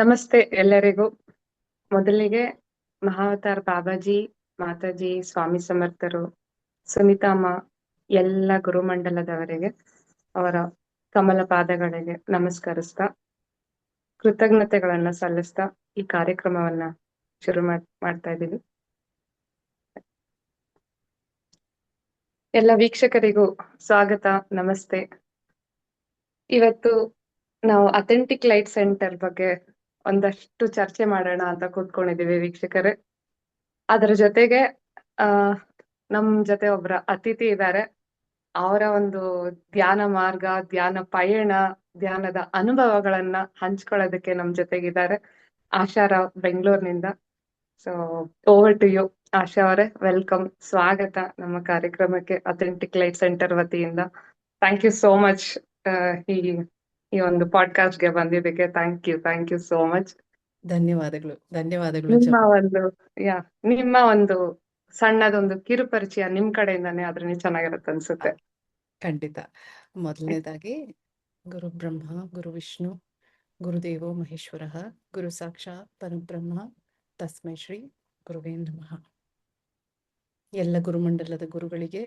ನಮಸ್ತೆ ಎಲ್ಲರಿಗೂ. ಮೊದಲಿಗೆ ಮಹಾವತಾರ್ ಬಾಬಾಜಿ, ಮಾತಾಜಿ, ಸ್ವಾಮಿ ಸಮರ್ಥರು, ಸುನೀತಮ್ಮ, ಎಲ್ಲ ಗುರುಮಂಡಲದವರಿಗೆ ಅವರ ಕಮಲ ಪಾದಗಳಿಗೆ ನಮಸ್ಕರಿಸ್ತಾ ಕೃತಜ್ಞತೆಗಳನ್ನ ಸಲ್ಲಿಸ್ತಾ ಈ ಕಾರ್ಯಕ್ರಮವನ್ನ ಶುರು ಮಾಡ್ತಾ ಇದ್ದೀವಿ. ಎಲ್ಲ ವೀಕ್ಷಕರಿಗೂ ಸ್ವಾಗತ, ನಮಸ್ತೆ. ಇವತ್ತು ನಾವು ಅಥೆಂಟಿಕ್ ಲೈಟ್ ಸೆಂಟರ್ ಬಗ್ಗೆ ಒಂದಷ್ಟು ಚರ್ಚೆ ಮಾಡೋಣ ಅಂತ ಕೂತ್ಕೊಂಡಿದೀವಿ ವೀಕ್ಷಕರೇ. ಅದರ ಜೊತೆಗೆ ನಮ್ ಜೊತೆ ಒಬ್ರ ಅತಿಥಿ ಇದ್ದಾರೆ. ಅವರ ಒಂದು ಧ್ಯಾನ ಮಾರ್ಗ, ಧ್ಯಾನ ಪಯಣ, ಧ್ಯಾನದ ಅನುಭವಗಳನ್ನ ಹಂಚ್ಕೊಳ್ಳೋದಕ್ಕೆ ನಮ್ ಜೊತೆಗಿದ್ದಾರೆ ಆಶಾರಾವ್ ಬೆಂಗಳೂರಿನಿಂದ. So over to you Asha ಅವರೇ, ವೆಲ್ಕಮ್, ಸ್ವಾಗತ ನಮ್ಮ ಕಾರ್ಯಕ್ರಮಕ್ಕೆ ಅಥೆಂಟಿಕ್ ಲೈಟ್ ಸೆಂಟರ್ ವತಿಯಿಂದ. ಥ್ಯಾಂಕ್ ಯು ಸೋ ಮಚ್ ಈ ಒಂದು ಪಾಡ್ಕಾಸ್ಟ್ ಗೆ ಬಂದಿದ್ದಕ್ಕೆ. Thank you so much. ಧನ್ಯವಾದಗಳು ನಿಮ್ಮ ಒಂದು ನಿಮ್ಮ ಒಂದು ಸಣ್ಣದೊಂದು ಕಿರು ಪರಿಚಯ ನಿಮ್ ಕಡೆಯಿಂದಾನೇ ಆದ್ರೆ ಚೆನ್ನಾಗಿರುತ್ತೆ ಅನ್ಸುತ್ತೆ. ಖಂಡಿತ. ಮೊದಲನೇದಾಗಿ ಗುರು ಬ್ರಹ್ಮ ಗುರು ವಿಷ್ಣು ಗುರುದೇವೋ ಮಹೇಶ್ವರ ಗುರು ಸಾಕ್ಷಾತ್ ಪರಬ್ರಹ್ಮ ತಸ್ಮೈ ಶ್ರೀ ಗುರುವೇ ನಮಃ. ಎಲ್ಲ ಗುರುಮಂಡಲದ ಗುರುಗಳಿಗೆ,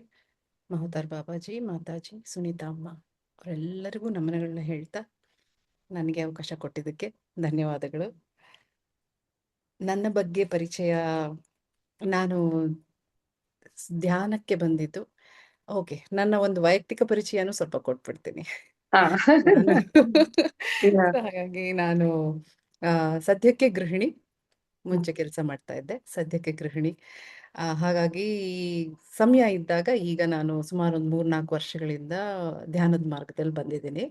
ಮಹತಾರ್ ಬಾಬಾಜಿ, ಮಾತಾಜಿ, ಸುನೀತಮ್ಮ ಅವರೆಲ್ಲರಿಗೂ ನಮನಗಳನ್ನ ಹೇಳ್ತಾ ನನಗೆ ಅವಕಾಶ ಕೊಟ್ಟಿದ್ದಕ್ಕೆ ಧನ್ಯವಾದಗಳು. ನನ್ನ ಬಗ್ಗೆ ಪರಿಚಯ, ನಾನು ಧ್ಯಾನಕ್ಕೆ ಬಂದಿದ್ದು, ಓಕೆ, ನನ್ನ ಒಂದು ವೈಯಕ್ತಿಕ ಪರಿಚಯನೂ ಸ್ವಲ್ಪ ಕೊಟ್ಬಿಡ್ತೀನಿ. ಹಾಗಾಗಿ ನಾನು ಸದ್ಯಕ್ಕೆ ಗೃಹಿಣಿ. ಮುಂಚೆ ಕೆಲಸ ಮಾಡ್ತಾ ಇದ್ದೆ, ಸದ್ಯಕ್ಕೆ ಗೃಹಿಣಿ. ಹಾಗಾಗಿ ಸಮಯ ಇದ್ದಾಗ ಈಗ ನಾನು ಸುಮಾರು ಒಂದು 3-4 ವರ್ಷಗಳಿಂದ ಧ್ಯಾನದ ಮಾರ್ಗದಲ್ಲಿ ಬಂದಿದ್ದೀನಿ.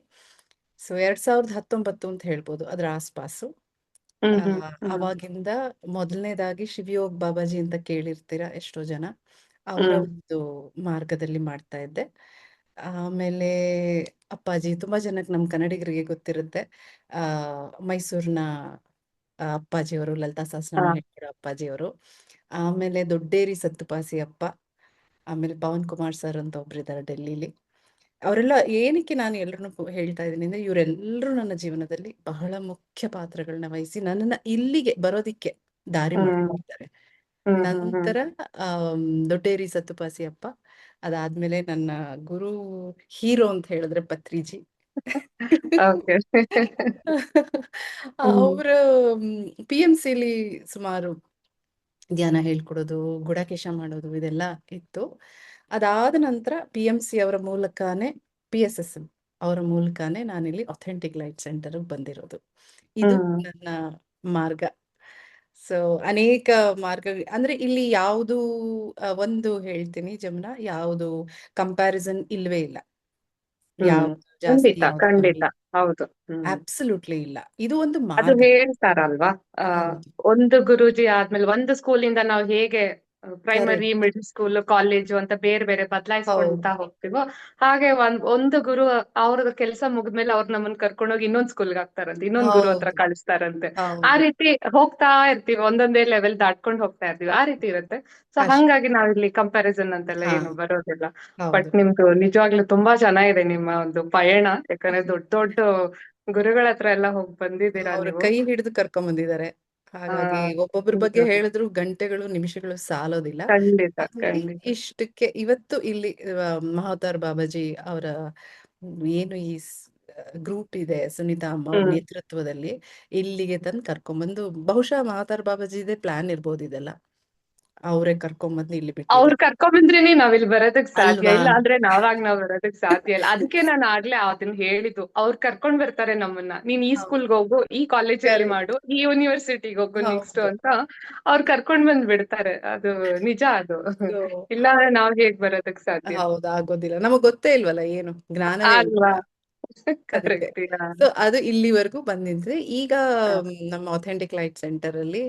ಸೊ 2019 ಅಂತ ಹೇಳ್ಬೋದು, ಅದರ ಆಸ್ಪಾಸು. ಅವಾಗಿಂದ ಮೊದಲನೇದಾಗಿ ಶಿವಯೋಗ್ ಬಾಬಾಜಿ ಅಂತ ಕೇಳಿರ್ತೀರ ಎಷ್ಟೋ ಜನ, ಅವರ ಒಂದು ಮಾರ್ಗದಲ್ಲಿ ಮಾಡ್ತಾ ಇದ್ದೆ. ಆಮೇಲೆ ಅಪ್ಪಾಜಿ, ತುಂಬಾ ಜನಕ್ಕೆ ನಮ್ಮ ಕನ್ನಡಿಗರಿಗೆ ಗೊತ್ತಿರುತ್ತೆ, ಮೈಸೂರಿನ ಅಪ್ಪಾಜಿಯವರು, ಲಲಿತಾ ಸಹಸ್ರನಾಮ ಹೇಳ್ಕೊಡೋ ಅಪ್ಪಾಜಿಯವರು. ಆಮೇಲೆ ದೊಡ್ಡೇರಿ ಸತ್ತುಪಾಸಿ ಅಪ್ಪ, ಆಮೇಲೆ ಪವನ್ ಕುಮಾರ್ ಸರ್ ಅಂತ ಒಬ್ರಿದ್ದಾರೆ ಡೆಲ್ಲಿಲಿ. ಅವರೆಲ್ಲ ಏನಕ್ಕೆ ನಾನು ಎಲ್ಲರನ್ನು ಹೇಳ್ತಾ ಇದ್ದೀನಿ ಅಂದ್ರೆ, ಇವರೆಲ್ಲರೂ ನನ್ನ ಜೀವನದಲ್ಲಿ ಬಹಳ ಮುಖ್ಯ ಪಾತ್ರಗಳನ್ನ ವಹಿಸಿ ನನ್ನನ್ನ ಇಲ್ಲಿಗೆ ಬರೋದಿಕ್ಕೆ ದಾರಿ ಮಾಡ್ಕೊಂಡಿದ್ದಾರೆ. ನಂತರ ದೊಡ್ಡೇರಿ ಸತ್ತುಪಾಸಿ ಅಪ್ಪ, ಅದಾದ್ಮೇಲೆ ನನ್ನ ಗುರು ಹೀರೋ ಅಂತ ಹೇಳಿದ್ರೆ ಪತ್ರಿಜಿ. ಅವರು PMCಲಿ ಸುಮಾರು ಧ್ಯಾನ ಹೇಳ್ಕೊಡೋದು, ಗುಡಾಕೇಶ ಮಾಡೋದು ಇದೆಲ್ಲ ಇತ್ತು. ಅದಾದ ನಂತರ PMC ಅವರ ಮೂಲಕನೇ, PSSM ಅವರ ಮೂಲಕನೇ ನಾನಿಲ್ಲಿ ಅಥೆಂಟಿಕ್ ಲೈಟ್ ಸೆಂಟರ್ ಬಂದಿರೋದು. ಇದು ನನ್ನ ಮಾರ್ಗ. ಸೊ ಅನೇಕ ಮಾರ್ಗ ಅಂದ್ರೆ ಇಲ್ಲಿ ಯಾವುದು ಒಂದು ಹೇಳ್ತೀನಿ ಜಮುನಾ, ಯಾವುದು ಕಂಪ್ಯಾರಿಸನ್ ಇಲ್ವೇ ಇಲ್ಲ. ಯಾವ್ದು ಜಾಸ್ತಿ, ಖಂಡಿತ ಹೌದು, ಅಬ್ಸಲ್ಯೂಟ್ಲಿ ಇಲ್ಲ. ಇದು ಒಂದು ಅದು ಮಾರ್ಗ. ಹೇಳ್ತಾರಲ್ವಾ, ಒಂದು ಗುರೂಜಿ ಆದ್ಮೇಲೆ ಒಂದು ಸ್ಕೂಲಿಂದ ನಾವು ಹೇಗೆ ಪ್ರೈಮರಿ, ಮಿಡಲ್ ಸ್ಕೂಲ್, ಕಾಲೇಜು ಅಂತ ಬೇರೆ ಬೇರೆ ಬದಲಾಯಿಸ್ಕೊಂತ ಹೋಗ್ತೀವೋ, ಹಾಗೆ ಒಂದು ಗುರು ಅವ್ರ ಕೆಲಸ ಮುಗಿದ್ಮೇಲೆ ಅವ್ರು ನಮ್ಮನ್ನ ಕರ್ಕೊಂಡೋಗಿ ಇನ್ನೊಂದ್ ಸ್ಕೂಲ್ಗೆ ಹಾಕ್ತಾರಂತೆ, ಇನ್ನೊಂದ್ ಗುರು ಹತ್ರ ಕಳಿಸ್ತಾರಂತೆ. ಆ ರೀತಿ ಹೋಗ್ತಾ ಇರ್ತೀವಿ, ಒಂದೊಂದೇ ಲೆವೆಲ್ ದಾಟ್ಕೊಂಡು ಹೋಗ್ತಾ ಇರ್ತೀವಿ, ಆ ರೀತಿ ಇರುತ್ತೆ. ಸೊ ಹಂಗಾಗಿ ನಾವಿಲ್ಲಿ ಕಂಪ್ಯಾರಿಸನ್ ಅಂತೆಲ್ಲ ಏನು ಬರೋದಿಲ್ಲ. ಬಟ್ ನಿಮ್ದು ನಿಜವಾಗ್ಲೂ ತುಂಬಾ ಚೆನ್ನಾಗಿದೆ ನಿಮ್ಮ ಒಂದು ಪಯಣ. ಯಾಕಂದ್ರೆ ದೊಡ್ಡ ದೊಡ್ಡ ಗುರುಗಳ ಹತ್ರ ಎಲ್ಲ ಹೋಗಿ ಬಂದಿದ್ದೀರಾ ಅವ್ರ ನೀವು. ಕೈ ಹಿಡಿದು ಕರ್ಕೊಂಡ್ ಬಂದಿದ್ದಾರೆ. ಹಾಗಾಗಿ ಒಬ್ಬೊಬ್ರ ಬಗ್ಗೆ ಹೇಳಿದ್ರು ಗಂಟೆಗಳು ನಿಮಿಷಗಳು ಸಾಲೋದಿಲ್ಲ. ಇಷ್ಟಕ್ಕೆ ಇವತ್ತು ಇಲ್ಲಿ ಮಹಾವತಾರ್ ಬಾಬಾಜಿ ಅವರ ಏನು ಈ ಗ್ರೂಪ್ ಇದೆ, ಸುನೀತಾ ಅಮ್ಮ ಅವ್ರ ನೇತೃತ್ವದಲ್ಲಿ ಇಲ್ಲಿಗೆ ತಂದು ಕರ್ಕೊಂಡ್ಬಂದು, ಬಹುಶಃ ಮಹಾವತಾರ್ ಬಾಬಾಜಿದೇ ಪ್ಲಾನ್ ಇರ್ಬೋದು ಇದೆಲ್ಲ. ಅವರೇ ಕರ್ಕೊಂಡ್ಬಂದು ಇಲ್ಲಿ ಬಿಟ್ಟು, ಅವ್ರು ಕರ್ಕೊಂಡ್ಬಂದ್ರೇನೆ ನಾವಿಲ್ಲಿ ಬರೋದಕ್ ಸಾಧ್ಯ, ಇಲ್ಲ ಅಂದ್ರೆ ನಾವ್ ಬರೋದಕ್ ಸಾಧ್ಯ ಇಲ್ಲ. ಅದಕ್ಕೆ ನಾನು ಆಗ್ಲೇ ಅದನ್ನ ಹೇಳಿದ್ದು, ಅವ್ರು ಕರ್ಕೊಂಡ್ ಬರ್ತಾರೆ ನಮ್ಮನ್ನ, ನೀನ್ ಈ ಸ್ಕೂಲ್ಗೆ ಹೋಗು, ಈ ಕಾಲೇಜಲ್ಲಿ ಮಾಡು, ಈ ಯೂನಿವರ್ಸಿಟಿಗೆ ಹೋಗು ನೆಕ್ಸ್ಟ್ ಅಂತ ಅವ್ರು ಕರ್ಕೊಂಡ್ ಬಂದ್ ಬಿಡ್ತಾರೆ. ಅದು ನಿಜ. ಅದು ಇಲ್ಲ ಅಂದ್ರೆ ನಾವ್ ಹೇಗ್ ಬರೋದಕ್ ಸಾಧ್ಯ? ಹೌದು, ಆಗೋದಿಲ್ಲ. ನಮಗ್ ಗೊತ್ತೇ ಇಲ್ವಲ್ಲ, ಏನು ಜ್ಞಾನವೇ ಅಲ್ವಾ. ಸೊ ಅದು ಇಲ್ಲಿವರೆಗೂ ಬಂದಿದ್ರೆ. ಈಗ ನಮ್ಮ ಅಥೆಂಟಿಕ್ ಲೈಟ್ ಸೆಂಟರ್ ಅಲ್ಲಿ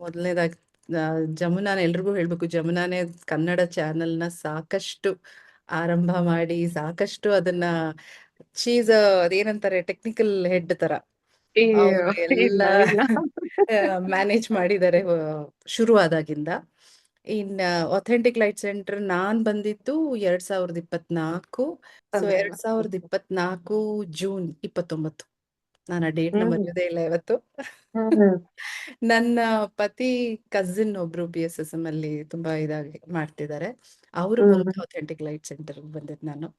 ಮೊದಲನೇದಾಗಿ ಜಮುನಾನ ಎಲ್ರಿಗೂ ಹೇಳ್ಬೇಕು, ಜಮುನಾನೇ ಕನ್ನಡ ಚಾನೆಲ್ ನ ಸಾಕಷ್ಟು ಆರಂಭ ಮಾಡಿ, ಸಾಕಷ್ಟು ಅದನ್ನ ಶೀಸ್ ಅದೇನಂತಾರೆ ಟೆಕ್ನಿಕಲ್ ಹೆಡ್ ತರ ಎಲ್ಲ ಮ್ಯಾನೇಜ್ ಮಾಡಿದ್ದಾರೆ ಶುರುವಾದಾಗಿಂದ. ಇನ್ ಅಥೆಂಟಿಕ್ ಲೈಟ್ ಸೆಂಟರ್ ನಾನ್ ಬಂದಿದ್ದು 2024. ಸೊ 2024 ಜೂನ್ 29 ನಾನು ಆ ಡೇಟ್ನ ಹ್ಮ್ ಮರೆಯೋದೇ ಇಲ್ಲ ಇವತ್ತು. ಹ್ಮ್ ನನ್ನ ಪತಿ ಕಸಿನ್ ಒಬ್ರು BSSM ಅಲ್ಲಿ ತುಂಬಾ ಇದಾಗಿ ಮಾಡ್ತಿದ್ದಾರೆ. ಅವ್ರ ಹ್ಮ್ ಮೂಲಕ ಅಥೆಂಟಿಕ್ ಲೈಟ್ ಸೆಂಟರ್ ಬಂದಿದ್ದು ನಾನು.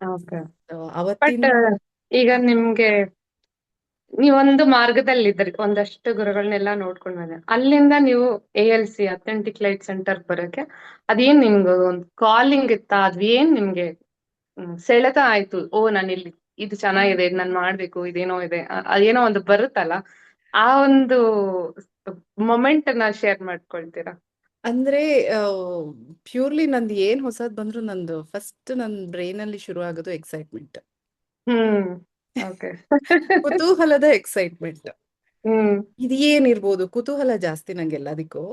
ಓಕೆ. So, ಬಟ್ ಅವತ್ತಿಂದ ಈಗ ನಿಮ್ಗೆ ನೀವೊಂದು ಮಾರ್ಗದಲ್ಲಿದ್ರಿ, ಒಂದಷ್ಟು ಗುರುಗಳನ್ನೆಲ್ಲ ನೋಡ್ಕೊಂಡು ಬಂದ್ರೆ ಅಲ್ಲಿಂದ ನೀವು ALC ಅಥೆಂಟಿಕ್ ಲೈಟ್ ಸೆಂಟರ್ ಬರಕ್ಕೆ ಅದೇನ್ ನಿಮ್ಗೆ ಒಂದು ಕಾಲಿಂಗ್ ಇತ್ತಾ? ಅದೇನ್ ನಿಮ್ಗೆ ಸೆಳೆತ ಆಯ್ತು? ಓ, ನಾನು ಇಲ್ಲಿ ಇದು ಚೆನ್ನಾಗಿದೆ, ಇದು ನಾನು ಮಾಡ್ಬೇಕು, ಇದೇನೋ ಇದೆ, ಅದೇನೋ ಒಂದು ಬರುತ್ತಲ್ಲ, ಆ ಒಂದು ಮೊಮೆಂಟ್ ನ ಶೇರ್ ಮಾಡ್ಕೊಳ್ತೀರಾ? ಅಂದ್ರೆ ಪ್ಯೂರ್ಲಿ ನಂದು ಏನ್ ಹೊಸದ್ ಬಂದ್ರು ನಂದು ಫಸ್ಟ್ ನನ್ ಬ್ರೈನ್ ಅಲ್ಲಿ ಶುರು ಆಗೋದು ಎಕ್ಸೈಟ್ಮೆಂಟ್, ಹ್ಮ್. ಓಕೆ. ಕುತೂಹಲದ ಎಕ್ಸೈಟ್ಮೆಂಟ್. ಹ್ಮ್. ಇದು ಏನಿರ್ಬೋದು ಕುತೂಹಲ ಜಾಸ್ತಿ ನಂಗೆ ಎಲ್ಲದಕ್ಕೂ.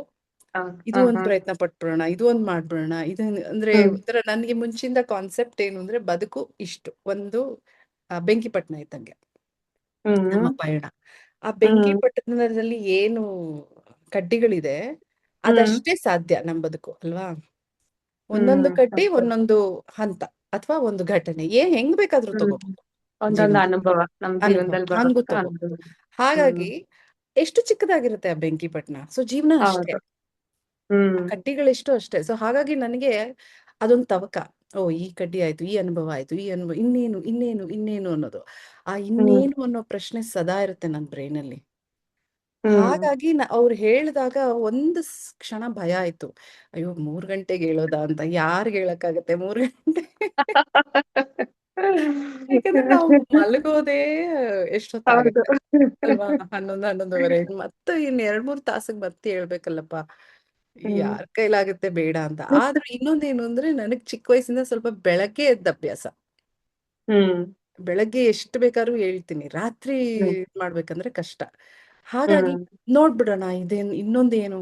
ಹ ಇದು ಹ ಒಂದ್ ಹ. ಪ್ರಯತ್ನ ಪಟ್ಬಿಡೋಣ, ಇದು ಒಂದ್ ಮಾಡ್ಬಿಡೋಣ. ಇದು ಅಂದ್ರೆ ಹ್ಮ್ ಒಂಥರ ನನ್ಗೆ ಮುಂಚಿಂದ ಕಾನ್ಸೆಪ್ಟ್ ಏನು ಅಂದ್ರೆ ಬದುಕು ಇಷ್ಟು ಒಂದು ಬೆಂಕಿಪಟ್ಟಣ ಇದ್ದಂಗೆ ನಮ್ಮ ಹ್ಮ್ ಪಯಣ. ಆ ಹ್ಮ್ ಬೆಂಕಿಪಟ್ಟಣದಲ್ಲಿ ಏನು ಕಡ್ಡಿಗಳಿದೆ ಹ್ಮ್ ಅದಷ್ಟೇ ಸಾಧ್ಯ ನಮ್ ಬದುಕು ಅಲ್ವಾ. ಹ್ಮ್. ಒಂದೊಂದು ಕಡ್ಡಿ ಓಕೆ. ಒಂದೊಂದು ಹಂತ ಅಥವಾ ಒಂದು ಘಟನೆ ಹೆಂಗ್ ಬೇಕಾದ್ರೂ ಹ್ಮ್. ತಗೋಬಹುದು ಒಂದೊಂದು ಜೀವನದಲ್ಲಿ. ಅನುಭವ, ನಮ್ ಅನುಭವ ಜೀವನದಲ್ಲಿ ಹಂಗೂ ಬರುವಂತ ತಗೋಬಹುದು. ಅನುಭವ. ಹ್ಮ್. ಹಾಗಾಗಿ ಎಷ್ಟು ಚಿಕ್ಕದಾಗಿರುತ್ತೆ ಆ ಬೆಂಕಿಪಟ್ಟಣ, ಸೊ ಜೀವನ ಅಷ್ಟೇ. ಹೌದು. ಆ ಹ್ಮ್ ಕಡ್ಡಿಗಳೆಷ್ಟು ಅಷ್ಟೇ. ಸೊ ಹಾಗಾಗಿ ನನಗೆ ಅದೊಂದು ತವಕ. ಓ, ಈ ಕಡ್ಡಿ ಆಯ್ತು, ಈ ಅನುಭವ ಆಯ್ತು, ಈ ಅನುಭವ ಇನ್ನೇನು ಇನ್ನೇನು ಇನ್ನೇನು ಅನ್ನೋದು. ಆ ಹ್ಮ್ ಇನ್ನೇನು ಅನ್ನೋ ಪ್ರಶ್ನೆ ಸದಾ ಇರುತ್ತೆ ನನ್ನ ಬ್ರೈನಲ್ಲಿ. ಹ್ಮ್. ಹಾಗಾಗಿ ಅವ್ರು ಹೇಳಿದಾಗ ಒಂದು ಕ್ಷಣ ಭಯ ಆಯ್ತು. ಅಯ್ಯೋ, 3 ಗಂಟೆಗೆ ಹೇಳೋದಾ ಅಂತ. ಯಾರಿಗೆ ಹೇಳಕ್ಕಾಗತ್ತೆ 3 ಗಂಟೆ? ಯಾಕಂದ್ರೆ ನಾವು ಮಲಗೋದೇ ಹೌದು. ಎಷ್ಟೊತ್ತಾಗತ್ತೆ ಅಲ್ವಾ, 11, 11:30. ಮತ್ತೆ ಇನ್ 2, 3 ತಾಸಿಗೆ ಮತ್ತೆ ಹೇಳ್ಬೇಕಲ್ಲಪ್ಪ, ಹ್ಮ್ ಯಾರ್ ಕೈಲಾಗುತ್ತೆ ಬೇಡ ಅಂತ. ಆದ್ರೆ ಇನ್ನೊಂದೇನು ಅಂದ್ರೆ ನನಗ್ ಚಿಕ್ಕ ವಯಸ್ಸಿಂದ ಸ್ವಲ್ಪ ಬೆಳಗ್ಗೆ ಎದ್ದ ಅಭ್ಯಾಸ. ಹ್ಮ್ ಬೆಳಗ್ಗೆ ಎಷ್ಟು ಬೇಕಾದ್ರೂ ಹೇಳ್ತೀನಿ, ರಾತ್ರಿ ಹ್ಮ್ ಮಾಡ್ಬೇಕಂದ್ರೆ ಕಷ್ಟ. ಹಾಗಾಗಿ ಹ್ಮ್ ನೋಡ್ಬಿಡೋಣ ಇದೇನು ಇನ್ನೊಂದೇನು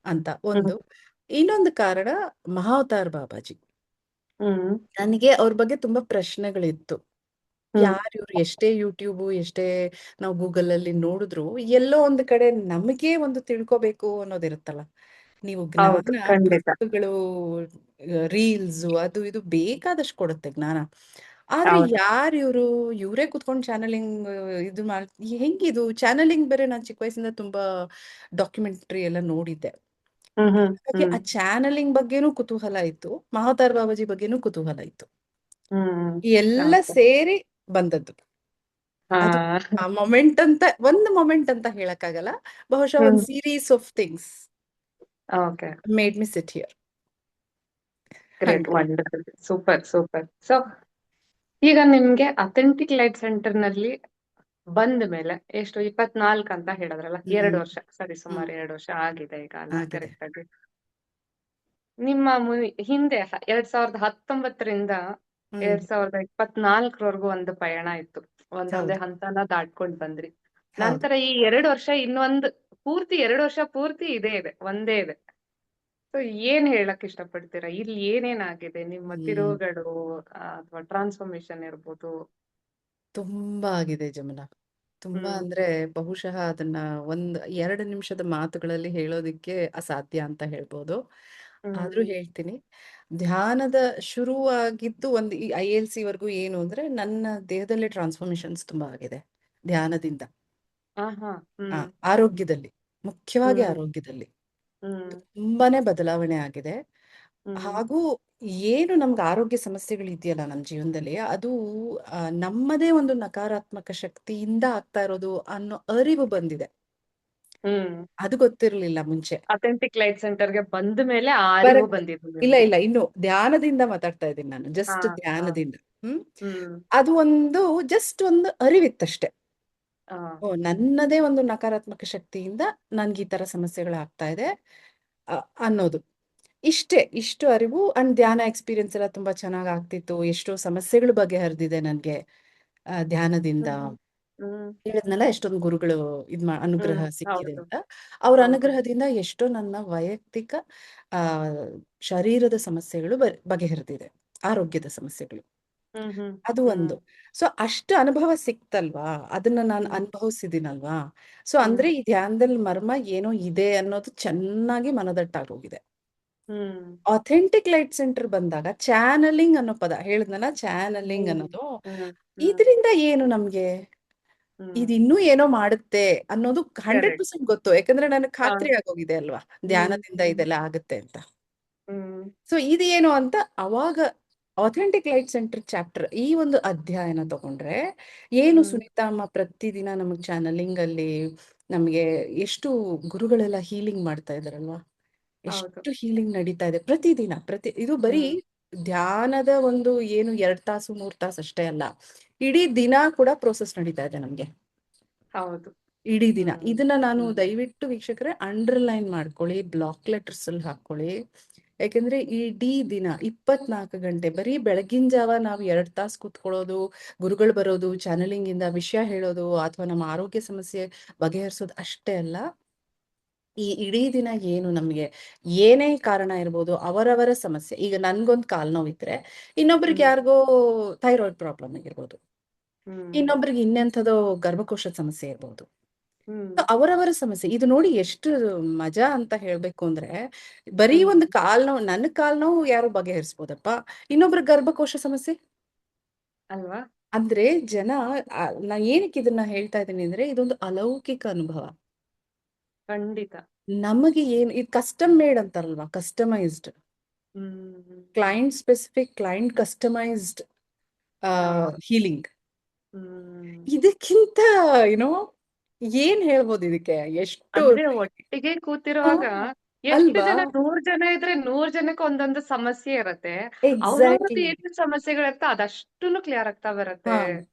ಅಂತ ಹ್ಮ್ ಒಂದು. ಇನ್ನೊಂದು ಕಾರಣ ಮಹಾವತಾರ್ ಬಾಬಾಜಿ. ಹ್ಮ್ ನನಗೆ ಅವ್ರ ಬಗ್ಗೆ ತುಂಬಾ ಪ್ರಶ್ನೆಗಳಿತ್ತು. ಹ್ಮ್ ಯಾರು ಇವ್ರು, ಎಷ್ಟೇ ಯೂಟ್ಯೂಬ್ ಎಷ್ಟೇ ನಾವು ಗೂಗಲ್ ಅಲ್ಲಿ ನೋಡಿದ್ರು ಎಲ್ಲೋ ಒಂದು ಕಡೆ ನಮಗೆ ಒಂದು ತಿಳ್ಕೋಬೇಕು ಅನ್ನೋದಿರುತ್ತಲ್ಲ. ನೀವು ಹೌದು, ಜ್ಞಾನ ಖಂಡಿತ. ಪುಸ್ತಕಗಳು, ರೀಲ್ಸ್, ಅದು ಇದು ಬೇಕಾದಷ್ಟು ಕೊಡುತ್ತೆ ಜ್ಞಾನ. ಆದ್ರೆ ಹೌದು. ಯಾರು ಇವರು, ಇವರೇ ಕುತ್ಕೊಂಡು ಚಾನಲಿಂಗ್ ಇದು ಹೆಂಗಿದು ಚಾನಲಿಂಗ್ ಬೇರೆ. ನಾನು ಚಿಕ್ಕ ವಯಸ್ಸಿಂದ ತುಂಬಾ ಡಾಕ್ಯುಮೆಂಟ್ರಿ ಎಲ್ಲ ನೋಡಿದ್ದೆ. ಹ್ಮ್ ಹ್ಮ್ ಹಾಗಾಗಿ ಹ್ಮ್ ಆ ಚಾನಲಿಂಗ್ ಬಗ್ಗೆನೂ ಕುತೂಹಲ ಇತ್ತು, ಮಹಾವತಾರ್ ಬಾಬಾಜಿ ಬಗ್ಗೆನೂ ಕುತೂಹಲ ಇತ್ತು. ಹ್ಮ್. ಈ ಎಲ್ಲ ಓಕೆ. ಸೇರಿ ಬಂದದ್ದು. ಹಾ. ಅದು ಆ ಮೊಮೆಂಟ್ ಅಂತ, ಒಂದು ಮೊಮೆಂಟ್ ಅಂತ ಹೇಳಕ್ಕಾಗಲ್ಲ, ಬಹುಶಃ ಹ್ಮ್. ಒಂದು series of things okay. Made me sit here. Great, ಹಂಗೆ. Wonderful, super super. ಸೊ ಈಗ ನಿಮ್ಗೆ ಅಥೆಂಟಿಕ್ ಲೈಟ್ ಸೆಂಟರ್ ನಲ್ಲಿ ಬಂದ ಮೇಲೆ ಎಷ್ಟು, 24 ಅಂತ ಹೇಳಿದ್ರಲ್ಲ, ಹ್ಮ್ 2 ವರ್ಷ, ಸರಿ, ಹ್ಮ್ ಸುಮಾರು 2 ವರ್ಷ ಆಗಿದೆ ಈಗ ಅಲ್ಲ, ಆಗಿದೆ. ಕರೆಕ್ಟ್ ಆಗಿ. ನಿಮ್ಮ ಹಿಂದೆ 2019ರಿಂದ ಹ್ಮ್ 2024ರವರೆಗೂ ಒಂದು ಪಯಣ ಇತ್ತು, ಒಂದೊಂದೇ ಹೌದು. ಹಂತನ ದಾಟ್ಕೊಂಡ್ ಬಂದ್ರಿ. ಹೌದು. ನಂತರ ಈ 2 ವರ್ಷ ಇನ್ನೊಂದು ಪೂರ್ತಿ, 2 ವರ್ಷ ಪೂರ್ತಿ ಇದೇ ಇದೆ, ಒಂದೇ ಇದೆ. ಸೊ ಏನ್ ಹೇಳಕ್ ಇಷ್ಟಪಡ್ತೀರಾ? ಇಲ್ಲಿ ಏನೇನಾಗಿದೆ ನಿಮ್ಮ ಹ್ಮ್ ತಿರುವುಗಳು, ಅಥವಾ ಟ್ರಾನ್ಸ್ಫಾರ್ಮೇಶನ್ ಇರ್ಬೋದು? ತುಂಬಾ ಆಗಿದೆ ಜಮುನಾ. ತುಂಬಾ ಹ್ಮ್ ಅಂದ್ರೆ ಬಹುಶಃ ಅದನ್ನ 1-2 ನಿಮಿಷದ ಮಾತುಗಳಲ್ಲಿ ಹೇಳೋದಿಕ್ಕೆ ಅಸಾಧ್ಯ ಅಂತ ಹೇಳ್ಬೋದು. ಆದ್ರೂ ಹ್ಮ್ ಹೇಳ್ತೀನಿ. ಧ್ಯಾನದ ಶುರುವಾಗಿದ್ದು ಒಂದು ಈ ILC ವರೆಗೂ ಏನು ಅಂದ್ರೆ ನನ್ನ ದೇಹದಲ್ಲೇ ಟ್ರಾನ್ಸ್ಫಾರ್ಮೇಶನ್ಸ್ ತುಂಬಾ ಆಗಿದೆ ಧ್ಯಾನದಿಂದ. ಆಹಾ. ಆ, ಹ್ಮ್ ಆರೋಗ್ಯದಲ್ಲಿ, ಮುಖ್ಯವಾಗಿ ಹ್ಮ್ ಆರೋಗ್ಯದಲ್ಲಿ ಹ್ಮ್ ತುಂಬಾನೇ ಬದಲಾವಣೆ ಆಗಿದೆ. ಹ್ಮ್ ಹಾಗೂ ಏನು ನಮ್ಗೆ ಆರೋಗ್ಯ ಸಮಸ್ಯೆಗಳಿದೆಯಲ್ಲ ನಮ್ಮ ಜೀವನದಲ್ಲಿ, ಅದು ನಮ್ಮದೇ ಒಂದು ನಕಾರಾತ್ಮಕ ಶಕ್ತಿಯಿಂದ ಆಗ್ತಾ ಇರೋದು ಅನ್ನೋ ಅರಿವು ಬಂದಿದೆ. ಹ್ಮ್. ಅದು ಗೊತ್ತಿರ್ಲಿಲ್ಲ ಮುಂಚೆ. ಅಥೆಂಟಿಕ್ ಲೈಟ್ ಸೆಂಟರ್ಗೆ ಬಂದ ಮೇಲೆ ಆ ಅರಿವು ಬರಕ್ ಬಂದಿದ್ದು ಇಲ್ಲ ನಿಮ್ಗೆ? ಇಲ್ಲ, ಇನ್ನು ಧ್ಯಾನದಿಂದ ಮಾತಾಡ್ತಾ ಇದ್ದೀನಿ ನಾನು, ಹಾ ಜಸ್ಟ್ ಹಾ. ಧ್ಯಾನದಿಂದ. ಹ್ಮ್ ಹ್ಮ್. ಅದು ಒಂದು ಜಸ್ಟ್ ಒಂದು ಅರಿವಿತ್ತಷ್ಟೇ. ಹಾ. ಓ, ನನ್ನದೇ ಒಂದು ನಕಾರಾತ್ಮಕ ಶಕ್ತಿಯಿಂದ ನನ್ಗೆ ಈ ತರ ಸಮಸ್ಯೆಗಳಾಗ್ತಾ ಇದೆ ಅ, ಅನ್ನೋದು. ಇಷ್ಟು ಅರಿವು ಅಂಡ್ ಧ್ಯಾನ ಎಕ್ಸ್ಪೀರಿಯನ್ಸ್ ಎಲ್ಲ ತುಂಬಾ ಚೆನ್ನಾಗ್ ಆಗ್ತಿತ್ತು. ಎಷ್ಟೋ ಸಮಸ್ಯೆಗಳು ಬಗೆಹರಿದಿದೆ ನನ್ಗೆ ಧ್ಯಾನದಿಂದ. ಹ್ಮ್ ಹ್ಮ್ ಹೇಳಿದ್ನಲ್ಲ ಎಷ್ಟೊಂದು ಗುರುಗಳು ಅನುಗ್ರಹ ಹ್ಮ್. ಸಿಕ್ಕಿದೆ ಹೌದು ಅಂತ. ಅವ್ರ ಹೌದು. ಅನುಗ್ರಹದಿಂದ ಎಷ್ಟೋ ನನ್ನ ವೈಯಕ್ತಿಕ ಆ ಶರೀರದ ಸಮಸ್ಯೆಗಳು ಬಗೆಹರಿದಿದೆ, ಆರೋಗ್ಯದ ಸಮಸ್ಯೆಗಳು. ಹ್ಮ್ ಹ್ಮ್ ಅದು ಹ್ಮ್ ಒಂದು. ಸೊ ಅಷ್ಟು ಅನುಭವ ಸಿಕ್ತಲ್ವಾ, ಅದನ್ನ ನಾನು ಹ್ಮ್ ಅನುಭವಿಸಿದ್ದೀನಲ್ವಾ. ಸೊ ಹ್ಮ್ ಅಂದ್ರೆ ಈ ಧ್ಯಾನದಲ್ಲಿ ಮರ್ಮ ಏನೋ ಇದೆ ಅನ್ನೋದು ಚೆನ್ನಾಗಿ ಮನದಟ್ಟಾಗೋಗಿದೆ. ಹ್ಮ್ ಅಥೆಂಟಿಕ್ ಲೈಟ್ ಸೆಂಟರ್ ಬಂದಾಗ ಚಾನಲಿಂಗ್ ಅನ್ನೋ ಪದ ಹೇಳಿದ್ನಲ್ಲ, ಚಾನಲಿಂಗ್ ಹ್ಮ್ ಅನ್ನೋದು ಹ್ಮ್ ಹ್ಮ್ ಇದರಿಂದ ಏನು ನಮ್ಗೆ ಇದು ಹ್ಮ್ ಇನ್ನೂ ಏನೋ ಮಾಡುತ್ತೆ ಅನ್ನೋದು ಕರೆಕ್ಟ್ 100% ಗೊತ್ತು. ಯಾಕಂದ್ರೆ ನನಗೆ ಹಾ ಖಾತ್ರಿ ಆಗೋಗಿದೆ ಅಲ್ವಾ, ಹ್ಮ್ ಧ್ಯಾನದಿಂದ ಇದೆಲ್ಲ ಆಗುತ್ತೆ ಅಂತ. ಹ್ಮ್ ಸೊ ಇದು ಏನು ಅಂತ ಅವಾಗ ಅಥೆಂಟಿಕ್ ಲೈಟ್ ಸೆಂಟರ್ ಚಾಪ್ಟರ್ ಈ ಒಂದು ಅಧ್ಯಾಯನ ತಗೊಂಡ್ರೆ ಏನು ಹ್ಮ್ ಸುನೀತಾ ಅಮ್ಮ ಪ್ರತಿದಿನ ನಮಗೆ ಚಾನಲಿಂಗ್ ಅಲ್ಲಿ ನಮಗೆ ಎಷ್ಟು ಗುರುಗಳೆಲ್ಲ ಹೀಲಿಂಗ್ ಮಾಡ್ತಾ ಇದಾರಲ್ವಾ, ಹೌದು ಎಷ್ಟು ಹೀಲಿಂಗ್ ನಡೀತಾ ಇದೆ ಪ್ರತಿದಿನ. ಇದು ಬರೀ ಹ್ಮ್ ಧ್ಯಾನದ ಒಂದು ಏನು 2 ತಾಸು 3 ತಾಸು ಅಷ್ಟೇ ಅಲ್ಲ, ಇಡೀ ದಿನ ಕೂಡ ಪ್ರೋಸೆಸ್ ನಡೀತಾ ಇದೆ ನಮ್ಗೆ. ಹೌದು ಇಡೀ ದಿನ ಹ್ಮ್ ಇದನ್ನ ನಾನು ಹ್ಮ್ ದಯವಿಟ್ಟು ವೀಕ್ಷಕರೇ ಅಂಡರ್ಲೈನ್ ಮಾಡ್ಕೊಳ್ಳಿ, ಬ್ಲಾಕ್ ಲೆಟರ್ಸ್ ಅಲ್ಲಿ ಹಾಕೊಳ್ಳಿ. ಯಾಕೆಂದ್ರೆ ಇಡೀ ದಿನ 24 ಗಂಟೆ ಬರೀ ಬೆಳಗಿನ ಜಾವ ನಾವು 2 ತಾಸು ಕೂತ್ಕೊಳ್ಳೋದು, ಗುರುಗಳು ಬರೋದು, ಚಾನಲಿಂಗ್ ಇಂದ ವಿಷಯ ಹೇಳೋದು ಅಥವಾ ನಮ್ಮ ಆರೋಗ್ಯ ಸಮಸ್ಯೆ ಬಗೆಹರಿಸೋದು ಅಷ್ಟೇ ಅಲ್ಲ. ಈ ಇಡೀ ದಿನ ಏನು ನಮ್ಗೆ ಏನೇ ಕಾರಣ ಇರ್ಬೋದು, ಅವರವರ ಸಮಸ್ಯೆ. ಈಗ ನನ್ಗೊಂದು ಕಾಲ್ ನೋವಿದ್ರೆ ಇನ್ನೊಬ್ರಿಗೆ ಹ್ಮ್ ಯಾರಿಗೋ ಥೈರಾಯ್ಡ್ ಪ್ರಾಬ್ಲಮ್ ಆಗಿರ್ಬೋದು, ಹ್ಮ್ ಇನ್ನೊಬ್ರಿಗೆ ಇನ್ನೆಂಥದೋ ಗರ್ಭಕೋಶದ ಸಮಸ್ಯೆ ಇರ್ಬೋದು. ಹ್ಮ್ ಅವರವರ ಸಮಸ್ಯೆ. ಇದು ನೋಡಿ ಎಷ್ಟು ಮಜಾ ಅಂತ ಹೇಳ್ಬೇಕು ಅಂದ್ರೆ, ಬರೀ ಹ್ಮ್ ಒಂದು ಕಾಲ್ ನೋವು, ನನ್ನ ಕಾಲ್ ನೋವು ಯಾರು ಬಗೆಹರಿಸ್ಬೋದಪ್ಪ, ಇನ್ನೊಬ್ರ ಗರ್ಭಕೋಶ ಸಮಸ್ಯೆ. ಅಲ್ವಾ ಅಂದ್ರೆ ಜನ ನಾ ಏನಕ್ಕೆ ಇದನ್ನ ಹೇಳ್ತಾ ಇದ್ದೀನಿ ಅಂದ್ರೆ, ಇದೊಂದು ಅಲೌಕಿಕ ಅನುಭವ. ಖಂಡಿತ ನಮಗೆ ಏನು ಇದು ಕಸ್ಟಮ್ ಮೇಡ್ ಅಂತಾರಲ್ವಾ, ಕಸ್ಟಮೈಸ್ಡ್, ಹ್ಮ್ ಕ್ಲೈಂಟ್ ಸ್ಪೆಸಿಫಿಕ್, ಕ್ಲೈಂಟ್ ಕಸ್ಟಮೈಸ್ಡ್ ಹೌದು ಹೀಲಿಂಗ್. ಹ್ಮ್ ಇದಕ್ಕಿಂತ ಏನೋ ಏನ್ ಹೇಳ್ಬೋದು ಇದಕ್ಕೆ, ಎಷ್ಟು ಅಂದ್ರೆ ಒಟ್ಟಿಗೆ ಹಾ, ಕೂತಿರುವಾಗ ಎಷ್ಟು ಅಲ್ವಾ, ಜನ 100 ಜನ ಇದ್ರೆ 100 ಜನಕ್ಕೆ ಒಂದೊಂದು ಸಮಸ್ಯೆ ಇರತ್ತೆ. ಅವ್ರವ್ರದ್ದು ಎಕ್ಸಾಕ್ಟ್ಲಿ. ಏನೇನ್ ಸಮಸ್ಯೆಗಳಿರುತ್ತೆ ಅದಷ್ಟೂನು ಕ್ಲಿಯರ್ ಆಗ್ತಾ ಹಾ, ಬರತ್ತೆ.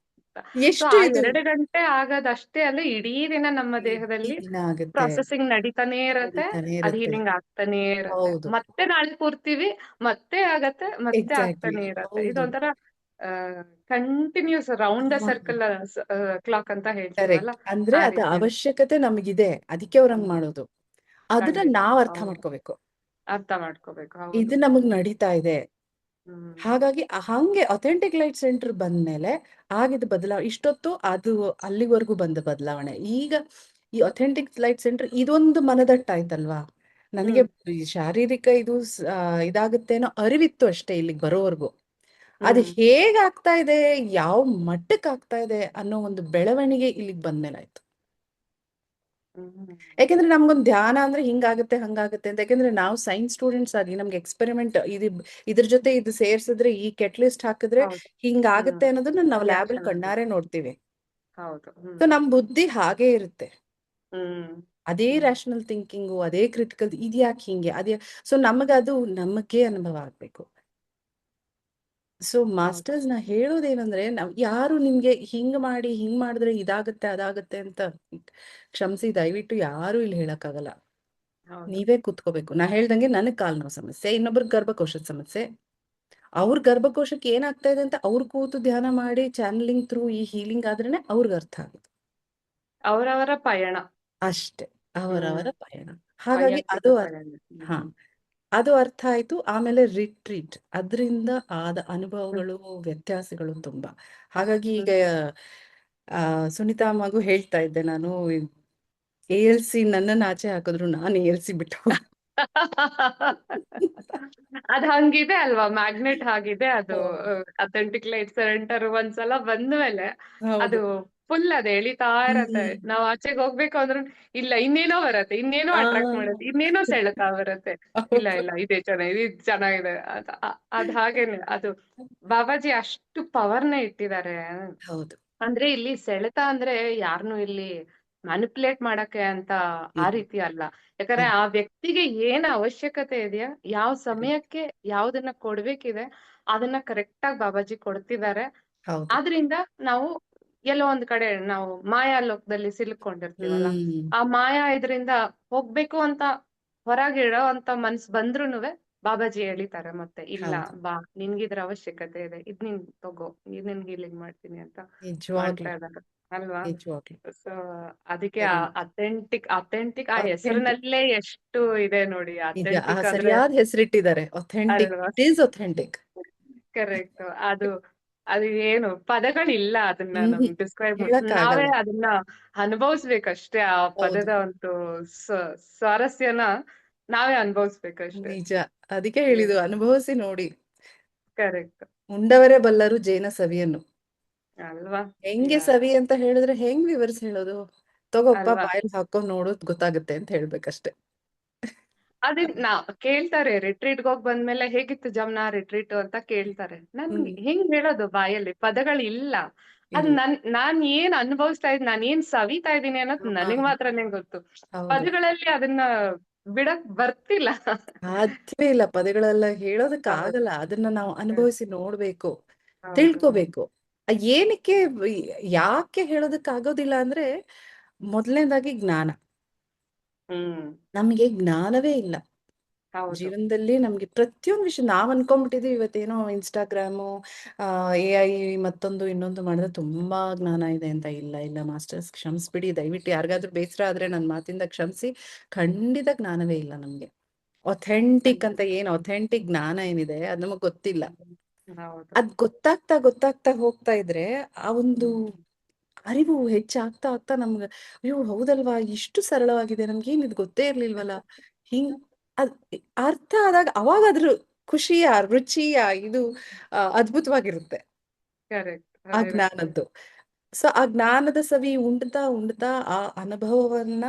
ಸೊ ಎಷ್ಟು ಆ ಇದು 2 ಗಂಟೆ ಆಗೋದಷ್ಟೇ ಅಲ್ಲ, ಇಡೀ ದಿನ ನಮ್ಮ ಇಡೀ ದೇಹದಲ್ಲಿ ದಿನ ಆಗುತ್ತೆ, ಪ್ರಾಸೆಸಿಂಗ್ ನಡೀತಾನೆ ಇರತ್ತೆ. ನಡೀತಾನೆ ಅದ್ ಇರುತ್ತೆ. ಹೀಲಿಂಗ್ ಆಗ್ತಾನೆ ಇರತ್ತೆ. ಹೌದು, ಮತ್ತೆ ನಾಳೆ ಕೂರ್ತೀವಿ, ಮತ್ತೆ ಆಗತ್ತೆ, ಮತ್ತೆ ಎಕ್ಸಾಕ್ಟ್ಲಿ. ಆಗ್ತಾನೆ ಇರತ್ತೆ. ಹೌದು, ಇದೊಂಥರ ಕಂಟಿನ್ಯೂಸ್ ರೌಂಡ್ ದ ಹಾ, ಸರ್ಕಲ್ ಕ್ಲಾಕ್ ಅಂತ ಹೇಳ್ತೀವಲ್ಲ, ಕರೆಕ್ಟ್. ಅಂದ್ರೆ ಆ ಅದ ರೀತಿ. ಅವಶ್ಯಕತೆ ನಮಗಿದೆ, ಅದಕ್ಕೆ ಅವ್ರಂಗ್ ಹ್ಮ್ ಮಾಡೋದು. ಅದನ್ನ ಖಂಡಿತ ನಾವ್ ಅರ್ಥ ಹೌದು. ಮಾಡ್ಕೋಬೇಕು, ಅರ್ಥ ಮಾಡ್ಕೋಬೇಕು. ಹೌದು ಇದು ನಮಗ್ ನಡೀತಾ ಇದೆ. ಹ್ಮ್ ಹಾಗಾಗಿ ಹಂಗೆ ಅಥೆಂಟಿಕ್ ಲೈಟ್ ಸೆಂಟರ್ ಬಂದ್ಮೇಲೆ ಆಗಿದ ಬದಲಾವಣೆ, ಇಷ್ಟೊತ್ತು ಅದು ಅಲ್ಲಿವರೆಗೂ ಬಂದ ಬದಲಾವಣೆ. ಈಗ ಈ ಅಥೆಂಟಿಕ್ ಲೈಟ್ ಸೆಂಟರ್ ಇದೊಂದು ಮನದಟ್ಟಾಯ್ತಲ್ವಾ, ನನಗೆ ಹ್ಮ್ ಈ ಶಾರೀರಿಕ ಇದು ಇದಾಗುತ್ತೆ ಅನ್ನೋ ಅರಿವಿತ್ತು ಅಷ್ಟೇ ಇಲ್ಲಿಗೆ ಬರೋವರೆಗೂ. ಅದು ಹ್ಮ್ ಹೇಗಾಗ್ತಾ ಇದೆ, ಯಾವ ಮಟ್ಟಕ್ಕೆ ಆಗ್ತಾ ಇದೆ ಅನ್ನೋ ಒಂದು ಬೆಳವಣಿಗೆ ಇಲ್ಲಿಗೆ ಬಂದ್ಮೇಲೆ ಆಯ್ತು. ಹ್ಮ್ ಯಾಕೆಂದ್ರೆ ನಮ್ಗೊಂದು ಧ್ಯಾನ ಅಂದ್ರೆ ಹಿಂಗಾಗುತ್ತೆ ಹಂಗಾಗುತ್ತೆ ಅಂತ, ಯಾಕೆಂದ್ರೆ ನಾವು ಸೈನ್ಸ್ ಸ್ಟೂಡೆಂಟ್ಸ್ ಆಗಿ ನಮ್ಗೆ ಎಕ್ಸ್ಪೆರಿಮೆಂಟ್ ಇದ್ರ ಜೊತೆ ಇದು ಸೇರ್ಸಿದ್ರೆ, ಈ ಕೆಟ್ ಲಿಸ್ಟ್ ಹಾಕಿದ್ರೆ ಹೌದು ಹ್ಮ್ ಹಿಂಗಾಗುತ್ತೆ ಅನ್ನೋದನ್ನ ನಾವು ಲ್ಯಾಬಲ್ಲಿ ರಿಯಾಕ್ಷನ್ ಕಣ್ಣಾರೆ ಆಗುತ್ತೆ. ನೋಡ್ತೀವಿ. ಹೌದು ಸೊ ನಮ್ ಬುದ್ಧಿ ಹಾಗೇ ಇರುತ್ತೆ, ಹ್ಮ್ ಅದೇ ಹ್ಮ್ ರ್ಯಾಷನಲ್ ಥಿಂಕಿಂಗು, ಅದೇ ಕ್ರಿಟಿಕಲ್, ಇದ್ಯಾಕೆ ಹಿಂಗೆ ಅದೇ. ಸೊ ನಮಗದು ನಮಗೆ ಅನುಭವ ಆಗ್ಬೇಕು. ಸೊ ಹೌದು ಮಾಸ್ಟರ್ಸ್ ನ ಹೇಳೋದೇನಂದ್ರೆ, ನಾವ್ ಯಾರು ನಿಮ್ಗೆ ಹಿಂಗ್ ಮಾಡಿ ಹಿಂಗ್ ಮಾಡಿದ್ರೆ ಇದಾಗುತ್ತೆ ಅದಾಗುತ್ತೆ ಅಂತ ಕ್ಷಮಿಸಿ ದಯವಿಟ್ಟು ಯಾರು ಇಲ್ಲಿ ಹೇಳಕ್ಕಾಗಲ್ಲ. ಹೌದು ನೀವೇ ಕೂತ್ಕೋಬೇಕು. ನಾ ಹೇಳ್ದಂಗೆ ನನಗ್ ಕಾಲ್ ನೋವು ಸಮಸ್ಯೆ, ಇನ್ನೊಬ್ರ ಗರ್ಭಕೋಶದ ಸಮಸ್ಯೆ, ಅವ್ರ ಗರ್ಭಕೋಶಕ್ಕೆ ಏನಾಗ್ತಾ ಇದೆ ಅಂತ ಅವ್ರು ಕೂತು ಧ್ಯಾನ ಮಾಡಿ ಚಾನಲಿಂಗ್ ಥ್ರೂ ಈ ಹೀಲಿಂಗ್ ಆದ್ರೇನೆ ಅವ್ರಿಗೆ ಅರ್ಥ ಆಗುತ್ತೆ. ಅವರವರ ಪಯಣ. ಅಷ್ಟೇ, ಹ್ಮ್ ಅವರವರ ಪಯಣ. ಹಾಗಾಗಿ ವೈಯಕ್ತಿಕ ಅದು ಪಯಣ. ಹಾ, ಹ್ಮ್ ಅದು ಅರ್ಥ ಆಯ್ತು. ಆಮೇಲೆ ರಿಟ್ರೀಟ್, ಅದರಿಂದ ಆದ ಹ್ಮ್ ಅನುಭವಗಳು, ವ್ಯತ್ಯಾಸಗಳು ತುಂಬಾ. ಹಾಗಾಗಿ ಈಗ ಹ್ಮ್ ಸುನಿತಾ ಮಗು ಹೇಳ್ತಾ ಇದ್ದೆ ನಾನು, ALC ನನ್ನನ್ನು ಆಚೆ ಹಾಕಿದ್ರು ನಾನು ALC ಬಿಟ್ಟು ಹೋಗ್ತೀನಿ. ಅದ್ ಹಂಗಿದೆ ಅಲ್ವಾ, ಮ್ಯಾಗ್ನೆಟ್ ಹಾಗಿದೆ ಅದು. ಹೌದು, ಅಥೆಂಟಿಕ್ ಲೈಟ್ ಸೆಂಟರ್ ಒಂದ್ಸಲ ಬಂದ್ಮೇಲೆ ಹೌದು. ಅದು ಫುಲ್ ಅದ್ ಎಳಿತಾ ಇರತ್ತೆ. ಹ್ಮ್. ನಾವ್ ಆಚೆಗೆ ಹೋಗ್ಬೇಕು ಅಂದ್ರೂ ಇಲ್ಲ, ಇನ್ನೇನೋ ಬರತ್ತೆ, ಇನ್ನೇನೋ ಆ, ಅಟ್ರಾಕ್ಟ್ ಮಾಡುತ್ತೆ, ಇನ್ನೇನೋ ಸೆಳೆತಾ ಬರತ್ತೆ. ಇಲ್ಲ ಹೌದು, ಇಲ್ಲ ಇದೇ ಚೆನ್ನಾಗಿದೆ, ಇದು ಚೆನ್ನಾಗಿದೆ. ಅದ್ ಹಾಗೇನೆ ಅದು. ಬಾಬಾಜಿ ಅಷ್ಟು ಪವರ್ನ ಇಟ್ಟಿದ್ದಾರೆ. ಹೌದು. ಅಂದ್ರೆ ಇಲ್ಲಿ ಸೆಳೆತ ಅಂದ್ರೆ ಯಾರನ್ನು ಇಲ್ಲಿ ಮ್ಯಾನಿಪುಲೇಟ್ ಮಾಡಕ್ಕೆ ಅಂತ ಆ ಇಲ್ಲ, ರೀತಿ ಅಲ್ಲ. ಯಾಕಂದ್ರೆ ಅಲ್ಲ, ಆ ವ್ಯಕ್ತಿಗೆ ಏನ್ ಅವಶ್ಯಕತೆ ಇದೆಯಾ, ಯಾವ correct. ಸಮಯಕ್ಕೆ ಯಾವ್ದನ್ನ ಕೊಡ್ಬೇಕಿದೆ, ಅದನ್ನ ಕರೆಕ್ಟ್ ಆಗಿ ಬಾಬಾಜಿ ಕೊಡ್ತಿದ್ದಾರೆ. ಹೌದು. ಆದ್ರಿಂದ ನಾವು ಎಲ್ಲೋ ಒಂದ್ ಕಡೆ ನಾವು ಮಾಯಾ ಲೋಕದಲ್ಲಿ ಸಿಲುಕೊಂಡಿರ್ತೀವಲ್ಲ, ಹ್ಮ್. ಆ ಮಾಯಾ ಇದರಿಂದ ಹೋಗ್ಬೇಕು ಅಂತ ಹೊರಗಿಡೋ ಅಂತ ಮನ್ಸ್ ಬಂದ್ರುನುವೆ ಬಾಬಾಜಿ ಎಳಿತಾರೆ ಮತ್ತೆ. ಇಲ್ಲ ಹೌದು, ಬಾ, ನಿನ್ಗಿದ್ರ ಅವಶ್ಯಕತೆ ಇದೆ, ಇದ್ ನೀನ್ ತಗೋ, ಇದ್ ನಿನ್ಗೆ ಹೀಲಿಂಗ್ ಮಾಡ್ತೀನಿ ಅಂತ ಮಾಡ್ತಾ ನಿಜವಾಗ್ಲು, ಇದ್ದಾರೆ ಅಲ್ವಾ. ನಿಜವಾಗ್ಲು. ಸೊ ಅದಕ್ಕೆ ಕರೆಕ್ಟ್. ಅಥೆಂಟಿಕ್ ಅಥೆಂಟಿಕ್ ಆ ಅಥೆಂಟಿಕ್ ಹೆಸರಿನಲ್ಲೇ ಎಷ್ಟು ಇದೆ ನೋಡಿ. ಇದೆ, ಆ ಅಥೆಂಟಿಕ್ ಅಂದ್ರೆ ಸರಿಯಾದ ಹೆಸರಿಟ್ಟಿದ್ದಾರೆ, ಅಥೆಂಟಿಕ್, ಅಲ್ವಾ. It is authentic. ಕರೆಕ್ಟ್. ಅದು ಅದು ಏನು ಪದಗಳಿಲ್ಲ ಅದನ್ನ ನಮ್ ಹ್ಮ್, ಡಿಸ್ಕ್ರೈಬ್. ನಾವೇ ಹೇಳಕ್ಕಾಗಲ್ಲ. ಅದನ್ನ ಅನುಭವಿಸ್ಬೇಕಷ್ಟೇ. ಆ ಹೌದು, ಪದದ ಒಂದು ಸ್ವಾರಸ್ಯನ ನಾವೇ ಅನುಭವಿಸ್ಬೇಕಷ್ಟೇ. ನಿಜ. ಅದಕ್ಕೆ ಹೇಳಿದ್ದು ಅನುಭವಿಸಿ ನೋಡಿ. ಕರೆಕ್ಟ್. ಉಂಡವರೇ ಬಲ್ಲರು ಜೇನ ಸವಿಯನ್ನು. ಅಲ್ವಾ? ಹೆಂಗೆ ಯಾ ಸವಿ ಅಂತ ಹೇಳಿದ್ರೆ ಹೆಂಗ್ ವಿವರಿಸಿ ಹೇಳೋದು? ತಗೋಪ್ಪ ಅಲ್ವಾ? ಬಾಯಲ್ಲಿ ಹಾಕೊಂಡ್ ನೋಡೋದ್ ಗೊತ್ತಾಗುತ್ತೆ ಅಂತ ಹೇಳ್ಬೇಕಷ್ಟೆ. ಅದೇ ಕೇಳ್ತಾರೆ ರಿಟ್ರೀಟ್ಗೆ ಹೋಗ್ ಬಂದ್ಮೇಲೆ ಹೇಗಿತ್ತು ಜಮ್ನಾ ರಿಟ್ರೀಟ್ ಅಂತ ಕೇಳ್ತಾರೆ. ನನ್ಗೆ ಹ್ಮ್. ಹೆಂಗ್ ಹೇಳೋದು ಬಾಯಲ್ಲಿ ಪದಗಳಿಲ್ಲ. ಅದ್ ಇಲ್ಲ. ನಾನ್ ಏನ್ ಅನುಭವಿಸ್ತಾ ಇದ್ದೀನಿ, ನಾನ್ ಏನ್ ಸವಿತಾ ಇದ್ದೀನಿ ಅನ್ನೋದು ಹಾ, ನನಗ್ ಮಾತ್ರನೇ ಗೊತ್ತು. ಹೌದು. ಪದಗಳಲ್ಲಿ ಅದನ್ನ ಬಿಡಕ್ ಬರ್ತಿಲ್ಲ. ಸಾಧ್ಯವೇ ಇಲ್ಲ, ಪದಗಳೆಲ್ಲ ಹೇಳೋದಕ್ ಹೌದು. ಆಗಲ್ಲ. ಅದನ್ನ ನಾವು ಹ್ಮ್. ಅನುಭವಿಸಿ ನೋಡ್ಬೇಕು, ಹೌದು. ತಿಳ್ಕೋಬೇಕು. ಏನಕ್ಕೆ ಯಾಕೆ ಹೇಳೋದಕ್ ಆಗೋದಿಲ್ಲ ಅಂದ್ರೆ, ಮೊದಲನೇದಾಗಿ ಜ್ಞಾನ. ಹ್ಮ್. ನಮಗೆ ಜ್ಞಾನವೇ ಇಲ್ಲ ಹೌದು. ಜೀವನದಲ್ಲಿ. ನಮ್ಗೆ ಪ್ರತಿಯೊಂದು ವಿಷಯ ನಾವ್ ಅನ್ಕೊಂಡ್ಬಿಟ್ಟಿದೀವಿ ಇವತ್ತೇನೋ ಇನ್ಸ್ಟಾಗ್ರಾಮು, AI ಮತ್ತೊಂದು ಇನ್ನೊಂದು ಮಾಡಿದ್ರೆ ತುಂಬಾ ಜ್ಞಾನ ಇದೆ ಅಂತ. ಇಲ್ಲ ಇಲ್ಲ ಮಾಸ್ಟರ್ಸ್, ಕ್ಷಮಿಸ್ಬಿಡಿ ದಯವಿಟ್ಟು. ಯಾರಿಗಾದ್ರೂ ಬೇಸರ ಆದ್ರೆ ನನ್ನ ಮಾತಿಂದ ಕ್ಷಮಿಸಿ. ಖಂಡಿತ ಜ್ಞಾನವೇ ಇಲ್ಲ ನಮ್ಗೆ. ಅಥೆಂಟಿಕ್ ಖಂಡಿತ. ಅಂತ ಏನು ಅಥೆಂಟಿಕ್ ಜ್ಞಾನ ಏನಿದೆ ಅದು ನಮಗ್ ಗೊತ್ತಿಲ್ಲ. ಹೌದು. ಅದ್ ಗೊತ್ತಾಗ್ತಾ ಗೊತ್ತಾಗ್ತಾ ಹೋಗ್ತಾ ಇದ್ರೆ ಆ ಒಂದು ಹ್ಮ್. ಅರಿವು ಹೆಚ್ಚಾಗ್ತಾ ಆಗ್ತಾ ನಮ್ಗೆ ಅಯ್ಯೋ ಹೌದಲ್ವಾ, ಇಷ್ಟು ಸರಳವಾಗಿದೆ, ನಮ್ಗೇನ್ ಇದು ಗೊತ್ತೇ ಇರ್ಲಿಲ್ವಲ್ಲ. ಹಿಂಗ್ ಅದ್ ಅರ್ಥ ಆದಾಗ ಅವಾಗ ಅದ್ರ ಖುಷಿಯ ರುಚಿಯ ಇದು ಅದ್ಭುತವಾಗಿರುತ್ತೆ ಕರೆಕ್ಟ್ ಆ ಇರುತ್ತೆ. ಜ್ಞಾನದ್ದು. ಸೊ ಆ ಜ್ಞಾನದ ಸವಿ ಉಂಡ್ತಾ ಉಂಡ್ತಾ ಆ ಅನುಭವವನ್ನ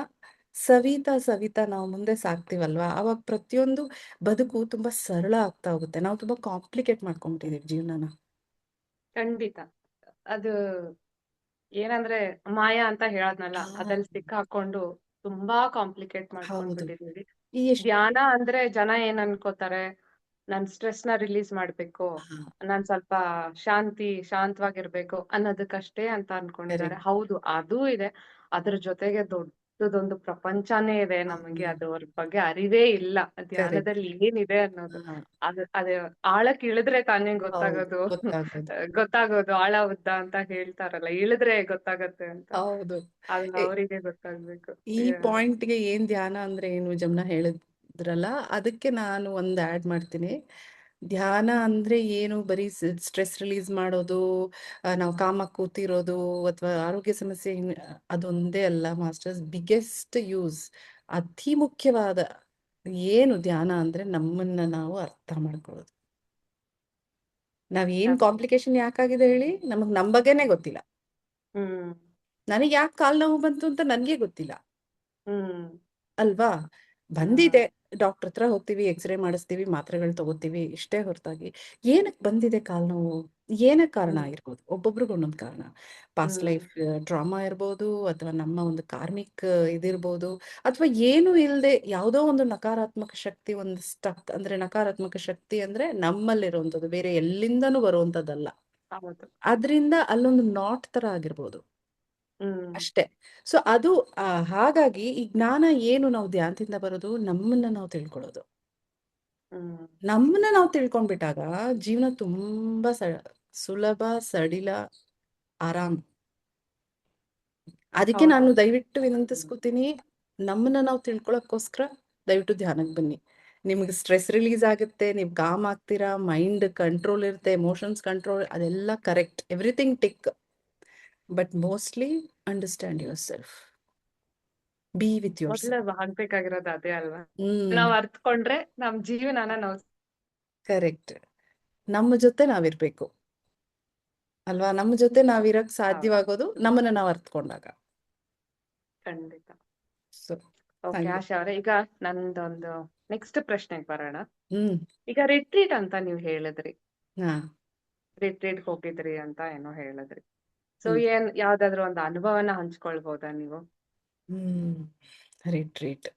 ಸವಿತಾ ಸವಿತಾ ನಾವು ಮುಂದೆ ಸಾಕ್ತಿವಲ್ವಾ, ಅವಾಗ ಪ್ರತಿಯೊಂದು ಬದುಕು ತುಂಬಾ ಸರಳ ಆಗ್ತಾ ಹೋಗುತ್ತೆ. ನಾವು ತುಂಬಾ ಕಾಂಪ್ಲಿಕೇಟ್ ಮಾಡ್ಕೊಂಡ್ಬಿಟ್ಟಿದೀವಿ ಜೀವನನ. ಖಂಡಿತ. ಅದು ಏನಂದ್ರೆ ಮಾಯಾ ಅಂತ ಹೇಳದ್ನಲ್ಲ, ಹಾ, ಅದ್ರಲ್ಲಿ ಸಿಕ್ಕಾಕೊಂಡು ತುಂಬಾ ಕಾಂಪ್ಲಿಕೇಟ್ ಹೌದು. ಮಾಡ್ಕೊಂಡ್ಬಿಟ್ಟಿದೀವಿ. ಈ ಎಷ್ಟು ಧ್ಯಾನ ಅಂದ್ರೆ ಜನ ಏನ್ ಅನ್ಕೋತಾರೆ, ನಾನ್ ಸ್ಟ್ರೆಸ್ ನ ರಿಲೀಸ್ ಮಾಡ್ಬೇಕು, ನಾನ್ ಸ್ವಲ್ಪ ಶಾಂತವಾಗಿರ್ಬೇಕು ಅನ್ನೋದಕ್ಕಷ್ಟೇ ಅಂತ ಅನ್ಕೊಂಡಿದ್ದಾರೆ. ಕರೆಕ್ಟ್. ಹೌದು ಅದು ಇದೆ. ಅದ್ರ ಜೊತೆಗೆ ದೊಡ್ಡದೊಂದು ಪ್ರಪಂಚನೇ ಇದೆ. ನಮಗೆ ಅದ್ರ ಬಗ್ಗೆ ಅರಿವೇ ಇಲ್ಲ, ಕರೆಕ್ಟ್. ಧ್ಯಾನದಲ್ಲಿ ಏನಿದೆ ಅನ್ನೋದು. ಹಾ, ಅದೇ ಆಳಕ್ಕೆ ಇಳಿದ್ರೆ ತಾನೇ ಹೌದು ಗೊತ್ತಾಗೋದು. ಗೊತ್ತಾಗೋದು. ಗೊತ್ತಾಗೋದು ಆಳ ಉದ್ದ ಅಂತ ಹೇಳ್ತಾರಲ್ಲ, ಇಳಿದ್ರೆ ಗೊತ್ತಾಗತ್ತೆ ಅಂತ. ಹೌದು. ಅದು ಎ- ಅವರಿಗೆ ಗೊತ್ತಾಗ್ಬೇಕು. ಈ ಪಾಯಿಂಟ್ಗೆ ಏನ್ ಧ್ಯಾನ ಅಂದ್ರೆ ಏನು ಜಮ್ನ ಹೇಳಿದ್ರಲ್ಲ, ಅದಕ್ಕೆ ನಾನು ಒಂದು ಆಡ್ ಮಾಡ್ತೀನಿ. ಧ್ಯಾನ ಅಂದ್ರೆ ಏನು ಬರೀ ಸ್ಟ್ರೆಸ್ ರಿಲೀಸ್ ಮಾಡೋದು, ನಾವು ಕಾಮ ಕೂತಿರೋದು ಅಥವಾ ಆರೋಗ್ಯ ಸಮಸ್ಯೆ ಅದೊಂದೇ ಅಲ್ಲ ಮಾಸ್ಟರ್ಸ್. ಬಿಗ್ಗೆಸ್ಟ್ ಯೂಸ್, ಅತಿ ಮುಖ್ಯವಾದ ಏನು ಧ್ಯಾನ ಅಂದ್ರೆ ನಮ್ಮನ್ನ ನಾವು ಅರ್ಥ ಮಾಡ್ಕೊಳ್ಳೋದು. ನಾವ್ ಏನ್ ಕಾಂಪ್ಲಿಕೇಶನ್ ಯಾಕಾಗಿದೆ ಹೇಳಿ, ನಮಗ್ ನಮ್ ಬಗ್ಗೆನೇ ಗೊತ್ತಿಲ್ಲ. ಹ್ಮ್. ನನಗೆ ಯಾಕೆ ಕಾಲ್ ನೋವು ಬಂತು ಅಂತ ನನ್ಗೆ ಗೊತ್ತಿಲ್ಲ ಹ್ಮ್. ಅಲ್ವಾ. ಬಂದಿದೆ, ಹ್ಮ್. ಡಾಕ್ಟರ್ ಹತ್ರ ಹೋಗ್ತೀವಿ, ಎಕ್ಸ್ರೇ ಮಾಡಿಸ್ತೀವಿ, ಮಾತ್ರೆಗಳು ತಗೋತೀವಿ, ಇಷ್ಟೇ ಹೊರತಾಗಿ ಏನಕ್ಕೆ ಬಂದಿದೆ ಕಾಲ್ ನೋವು, ಏನಕ್ಕೆ ಕಾರಣ ಹ್ಮ್. ಆಗಿರ್ಬೋದು. ಒಬ್ಬೊಬ್ರಿಗೆ ಒಂದೊಂದು ಕಾರಣ. ಪಾಸ್ಟ್ ಹ್ಮ್. ಲೈಫ್ ಟ್ರಾಮಾ ಇರ್ಬೋದು, ಅಥವಾ ನಮ್ಮ ಒಂದು ಕಾರ್ಮಿಕ್ ಇದಿರ್ಬೋದು, ಅಥವಾ ಏನು ಇಲ್ಲದೆ ಯಾವುದೋ ಒಂದು ನಕಾರಾತ್ಮಕ ಶಕ್ತಿ, ಒಂದು ಸ್ಟಕ್. ಅಂದ್ರೆ ನಕಾರಾತ್ಮಕ ಶಕ್ತಿ ಅಂದ್ರೆ ನಮ್ಮಲ್ಲಿರುವಂಥದ್ದು, ಬೇರೆ ಎಲ್ಲಿಂದನೂ ಬರುವಂಥದ್ದಲ್ಲ. ಹೌದು. ಅದರಿಂದ ಅಲ್ಲೊಂದು ನಾಟ್ ತರ ಆಗಿರ್ಬೋದು ಹ್ಮ್. ಅಷ್ಟೇ. ಸೊ ಅದು ಹಾಗಾಗಿ ಈ ಜ್ಞಾನ ಏನು, ನಾವು ಧ್ಯಾನದಿಂದ ಬರೋದು ನಮ್ಮನ್ನ ನಾವು ತಿಳ್ಕೊಳ್ಳೋದು. ಹ್ಮ್. ನಮ್ಮನ್ನ ನಾವು ತಿಳ್ಕೊಂಡ್ಬಿಟ್ಟಾಗ ಜೀವನ ತುಂಬಾ ಸುಲಭ, ಸಡಿಲ, ಆರಾಮ್. ಅದಕ್ಕೆ ಹೌದು. ನಾನು ದಯವಿಟ್ಟು ವಿನಂತಿಸ್ಕೊತೀನಿ, ನಮ್ಮನ್ನ ನಾವು ತಿಳ್ಕೊಳಕ್ಕೋಸ್ಕರ ದಯವಿಟ್ಟು ಧ್ಯಾನಕ್ಕೆ ಬನ್ನಿ. ನಿಮ್ಗೆ ಸ್ಟ್ರೆಸ್ ರಿಲೀಸ್ ಆಗುತ್ತೆ, ನೀವು ಕಾಮ್ ಆಗ್ತೀರಾ, ಮೈಂಡ್ ಕಂಟ್ರೋಲ್ ಇರುತ್ತೆ, ಎಮೋಷನ್ಸ್ ಕಂಟ್ರೋಲ್, ಅದೆಲ್ಲ correct, everything tick. But mostly understand your self, be with your ಮೊದ್ಲು ಸೆಲ್ಫ್. ಆಗ್ಬೇಕಾಗಿರೋದು ಅದೇ ಅಲ್ವಾ? ಹ್ಮ್. ನಾವ್ ಅರ್ತ್ಕೊಂಡ್ರೆ ನಮ್ ಜೀವನನ ನಾವು ಕರೆಕ್ಟ್. ನಮ್ಮ ಜೊತೆ ನಾವಿರ್ಬೇಕು ಅಲ್ವಾ. ನಮ್ಮ ಜೊತೆ ನಾವಿರಕ್ ಹೌದು. ಸಾಧ್ಯವಾಗೋದು ನಮ್ಮನ್ನ ನಾವು ಅರ್ತ್ಕೊಂಡಾಗ. ಖಂಡಿತ. ಸೊ ಓಕೆ ಹಂಗೆ. ಆಶಾ ಅವ್ರೆ, ಈಗ ನಂದೊಂದು ನೆಕ್ಸ್ಟ್ ಪ್ರಶ್ನೆಗೆ ಬರೋಣ. ಹ್ಮ್. ಈಗ ರಿಟ್ರೀಟ್ ಅಂತ ನೀವು ಹೇಳಿದ್ರಿ, ಹಾ. ರಿಟ್ರೀಟ್ ಹೋಗಿದ್ರಿ ಅಂತ ಏನೋ ಹೇಳಿದ್ರಿ. ಸೊ ಹ್ಮ್. ಯಾವ್ದಾದ್ರು ಒಂದು ಅನುಭವನ ಹಂಚ್ಕೊಳ್ಬೋದಾ ನೀವು? ಹ್ಮ್. ರಿಟ್ರೀಟ್.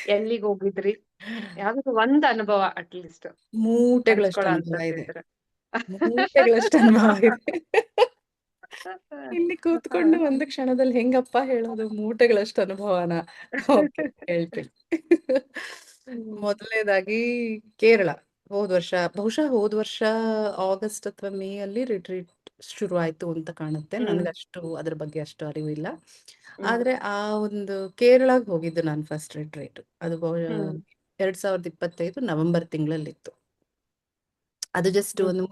ಎಲ್ಲಿಗೆ ಹೋಗಿದ್ರಿ? ಯಾವ್ದಾದ್ರು ಒಂದ್ ಅನುಭವ ಅಟ್ಲೀಸ್ಟ್ ಮೂಟೆಗಳಷ್ಟು ಹಂಚ್ಕೊಳ್ಳೋ ಅನುಭವ ಇದೆ. ಅಂತದ್ದಿದ್ರೆ. ಮೂಟೆಗಳಷ್ಟು ಅನುಭವ ಇದೆ. ಇಲ್ಲಿ ಕೂತ್ಕೊಂಡು ಒಂದು ಕ್ಷಣದಲ್ಲಿ ಹೆಂಗಪ್ಪ ಹೇಳೋದು ಮೂಟೆಗಳಷ್ಟು ಅನುಭವನ. ಓಕೆ, ಹೇಳ್ತೀನಿ. ಹ್ಮ್. ಮೊದಲನೇದಾಗಿ ಕೇರಳ. ಹೋದ್ ವರ್ಷ, ಬಹುಶಃ ಹೋದ್ ವರ್ಷ ಆಗಸ್ಟ್ ಅಥವಾ ಮೇ ಅಲ್ಲಿ ರಿಟ್ರೀಟ್ ಶುರು ಆಯ್ತು ಅಂತ ಕಾಣುತ್ತೆ. ಹ್ಮ್. ನನಗಷ್ಟು ಅದ್ರ ಬಗ್ಗೆ ಅಷ್ಟು ಅರಿವು ಇಲ್ಲ. ಹ್ಮ್. ಆದ್ರೆ ಆ ಒಂದು ಕೇರಳಕ್ಕೆ ಹೋಗಿದ್ದು ನಾನು ಫಸ್ಟ್ ರಿಟ್ರೀಟ್. ಅದು ಹ್ಮ್. 2025 ನವೆಂಬರ್ ತಿಂಗಳಲ್ಲಿತ್ತು. ಅದು ಜಸ್ಟ್ ಹ್ಮ್. ಒಂದು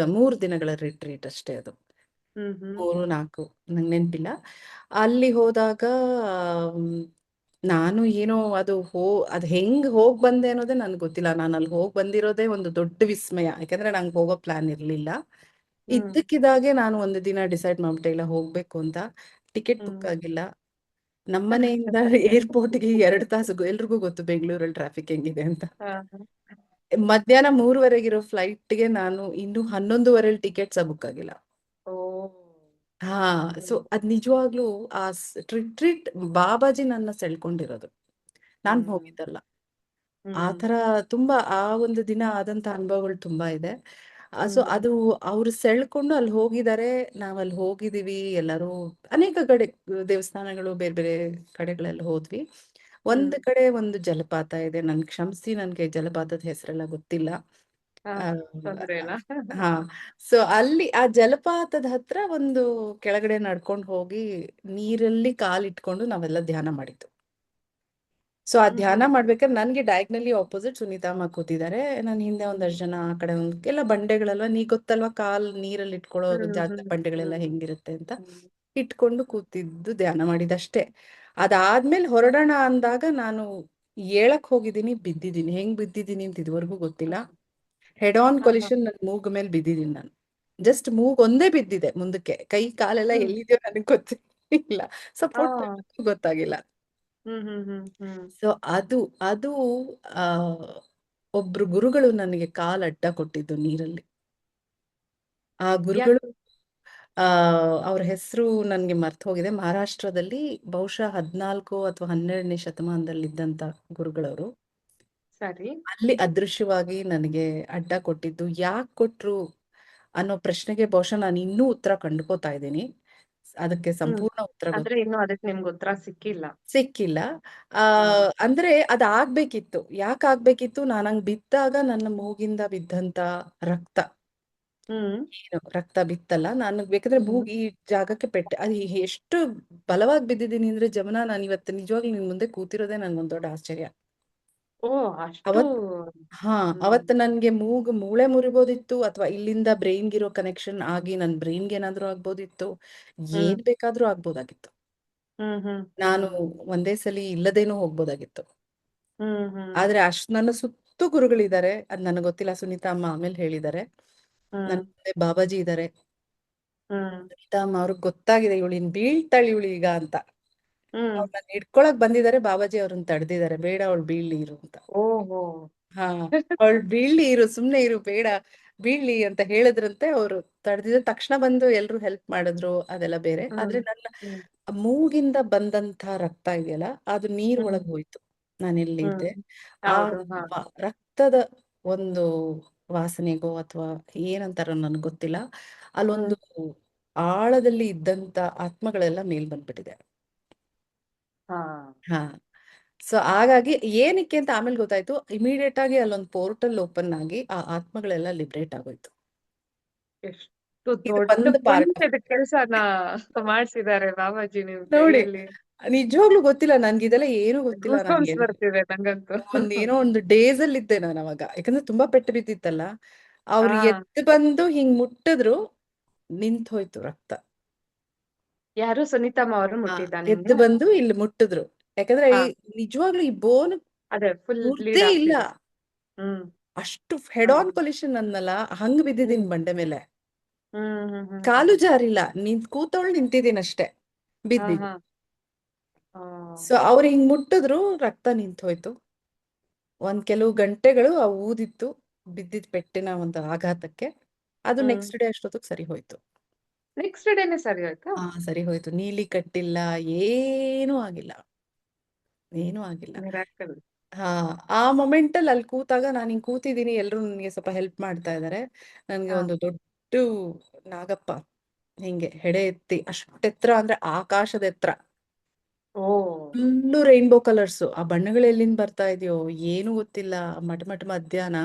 3 ದಿನಗಳ ರಿಟ್ರೀಟ್ ಅಷ್ಟೇ ಅದು. ಹ್ಮ್. ಹ್ಮ್. 3-4 ನಂಗೆ ನೆನಪಿಲ್ಲ. ಅಲ್ಲಿ ಹೋದಾಗ ಆಮ್, ನಾನು ಏನೋ ಅದು ಹೆಂಗ್ ಹೋಗ್ ಬಂದೆ ಅನ್ನೋದೇ ನನ್ಗೆ ಗೊತ್ತಿಲ್ಲ. ನಾನು ಅಲ್ಲಿ ಹೋಗ್ ಬಂದಿರೋದೇ ಒಂದು ದೊಡ್ಡ ವಿಸ್ಮಯ, ಯಾಕಂದ್ರೆ ನಂಗೆ ಹೋಗೋ ಪ್ಲಾನ್ ಇರ್ಲಿಲ್ಲ. ಹ್ಮ್ ಇದ್ದಕ್ಕಿದ್ದಾಗೆ ನಾನು ಒಂದು ದಿನ ಡಿಸೈಡ್ ಮಾಡ್ಬಿಟ್ಟೆ ಇಲ್ಲ ಹೋಗ್ಬೇಕು ಅಂತ. ಟಿಕೆಟ್ ಬುಕ್ ಹ್ಮ್ ಆಗಿಲ್ಲ. ನಮ್ಮನೆಯಿಂದ ಏರ್ಪೋರ್ಟ್ಗೆ 2 ತಾಸು, ಎಲ್ರಿಗೂ ಗೊತ್ತು ಬೆಂಗಳೂರಲ್ಲಿ ಟ್ರಾಫಿಕ್ ಹೆಂಗಿದೆ ಅಂತ. ಹಾ, ಮಧ್ಯಾಹ್ನ 3:30 ಫ್ಲೈಟ್ಗೆ ನಾನು ಇನ್ನು 11:30 ಟಿಕೆಟ್ ಸಹ ಬುಕ್ ಆಗಿಲ್ಲ. ಓ ಹಾ, ಸೊ ಹ್ಮ್ ಅದ್ ನಿಜವಾಗ್ಲೂ ಆ ಟ್ರೀಟ್ ಬಾಬಾಜಿ ನನ್ನ ಸೆಳ್ಕೊಂಡಿರೋದು, ನಾನ್ ಹ್ಮ್ ಹೋಗಿದ್ದಲ್ಲ. ಆ ಹ್ಮ್ ತರ ತುಂಬಾ ಆ ಒಂದು ದಿನ ಆದಂತ ಅನುಭವಗಳು ತುಂಬಾ ಇದೆ. ಸೊ ಹ್ಮ್ ಅದು ಅವ್ರು ಸೆಳ್ಕೊಂಡು ಅಲ್ಲಿ ಹೋಗಿದ್ದಾರೆ, ನಾವ್ ಅಲ್ಲಿ ಹೋಗಿದೀವಿ, ಎಲ್ಲರೂ ಅನೇಕ ಕಡೆ ದೇವಸ್ಥಾನಗಳು ಬೇರೆ ಬೇರೆ ಕಡೆಗಳೆಲ್ಲ ಹೋದ್ವಿ. ಹ್ಮ್ ಒಂದ್ ಕಡೆ ಒಂದು ಜಲಪಾತ ಇದೆ, ನನ್ ಕ್ಷಮಿಸಿ, ನನ್ಗೆ ಜಲಪಾತದ ಹೆಸರೆಲ್ಲ ಗೊತ್ತಿಲ್ಲ. ಹಾ, ಆ, ತೊಂದ್ರೆ ಇಲ್ಲ. ಹಾ, ಸೊ ಅಲ್ಲಿ ಆ ಜಲಪಾತದ ಹತ್ರ ಒಂದು ಕೆಳಗಡೆ ನಡ್ಕೊಂಡು ಹೋಗಿ ನೀರಲ್ಲಿ ಕಾಲಿಟ್ಕೊಂಡು ನಾವೆಲ್ಲ ಧ್ಯಾನ ಮಾಡಿದ್ದು. ಸೊ ಆ ಹ್ಮ್ ಧ್ಯಾನ ಹ್ಮ್ ಮಾಡ್ಬೇಕಾದ್ರೆ ನನ್ಗೆ ಡಯಾಗ್ನಲಿ ಆಪೋಸಿಟ್ ಸುನೀತಾ ಅಮ್ಮ ಕೂತಿದ್ದಾರೆ, ನನ್ನ ಹಿಂದೆ ಒಂದಷ್ಟು ಜನ, ಆ ಕಡೆ ಎಲ್ಲ ಬಂಡೆಗಳೆಲ್ಲ, ನೀ ಗೊತ್ತಲ್ವಾ ಕಾಲ್ ನೀರಲ್ಲಿ ಇಟ್ಕೊಳ್ಳೋ ಹ್ಮ್ ಜಾಗದ ಹ್ಮ್ ಬಂಡೆಗಳೆಲ್ಲ ಹ್ಮ್ ಹೆಂಗಿರುತ್ತೆ ಅಂತ. ಹ್ಮ್ ಇಟ್ಕೊಂಡು ಕೂತಿದ್ದು ಧ್ಯಾನ ಮಾಡಿದಷ್ಟೇ. ಅದಾದ್ಮೇಲೆ ಹೊರಡೋಣ ಅಂದಾಗ ನಾನು ಏಳಕ್ ಹೋಗಿದ್ದೀನಿ, ಬಿದ್ದಿದ್ದೀನಿ. ಹೆಂಗ್ ಬಿದ್ದಿದ್ದೀನಿ ಅಂತ ಇದುವರೆಗೂ ಗೊತ್ತಿಲ್ಲ. ಹೆಡ್ ಆನ್ ಹಾ ಹಾ ಕೊಲಿಷನ್ ನನ್ನ ಮೂಗ್ ಮೇಲೆ ಬಿದ್ದಿದ್ದೀನಿ ನಾನು. ಜಸ್ಟ್ ಮೂಗ್ ಒಂದೇ ಬಿದ್ದಿದೆ, ಮುಂದಕ್ಕೆ ಕೈ ಕಾಲೆಲ್ಲ ಹ್ಮ್ ಎಲ್ಲಿದೆಯೋ ನನಗೆ ಗೊತ್ತಿಲ್ಲ, ಹಾ ಸಪೋರ್ಟ್ ಗೊತ್ತಾಗಿಲ್ಲ. ಹ್ಮ್ ಹ್ಮ್ ಹ್ಮ್ ಹ್ಮ್ ಸೊ ಅದು ಅದು ಆ ಒಬ್ರು ಗುರುಗಳು ನನಗೆ ಕಾಲ್ ಅಡ್ಡ ಕೊಟ್ಟಿದ್ದು ನೀರಲ್ಲಿ. ಆ ಗುರುಗಳು, ಯಾಕೆ? ಆ ಅವ್ರ ಹೆಸರು ನನ್ಗೆ ಮರ್ತು ಹೋಗಿದೆ. ಮಹಾರಾಷ್ಟ್ರದಲ್ಲಿ ಬಹುಶಃ 14 ಅಥವಾ 12ನೇ ಶತಮಾನದಲ್ಲಿ ಇದ್ದಂತ ಗುರುಗಳವರು. ಸರಿ. ಅಲ್ಲಿ ಅದೃಶ್ಯವಾಗಿ ನನಗೆ ಅಡ್ಡ ಕೊಟ್ಟಿದ್ದು. ಯಾಕೆ ಕೊಟ್ರು ಅನ್ನೋ ಪ್ರಶ್ನೆಗೆ ಬಹುಶಃ ನಾನು ಇನ್ನೂ ಉತ್ತರ ಕಂಡುಕೋತಾ ಇದ್ದೀನಿ. ಅದಕ್ಕೆ ಹ್ಮ್ ಸಂಪೂರ್ಣ ಉತ್ತರ ಆದ್ರೆ ಇನ್ನು ಅದಕ್ಕೆ ನಿಮ್ಗೆ ಉತ್ತರ ಸಿಕ್ಕಿಲ್ಲ. ಸಿಕ್ಕಿಲ್ಲ. ಆ ಹ್ಮ್ ಅಂದ್ರೆ ಅದಾಗ್ಬೇಕಿತ್ತು. ಯಾಕಾಗ್ಬೇಕಿತ್ತು? ನಾನಂಗ್ ಬಿದ್ದಾಗ ನನ್ನ ಮೂಗಿಂದ ಬಿದ್ದಂತ ರಕ್ತ, ಹ್ಮ್ ಏನು ರಕ್ತ ಬಿತ್ತಲ್ಲ, ನಾನು ಬೇಕಾದ್ರೆ ಹ್ಮ್ ಮೂಗ್ ಈ ಜಾಗಕ್ಕೆ ಪೆಟ್ಟೆ, ಅದು ಎಷ್ಟು ಬಲವಾಗಿ ಬಿದ್ದಿದ್ದೀನಿ ಅಂದ್ರೆ ಜಮುನಾ, ನಾನು ಇವತ್ತು ನಿಜವಾಗ್ಲೂ ನಿನ್ ಮುಂದೆ ಕೂತಿರೋದೇ ನನ್ಗೊಂದ್ ದೊಡ್ಡ ಆಶ್ಚರ್ಯ. ಓ ಅಷ್ಟು. ಅವತ್ ಹಾ, ಹ್ಮ್ ಅವತ್ತು ನನ್ಗೆ ಮೂಳೆ ಮುರಿಬೋದಿತ್ತು, ಅಥವಾ ಇಲ್ಲಿಂದ ಬ್ರೈನ್ಗಿರೋ ಕನೆಕ್ಷನ್ ಆಗಿ ನನ್ ಬ್ರೈನ್ಗೆ ಏನಾದ್ರೂ ಆಗ್ಬೋದಿತ್ತು, ಹ್ಮ್ ಏನ್ ಬೇಕಾದ್ರೂ ಆಗ್ಬೋದಾಗಿತ್ತು. ಹ್ಮ್ ಹ್ಮ್ ನಾನು ಹ್ಮ್ ಒಂದೇ ಸಲಿ ಇಲ್ಲದೇನೂ ಹೋಗ್ಬೋದಾಗಿತ್ತು. ಹ್ಮ್ ಹ್ಮ್ ಆದ್ರೆ ನನ್ನ ಸುತ್ತು ಗುರುಗಳಿದ್ದಾರೆ, ಅದ್ ನನಗೆ ಗೊತ್ತಿಲ್ಲ, ಸುನೀತಾ ಅಮ್ಮ ಆಮೇಲೆ ಹೇಳಿದ್ದಾರೆ. ನನ್ನ ಹ್ಮ್ ಮುಂದೆ ಬಾಬಾಜಿ ಇದ್ದಾರೆ. ಹ್ಮ್ ಸುನೀತಾ ಅಮ್ಮ ಅವ್ರಿಗೆ ಗೊತ್ತಾಗಿದೆ ಇವಳು ಇನ್ ಬೀಳ್ತಾಳೆ ಇವಳು ಈಗ ಅಂತ. ಹ್ಮ್ ಅವ್ರನ್ನ ಹಿಡ್ಕೊಳಕ್ ಬಂದಿದ್ದಾರೆ, ಬಾಬಾಜಿ ಅವ್ರನ್ನ ತಡೆದಿದ್ದಾರೆ, ಬೇಡ ಅವಳು ಬೀಳ್ಲಿ ಇರು ಅಂತ. ಓಹೋ. ಹಾ, ಅವಳು ಬೀಳ್ಲಿ ಇರು, ಸುಮ್ನೆ ಇರು, ಬೇಡ ಬೀಳ್ಲಿ ಅಂತ ಹೇಳಿದ್ರಂತೆ. ಅವರು ತಡೆದಿದ ತಕ್ಷಣ ಬಂದು ಎಲ್ರು ಹೆಲ್ಪ್ ಮಾಡಿದ್ರು, ಅದೆಲ್ಲ ಬೇರೆ. ಹ್ಮ್ ಆದ್ರೆ ನನ್ನ ಹ್ಮ್ ಮೂಗಿಂದ ಬಂದಂತ ರಕ್ತ ಇದೆಯಲ್ಲ, ಅದು ನೀರ್ ಹ್ಮ್ ಒಳಗ್ ಹೋಯ್ತು. ನಾನು ಹ್ಮ್ ಎಲ್ಲಿದ್ದೆ ಆ ಹೌದು. ಹಾ. ರಕ್ತದ ಒಂದು ವಾಸನೆಗೋ ಅಥವಾ ಏನಂತಾರೋ ನನಗೆ ಗೊತ್ತಿಲ್ಲ, ಹ್ಮ್ ಅಲ್ಲೊಂದು ಆಳದಲ್ಲಿ ಇದ್ದಂತ ಆತ್ಮಗಳೆಲ್ಲ ಮೇಲ್ ಬಂದ್ಬಿಟ್ಟಿದೆ. ಹಾ. ಹಾ, ಸೊ ಹಾಗಾಗಿ ಏನಕ್ಕೆ ಅಂತ ಆಮೇಲೆ ಗೊತ್ತಾಯ್ತು. ಇಮಿಡಿಯೇಟ್ ಆಗಿ ಅಲ್ಲೊಂದು ಪೋರ್ಟಲ್ ಓಪನ್ ಆಗಿ ಆ ಆತ್ಮಗಳೆಲ್ಲ ಲಿಬ್ರೇಟ್ ಆಗೋಯ್ತು. ಎಷ್ಟು ಇದು ದೊಡ್ಡ ಒಂದು ಪಾರ್ಟ್. ಪುಣ್ಯದ ಕೆಲ್ಸನ ಮಾಡ್ಸಿದ್ದಾರೆ ಬಾಬಾಜಿ ನಿಮ್ ನೋಡಿ, ಕೈಯಲ್ಲಿ. ನಿಜವಾಗ್ಲೂ ಗೊತ್ತಿಲ್ಲ ನನ್ಗೆ, ಇದೆಲ್ಲ ಏನು ಗೊತ್ತಿಲ್ಲ ಗೂಸ್ ನನ್ಗೆ. ಬಂಪ್ಸ್ ಬರ್ತಿದೆ ನಂಗಂತೂ. ಏನೋ ಒಂದು ಡೇಸ್ ಅಲ್ಲಿ ಇದ್ದೆ ನಾನು ಅವಾಗ, ಯಾಕಂದ್ರೆ ತುಂಬಾ ಪೆಟ್ಟು ಬಿದ್ದಿತ್ತಲ್ಲ. ಹಾ. ಅವ್ರು ಎದ್ದು ಬಂದು ಹಿಂಗ್ ಮುಟ್ಟಿದ್ರು, ನಿಂತ್ ಹೋಯ್ತು ರಕ್ತ. ಯಾರು ಸುನೀತಮ್ಮ ಅವರು ಹಾ, ಮುಟ್ಟಿದ್ದ ಎದ್ದು ನಿಮ್ಗೆ? ಬಂದು ಇಲ್ಲಿ ಮುಟ್ಟಿದ್ರು. ಯಾಕಂದ್ರೆ ಹಾ. ನಿಜವಾಗ್ಲೂ ಈ ಬೋನ್ ಅದೇ ಫುಲ್ ಬ್ಲೀಡ್ ಮುರ್ದೇ ಇಲ್ಲ. ಆಗ್ತಿದೆ. ಹ್ಮ್ ಅಷ್ಟು ಹೆಡ್ ಆನ್ ಹ್ಮ್ ಕೊಲಿಷನ್ ಅನ್ನಲ್ಲ, ಹಂಗ್ ಹ್ಮ್ ಬಿದ್ದಿದ್ದೀನಿ ಬಂಡೆ ಮೇಲೆ. ಹ್ಮ್ ಹ್ಮ್ ಹ್ಮ್ ಕಾಲು ಹ್ಮ್ ಜಾರಿಲ್ಲ, ಕೂತವಳು ನಿಂತಿದ್ದೀನಿ ಅಷ್ಟೇ, ಹಾ ಬಿದ್ದಿದ್ದು. ಹಾ. ಆ, ಸೊ ಅವ್ರು ಹಿಂಗ್ ಮುಟ್ಟಿದ್ರು, ರಕ್ತ ನಿಂತ್ ಹೋಯ್ತು. ಕೆಲವು ಗಂಟೆಗಳು ಆ ಊದಿತ್ತು, ಬಿದ್ದಿದ್ ಪೆಟ್ಟಿನ ಒಂದು ಆಘಾತಕ್ಕೆ. ಅದು ಹ್ಮ್ ನೆಕ್ಸ್ಟ್ ಡೇ ಅಷ್ಟೊತ್ತಿಗೆ ಸರಿ ಹೋಯ್ತು. ನೆಕ್ಸ್ಟ್ ಡೇನೆ ಸರಿ ಹೋಯ್ತಾ? ಹಾ, ಸರಿ ಹೋಯ್ತು. ನೀಲಿ ಕಟ್ಟಿಲ್ಲ, ಏನೂ ಆಗಿಲ್ಲ, ಏನೂ ಆಗಿಲ್ಲ. ಮಿರಾಕಲ್. ಹಾ, ಆ ಮೊಮೆಂಟ್ ಅಲ್ಲಿ ಕೂತಾಗ ನಾನು ಹಿಂಗ್ ಕೂತಿದ್ದೀನಿ, ಎಲ್ರು ನನಗೆ ಸ್ವಲ್ಪ ಹೆಲ್ಪ್ ಮಾಡ್ತಾ ಇದ್ದಾರೆ. ನನ್ಗೆ ಹಾ. ಒಂದು ದೊಡ್ಡ ನಾಗಪ್ಪ ಹಿಂಗೆ ಹೆಡೆ ಎತ್ತಿ, ಅಷ್ಟೆತ್ರ ಅಂದ್ರೆ ಆಕಾಶದ ಎತ್ರ, ಓ. Full rainbow colours. ಆ ಬಣ್ಣಗಳು ಎಲ್ಲಿಂದ ಬರ್ತಾ ಇದೆಯೋ ಏನು ಗೊತ್ತಿಲ್ಲ. ಮಟ ಮಧ್ಯಾಹ್ನ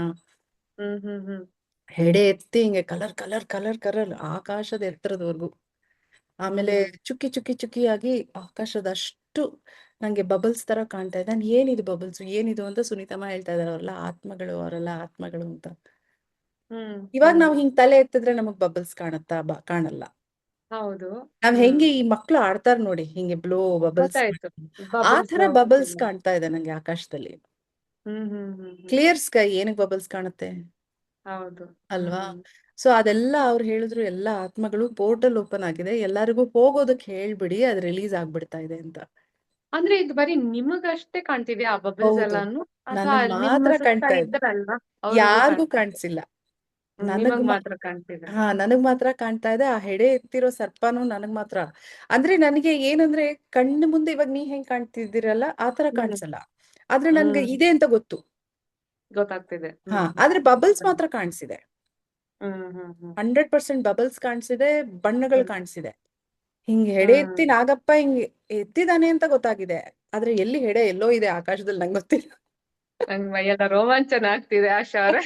ಹ್ಮ್. ಹೆಡೆ ಎತ್ತಿ ಹಿಂಗೆ ಕಲರ್ ಕಲರ್ ಕಲರ್ ಕಲರ್ ಆಕಾಶದ ಎತ್ತರದವರೆಗೂ. ಆಮೇಲೆ ಹ್ಮ್ ಚುಕ್ಕಿ ಚುಕ್ಕಿ ಚುಕ್ಕಿಯಾಗಿ ಆಕಾಶದ ಅಷ್ಟು ನಂಗೆ ಬಬಲ್ಸ್ ತರ ಕಾಣ್ತಾ ಇದೆ. ನಾನು ಏನಿದು ಬಬಲ್ಸ್, ಏನಿದು ಅಂತ ಸುನೀತಮ್ಮ ಹೇಳ್ತಾ ಇದಾರೆ. ಅವರೆಲ್ಲ ಆತ್ಮಗಳು, ಅವರೆಲ್ಲ ಆತ್ಮಗಳು ಅಂತ. ಹ್ಮ್ ಇವಾಗ ಹ್ಮ್ ನಾವು ಹಿಂಗ್ ತಲೆ ಎತ್ತಿದ್ರೆ ನಮಗ್ ಬಬಲ್ಸ್ ಕಾಣುತ್ತಾ? ಕಾಣಲ್ಲ. ಹೌದು. ನಾವ್ ಹ್ಮ್ ಹೆಂಗೆ ಈ ಮಕ್ಳು ಆಡ್ತಾರ ನೋಡಿ, ಹಿಂಗೆ ಬ್ಲೋ ಬಬಲ್ಸ್, ಗೊತ್ತಾಯ್ತು. ಆ ಬಬಲ್ಸ್. ತರ ಬಬಲ್ಸ್ ಕಾಣ್ತಾ ಇದೆ ನಂಗೆ ಆಕಾಶದಲ್ಲಿ. ಹ್ಮ್ ಹ್ಮ್ ಹ್ಮ್ ಹ್ಮ್ ಕ್ಲಿಯರ್ ಸ್ಕೈ ಏನಕ್ಕೆ ಬಬಲ್ಸ್ ಕಾಣುತ್ತೆ ಹೌದು. ಅಲ್ವಾ? ಹ್ಮ್ ಸೊ ಅದೆಲ್ಲ ಅವ್ರು ಹೇಳಿದ್ರು, ಎಲ್ಲ ಆತ್ಮಗಳು ಪೋರ್ಟಲ್ ಓಪನ್ ಆಗಿದೆ, ಎಲ್ಲರಿಗೂ ಹೋಗೋದಕ್ಕೆ ಹೇಳ್ಬಿಡಿ, ಅದು ರಿಲೀಸ್ ಆಗ್ಬಿಡ್ತಾ ಇದೆ ಅಂತ. ಅಂದ್ರೆ ಇದು ಬರೀ ನಿಮಗಷ್ಟೇ ಕಾಣ್ತಿದ್ಯಾ ಆ ಬಬಲ್ಸ್ ಹೌದು, ಎಲ್ಲಾನು, ಅಥವಾ ನನಗ್ ನಿಮ್ಮ ಮಾತ್ರ ಸುತ್ತ ಕಾಣ್ತಾ ಇದೆ, ಇದ್ರಲ್ವಾ ಅವ್ರಿಗೂ ಯಾರಿಗೂ ಕಾಣ್ತಿದೆ? ಕಾಣಿಸಿಲ್ಲ. ನನಗ್ ನಿಮಗ್ ಮಾ ಮಾತ್ರ ಕಾಣ್ತಿದೆ. ಹಾ, ನನಗ್ ಮಾತ್ರ ಕಾಣ್ತಾ ಇದೆ. ಆ ಹೆಡೆ ಎತ್ತಿರೋ ಸರ್ಪನೂ ನನಗ್ ಮಾತ್ರ. ಅಂದ್ರೆ ನನಗೆ ಏನಂದ್ರೆ, ಕಣ್ಣು ಮುಂದೆ ಇವಾಗ ನೀ ಹೆಂಗ್ ಕಾಣ್ತಿದ್ದೀರಲ್ಲ ಆ ತರ ಹ್ಮ್ ಕಾಣಿಸಲ್ಲ. ಆದ್ರೆ ನನ್ಗೆ ಹ್ಮ್ ಇದೆ ಅಂತ ಗೊತ್ತು. ಗೊತ್ತಾಗ್ತಿದೆ. ಹಾ, ಹ್ಮ್ ಆದ್ರೆ ಬಬಲ್ಸ್ ಮಾತ್ರ ಕಾಣಿಸಿದೆ. ಹ್ಮ್ ಹ್ಮ್ ಹ್ಮ್ 100% ಬಬಲ್ಸ್ ಕಾಣಿಸಿದೆ, ಬಣ್ಣಗಳು ಹ್ಮ್ ಕಾಣಿಸಿದೆ. ಹಿಂಗ್ ಹೆಡೆ ಎತ್ತಿ ಹ್ಮ್ ನಾಗಪ್ಪ ಹಿಂಗ್ ಎತ್ತಿದಾನೆ ಅಂತ ಗೊತ್ತಾಗಿದೆ. ಆದ್ರೆ ಎಲ್ಲಿ ಹೆಡೆ ಎಲ್ಲೋ ಇದೆ ಆಕಾಶದಲ್ಲಿ, ನಂಗೆ ಗೊತ್ತಿಲ್ಲ. ನಂಗ್ ಮೈಯೆಲ್ಲ ರೋಮಾಂಚನ ಆಗ್ತಿದೆ ಆಶಾ ಅವ್ರೆ.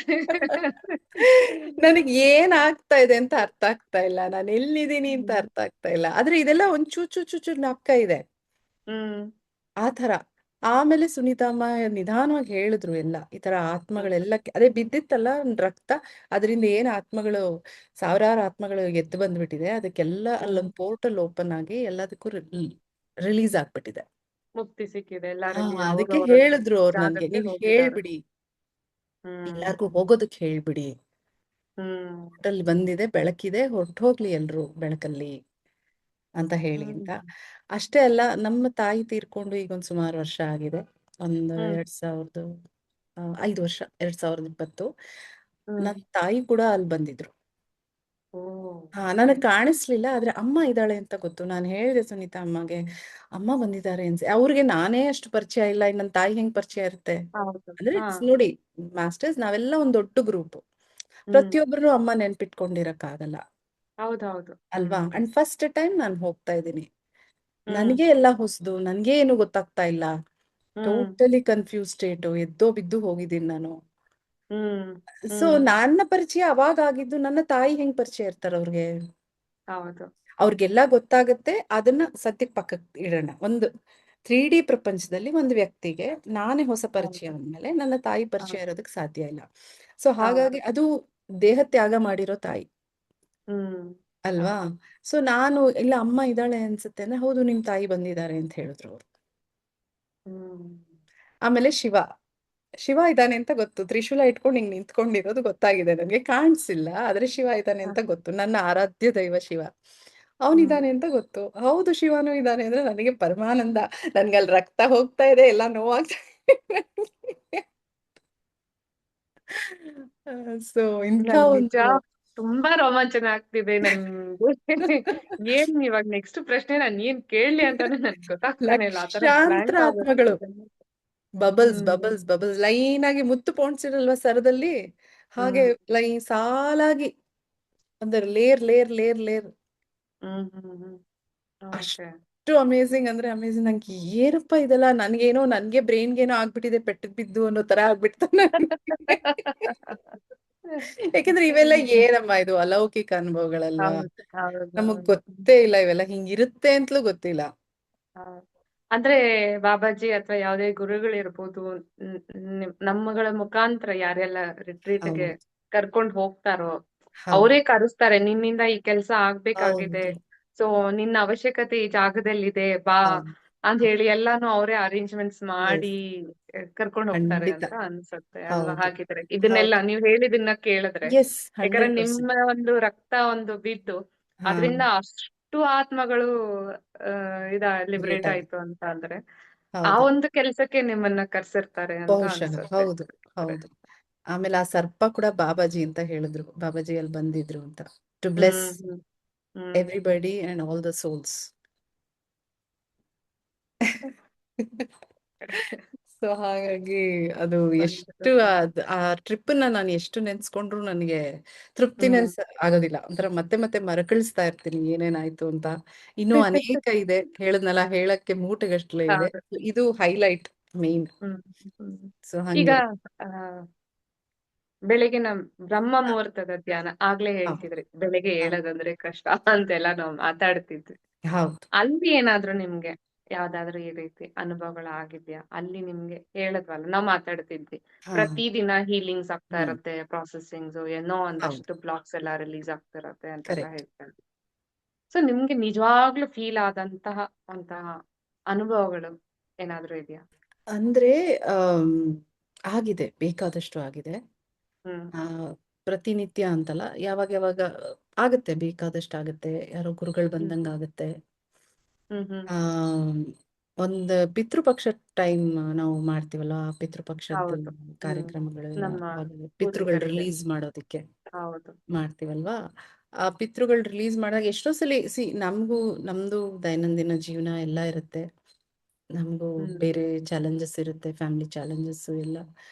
ನನಗೆ ಏನ್ ಆಗ್ತಾ ಇದೆ ಅಂತ ಅರ್ಥ ಆಗ್ತಾ ಇಲ್ಲ, ನಾನು ಎಲ್ಲಿದ್ದೀನಿ ಅಂತ ಹ್ಮ್ ಅರ್ಥ ಆಗ್ತಾ ಇಲ್ಲ. ಆದ್ರೆ ಇದೆಲ್ಲ ಒಂದ್ ಚೂಚು ಚೂಚು ಜ್ಞಾಪಕ ಇದೆ, ಹ್ಮ್ ಆ ತರ. ಆಮೇಲೆ ಸುನೀತಮ್ಮ ನಿಧಾನವಾಗಿ ಹೇಳಿದ್ರು ಎಲ್ಲ ಈ ತರ ಹ್ಮ್ ಆತ್ಮಗಳೆಲ್ಲ ಅದೇ ಬಿದ್ದಿತ್ತಲ್ಲ ಒಂದ್ ರಕ್ತ, ಅದರಿಂದ ಏನ್ ಆತ್ಮಗಳು, ಸಾವಿರಾರು ಆತ್ಮಗಳು ಎದ್ದು ಬಂದ್ಬಿಟ್ಟಿದೆ, ಅದಕ್ಕೆಲ್ಲ ಹ್ಮ್ ಅಲ್ಲೊಂದು ಪೋರ್ಟಲ್ ಓಪನ್ ಆಗಿ ಎಲ್ಲದಕ್ಕೂ ರಿಲೀಸ್ ಆಗ್ಬಿಟ್ಟಿದೆ. ಮುಕ್ತಿ ಸಿಕ್ಕಿದೆ ಹಾ, ಎಲ್ಲರಲ್ಲಿ, ಅದಕ್ಕೆ ಅವ್ರವ್ರ ಹೇಳಿದ್ರು ಅವ್ರು ನನ್ಗೆ, ಜಾಗಕ್ಕೆ ನೀವ್ ಹೋಗಿದ್ದಾರೆ. ಹೇಳ್ಬಿಡಿ, ಹ್ಮ್ ಎಲ್ಲಾರ್ಗೂ ಹೋಗೋದಕ್ಕೆ ಹೇಳ್ಬಿಡಿ, ಹ್ಮ್ ಹೋಟೆಲ್ ಬಂದಿದೆ, ಬೆಳಕಿದೆ, ಹೊರ್ಟ್ ಹೋಗ್ಲಿ ಎಲ್ರು ಬೆಳಕಲ್ಲಿ ಅಂತ ಹೇಳಿ ಹ್ಮ್ ಅಂತ. ಅಷ್ಟೇ ಅಲ್ಲ, ನಮ್ಮ ತಾಯಿ ತೀರ್ಕೊಂಡು ಈಗ ಒಂದ್ ಸುಮಾರು ವರ್ಷ ಆಗಿದೆ. ಒಂದು ಹ್ಮ್ 5 ವರ್ಷ, 2020. ಹ್ಮ್ ನನ್ನ ತಾಯಿ ಕೂಡ ಅಲ್ಲಿ ಬಂದಿದ್ರು. ಓ ಹಾ, ಓಕೆ. ನನಗ್ ಕಾಣಿಸ್ಲಿಲ್ಲ, ಆದ್ರೆ ಅಮ್ಮ ಇದ್ದಾಳೆ ಅಂತ ಗೊತ್ತು. ನಾನು ಹೇಳಿದೆ ಸುನೀತಾ ಅಮ್ಮಗೆ, ಅಮ್ಮ ಬಂದಿದ್ದಾರೆ ಅನ್ಸಿ. ಅವ್ರಿಗೆ ನಾನೇ ಅಷ್ಟು ಪರಿಚಯ ಇಲ್ಲ, ಇನ್ನು ನನ್ನ ತಾಯಿ ಹೆಂಗ್ ಪರಿಚಯ ಇರುತ್ತೆ. ಹೌದು. ಅಂದ್ರೆ ಹಾ. ನೋಡಿ, ಮಾಸ್ಟರ್ಸ್ ನಾವೆಲ್ಲ ಒಂದ್ ದೊಡ್ಡ ಗ್ರೂಪ್, ಹ್ಮ್ ಪ್ರತಿಯೊಬ್ಬರು ಅಮ್ಮ ನೆನ್ಪಿಟ್ಕೊಂಡಿರಕ್ಕಾಗಲ್ಲ ಹೌದೌದು. ಅಲ್ವಾ. ಹ್ಮ್ ಅಂಡ್ ಫಸ್ಟ್ ಟೈಮ್ ನಾನು ಹೋಗ್ತಾ ಇದ್ದೀನಿ, ಹ್ಮ್ ನನಗೆ ಎಲ್ಲ ಹೊಸದು, ನನಗೆ ಏನು ಗೊತ್ತಾಗ್ತಾ ಇಲ್ಲ, ಹ್ಮ್ ಟೋಟಲಿ ಕನ್ಫ್ಯೂಸ್ ಸ್ಟೇಟು, ಎದ್ದೋ ಬಿದ್ದು ಹೋಗಿದ್ದೀನಿ ನಾನು. ಹ್ಮ್ ಸೊ ಹ್ಮ್ ನನ್ನ ಪರಿಚಯ ಅವಾಗ ಆಗಿದ್ದು, ನನ್ನ ತಾಯಿ ಹೆಂಗ್ ಪರಿಚಯ ಇರ್ತಾರ ಅವ್ರಿಗೆ. ಹೌದು. ಅವ್ರಿಗೆಲ್ಲ ಗೊತ್ತಾಗತ್ತೆ, ಅದನ್ನ ಸದ್ಯಕ್ಕೆ ಪಕ್ಕಕ್ಕೆ ಇಡೋಣ. ಒಂದು 3D ಪ್ರಪಂಚದಲ್ಲಿ ಒಂದು ವ್ಯಕ್ತಿಗೆ ನಾನೇ ಹೊಸ ಪರಿಚಯ ಹೌದು. ಅಂದ್ಮೇಲೆ ನನ್ನ ತಾಯಿ ಪರಿಚಯ ಹೌದು. ಇರೋದಕ್ಕೆ ಸಾಧ್ಯ ಇಲ್ಲ. ಸೊ ಹೌದು. ಹಾಗಾಗಿ ಅದು ದೇಹ ತ್ಯಾಗ ಮಾಡಿರೋ ತಾಯಿ ಹ್ಮ್ ಅಲ್ವಾ. ಹೌದು. ಸೊ ನಾನು ಇಲ್ಲ, ಅಮ್ಮ ಇದ್ದಾಳೆ ಅನ್ಸುತ್ತೆ ಅಂದ್ರೆ, ಹೌದು ನಿಮ್ ತಾಯಿ ಬಂದಿದ್ದಾರೆ ಅಂತ ಹೇಳಿದ್ರು ಅವ್ರು. ಹ್ಮ್ ಆಮೇಲೆ ಶಿವ ಇದ್ದಾನೆ ಅಂತ ಗೊತ್ತು, ತ್ರಿಶೂಲ ಇಟ್ಕೊಂಡು ಹಿಂಗ್ ನಿಂತ್ಕೊಂಡಿರೋದು ಗೊತ್ತಾಗಿದೆ ನನಗೆ, ಕಾಣಿಸಿಲ್ಲ, ಆದ್ರೆ ಶಿವ ಇದ್ದಾನೆ ಹ, ಅಂತ ಗೊತ್ತು, ನನ್ನ ಆರಾಧ್ಯ ದೈವ ಶಿವ ಹ್ಮ್ ಅವನಿದ್ದಾನೆ ಅಂತ ಗೊತ್ತು. ಹೌದು ಶಿವನು ಇದ್ದಾನೆ ಅಂದ್ರೆ ನನಗೆ ಪರಮಾನಂದ, ನನ್ಗೆ ಅಲ್ಲಿ ರಕ್ತ ಹೋಗ್ತಾ ಇದೆ, ಎಲ್ಲ ನೋವಾಗ್ತಾ ಇದೆ. ಸೊ ಇಂಥ ನನ್ ನಿಜ ಒಂದು ತುಂಬಾ ರೋಮಾಂಚನ ಆಗ್ತಿದೆ ನನ್ಗೆ. ಏನ್ ಇವಾಗ ನೆಕ್ಸ್ಟ್ ಪ್ರಶ್ನೆ ನಾನ್ ಏನ್ ಕೇಳಲಿ ಅಂತಾನೆ ನನ್ಗೆ ಗೊತ್ತಾಗ್ತಾನೆ ಇಲ್ಲ, ಆತರ ಲಕ್ಷಾಂತರ ಬ್ಲಾಂಕ್ ಆತ್ಮಗಳು, ಆಗೋಗ್ತಿದೆ. ಬಬಲ್ಸ್ ಹ್ಮ್ ಬಬಲ್ಸ್ ಬಬಲ್ಸ್ ಲೈನ್ ಆಗಿ ಮುತ್ತು ಪೋಣಿಸಿರಲ್ವಾ ಸರದಲ್ಲಿ, ಹಾಗೆ ಹ್ಮ್ ಲೈನ್ ಸಾಲಾಗಿ, ಅಂದ್ರೆ ಲೇರ್ ಲೇರ್ ಲೇರ್ ಲೇರ್. ಹ್ಮ್ ಓಕೆ. ಅಷ್ಟು ಅಮೇಝಿಂಗ್ ಅಂದ್ರೆ ಅಮೇಝಿಂಗ್. ನಂಗೆ ಏನಪ್ಪ ಇದೆಲ್ಲ, ನನ್ಗೇನೋ, ನನ್ಗೆ ಬ್ರೈನ್ಗೇನೋ ಆಗ್ಬಿಟ್ಟಿದೆ, ಪೆಟ್ಟಿಗೆ ಬಿದ್ದು ಅನ್ನೋ ತರ ಆಗ್ಬಿಡ್ತು ನನ್ಗೆ. ಯಾಕಂದ್ರೆ ಇವೆಲ್ಲ ಏನಮ್ಮ, ಇದು ಅಲೌಕಿಕ ಅನುಭವಗಳಲ್ವಾ, ಹೌದು ಹೌದು ನಮಗ್ ಹೌದು. ಗೊತ್ತೇ ಇಲ್ಲ ಇವೆಲ್ಲ ಹಿಂಗಿರುತ್ತೆ ಅಂತಲೂ ಗೊತ್ತಿಲ್ಲ. ಹೌದು. ಅಂದ್ರೆ ಬಾಬಾಜಿ ಅಥವಾ ಯಾವುದೇ ಗುರುಗಳಿರ್ಬೋದು, ನಮ್ಮಗಳ ಮುಖಾಂತರ ಯಾರೆಲ್ಲ ರಿಟ್ರೀಟ್ಗೆ ಹೌದು ಕರ್ಕೊಂಡು ಹೋಗ್ತಾರೋ ಹೌದು ಅವರೇ ಕರೆಸ್ತಾರೆ, ನಿನ್ನಿಂದ ಈ ಕೆಲಸ ಆಗ್ಬೇಕಾಗಿದೆ, ಹೌದು ಸೊ ನಿನ್ನ ಅವಶ್ಯಕತೆ ಈ ಜಾಗದಲ್ಲಿದೆ ಬಾ ಹೌದು. ಅಂತ ಹೇಳಿ ಎಲ್ಲಾನು ಅವರೇ ಅರೇಂಜ್ಮೆಂಟ್ಸ್ ಮಾಡಿ ಎಸ್, ಕರ್ಕೊಂಡು ಹೋಗ್ತಾರೆ ಖಂಡಿತ. ಅಂತ ಅನ್ಸುತ್ತೆ ಅಲ್ವಾ. ಹೌದು ಹಾಗಿದ್ರೆ ಇದನ್ನೆಲ್ಲ ಹೌದು. ನೀವು ಹೇಳಿದನ್ನ ಕೇಳಿದ್ರೆ, ಎಸ್, ಯಾಕಂದ್ರೆ 100%. ನಿಮ್ಮ ಒಂದು ರಕ್ತ ಒಂದು ಬಿದ್ದು ಹಾ, ಅದರಿಂದ ಅಷ್ಟು ಆತ್ಮಗಳು ಲಿಬರೇಟ್ ಗ್ರೇಟ್ ಆಗಿ. ಆಯ್ತು ಅಂತ ಅಂದ್ರೆ, ಆ ಹೌದು, ಒಂದು ಕೆಲ್ಸಕ್ಕೆ ನಿಮ್ಮನ್ನ ಕರ್ಸಿರ್ತಾರೆ ಅಂತ ಬಹುಶಃ ಅನ್ಸುತ್ತೆ. ಹೌದು ಹೌದು. ಆಮೇಲೆ ಆ ಸರ್ಪ ಕೂಡ ಬಾಬಾಜಿ ಅಂತ ಹೇಳಿದ್ರು, ಬಾಬಾಜಿ ಅಲ್ಲಿ ಬಂದಿದ್ರು ಅಂತ, to bless hmm hmm hmm everybody and all the souls. So ಹಾಗಾಗಿ ಅದು ಎಷ್ಟು, Wonderful. ಆ ಟ್ರಿಪ್ ನಾನು ಎಷ್ಟು ನೆನ್ಸ್ಕೊಂಡ್ರು ನನಗೆ ತೃಪ್ತಿನೇ ಹ್ಮ್ ಆಗೋದಿಲ್ಲ. ಒಂಥರ ಮತ್ತೆ ಮತ್ತೆ ಮರಕಳಿಸ್ತಾ ಇರ್ತೀನಿ ಏನೇನಾಯ್ತು ಅಂತ. ಇನ್ನೂ ಅನೇಕ ಇದೆ, ಹೇಳದ್ನಲ್ಲ, ಹೇಳಕ್ಕೆ ಮೂಟೆಗಷ್ಟಲೆ ಇದೆ. ಹೌದು. ಇದು ಹೈಲೈಟ್ ಮೇನ್. ಹ್ಮ್ ಹ್ಮ್ ಸೊ ಈಗ ಹಂಗೆ. ಆ, ಬೆಳಗಿನ ಬ್ರಹ್ಮ ಮುಹೂರ್ತದ ಧ್ಯಾನ ಆಗ್ಲೇ ಹೌದು ಹೇಳ್ತಿದ್ರಿ, ಬೆಳಿಗ್ಗೆ ಏಳೋದಂದ್ರೆ ಕಷ್ಟ ಅಂತೆಲ್ಲ ನಾವು ಮಾತಾಡ್ತಿದ್ವಿ. ಹೌದು. ಅಲ್ಲಿ ಏನಾದ್ರೂ ನಿಮ್ಗೆ ಯಾವ್ದಾದ್ರು ಈ ರೀತಿ ಅನುಭವಗಳು ಆಗಿದ್ಯಾ? ಅಲ್ಲಿ ನಿಮ್ಗೆ ಹೇಳದ್ವಲ್ಲ, ನಾವ್ ಮಾತಾಡ್ತಿದ್ವಿ ಹಾ. ಪ್ರತಿದಿನ ಹೀಲಿಂಗ್ಸ್ ಆಗ್ತಾ ಹ್ಮ್. ಇರತ್ತೆ, ಪ್ರಾಸೆಸಿಂಗ್ಸ್ ಏನೋ ಹೌದು, ಒಂದಷ್ಟು ಬ್ಲಾಕ್ಸ್ ಎಲ್ಲ ರಿಲೀಸ್ ಆಗ್ತಾ ಇರತ್ತೆ ಅಂತೆಲ್ಲ ಕರೆಕ್ಟ್. ಹೇಳ್ತಾರೆ. ಸೊ ನಿಮ್ಗೆ ನಿಜವಾಗ್ಲೂ ಫೀಲ್ ಆದಂತಹ ಅಂತಹ ಅನುಭವಗಳು ಏನಾದ್ರೂ ಇದೆಯಾ? ಅಂದ್ರೆ ಆಮ್, ಆಗಿದೆ, ಬೇಕಾದಷ್ಟು ಆಗಿದೆ. ಹ್ಮ್ ಆ, ಪ್ರತಿನಿತ್ಯ ಅಂತಲ್ಲ, ಯಾವಾಗ ಯಾವಾಗ ಆಗುತ್ತೆ, ಬೇಕಾದಷ್ಟು ಆಗುತ್ತೆ, ಯಾರೋ ಗುರುಗಳು ಹ್ಮ್ ಬಂದಂಗೆ ಆಗುತ್ತೆ. ಹ್ಮ್ ಹ್ಮ್ ಆ ಒಂದು ಪಿತೃಪಕ್ಷ ಟೈಮ್ ನಾವು ಮಾಡ್ತೀವಲ್ಲ, ಆ ಪಿತೃಪಕ್ಷದ ಹೌದು. ಹ್ಮ್ ಕಾರ್ಯಕ್ರಮಗಳೆಲ್ಲ, ನಮ್ಮ ಅವಾಗ ಪಿತೃಗಳು ಪೂರ್ವಿಕರಿಗೆ. ರಿಲೀಸ್ ಮಾಡೋದಕ್ಕೆ ಹೌದು. ಮಾಡ್ತೀವಲ್ವಾ. ಆ ಪಿತೃಗಳು ರಿಲೀಸ್ ಮಾಡಿದಾಗ ಎಷ್ಟೋ ಸಲ ನಮ್ದು ದೈನಂದಿನ ಜೀವನ ಎಲ್ಲ ಇರುತ್ತೆ, ನಮಗೂ ಹ್ಮ್ ಬೇರೆ ಚಾಲೆಂಜಸ್ ಇರುತ್ತೆ, ಫ್ಯಾಮಿಲಿ ಚಾಲೆಂಜಸ್ ಎಲ್ಲ.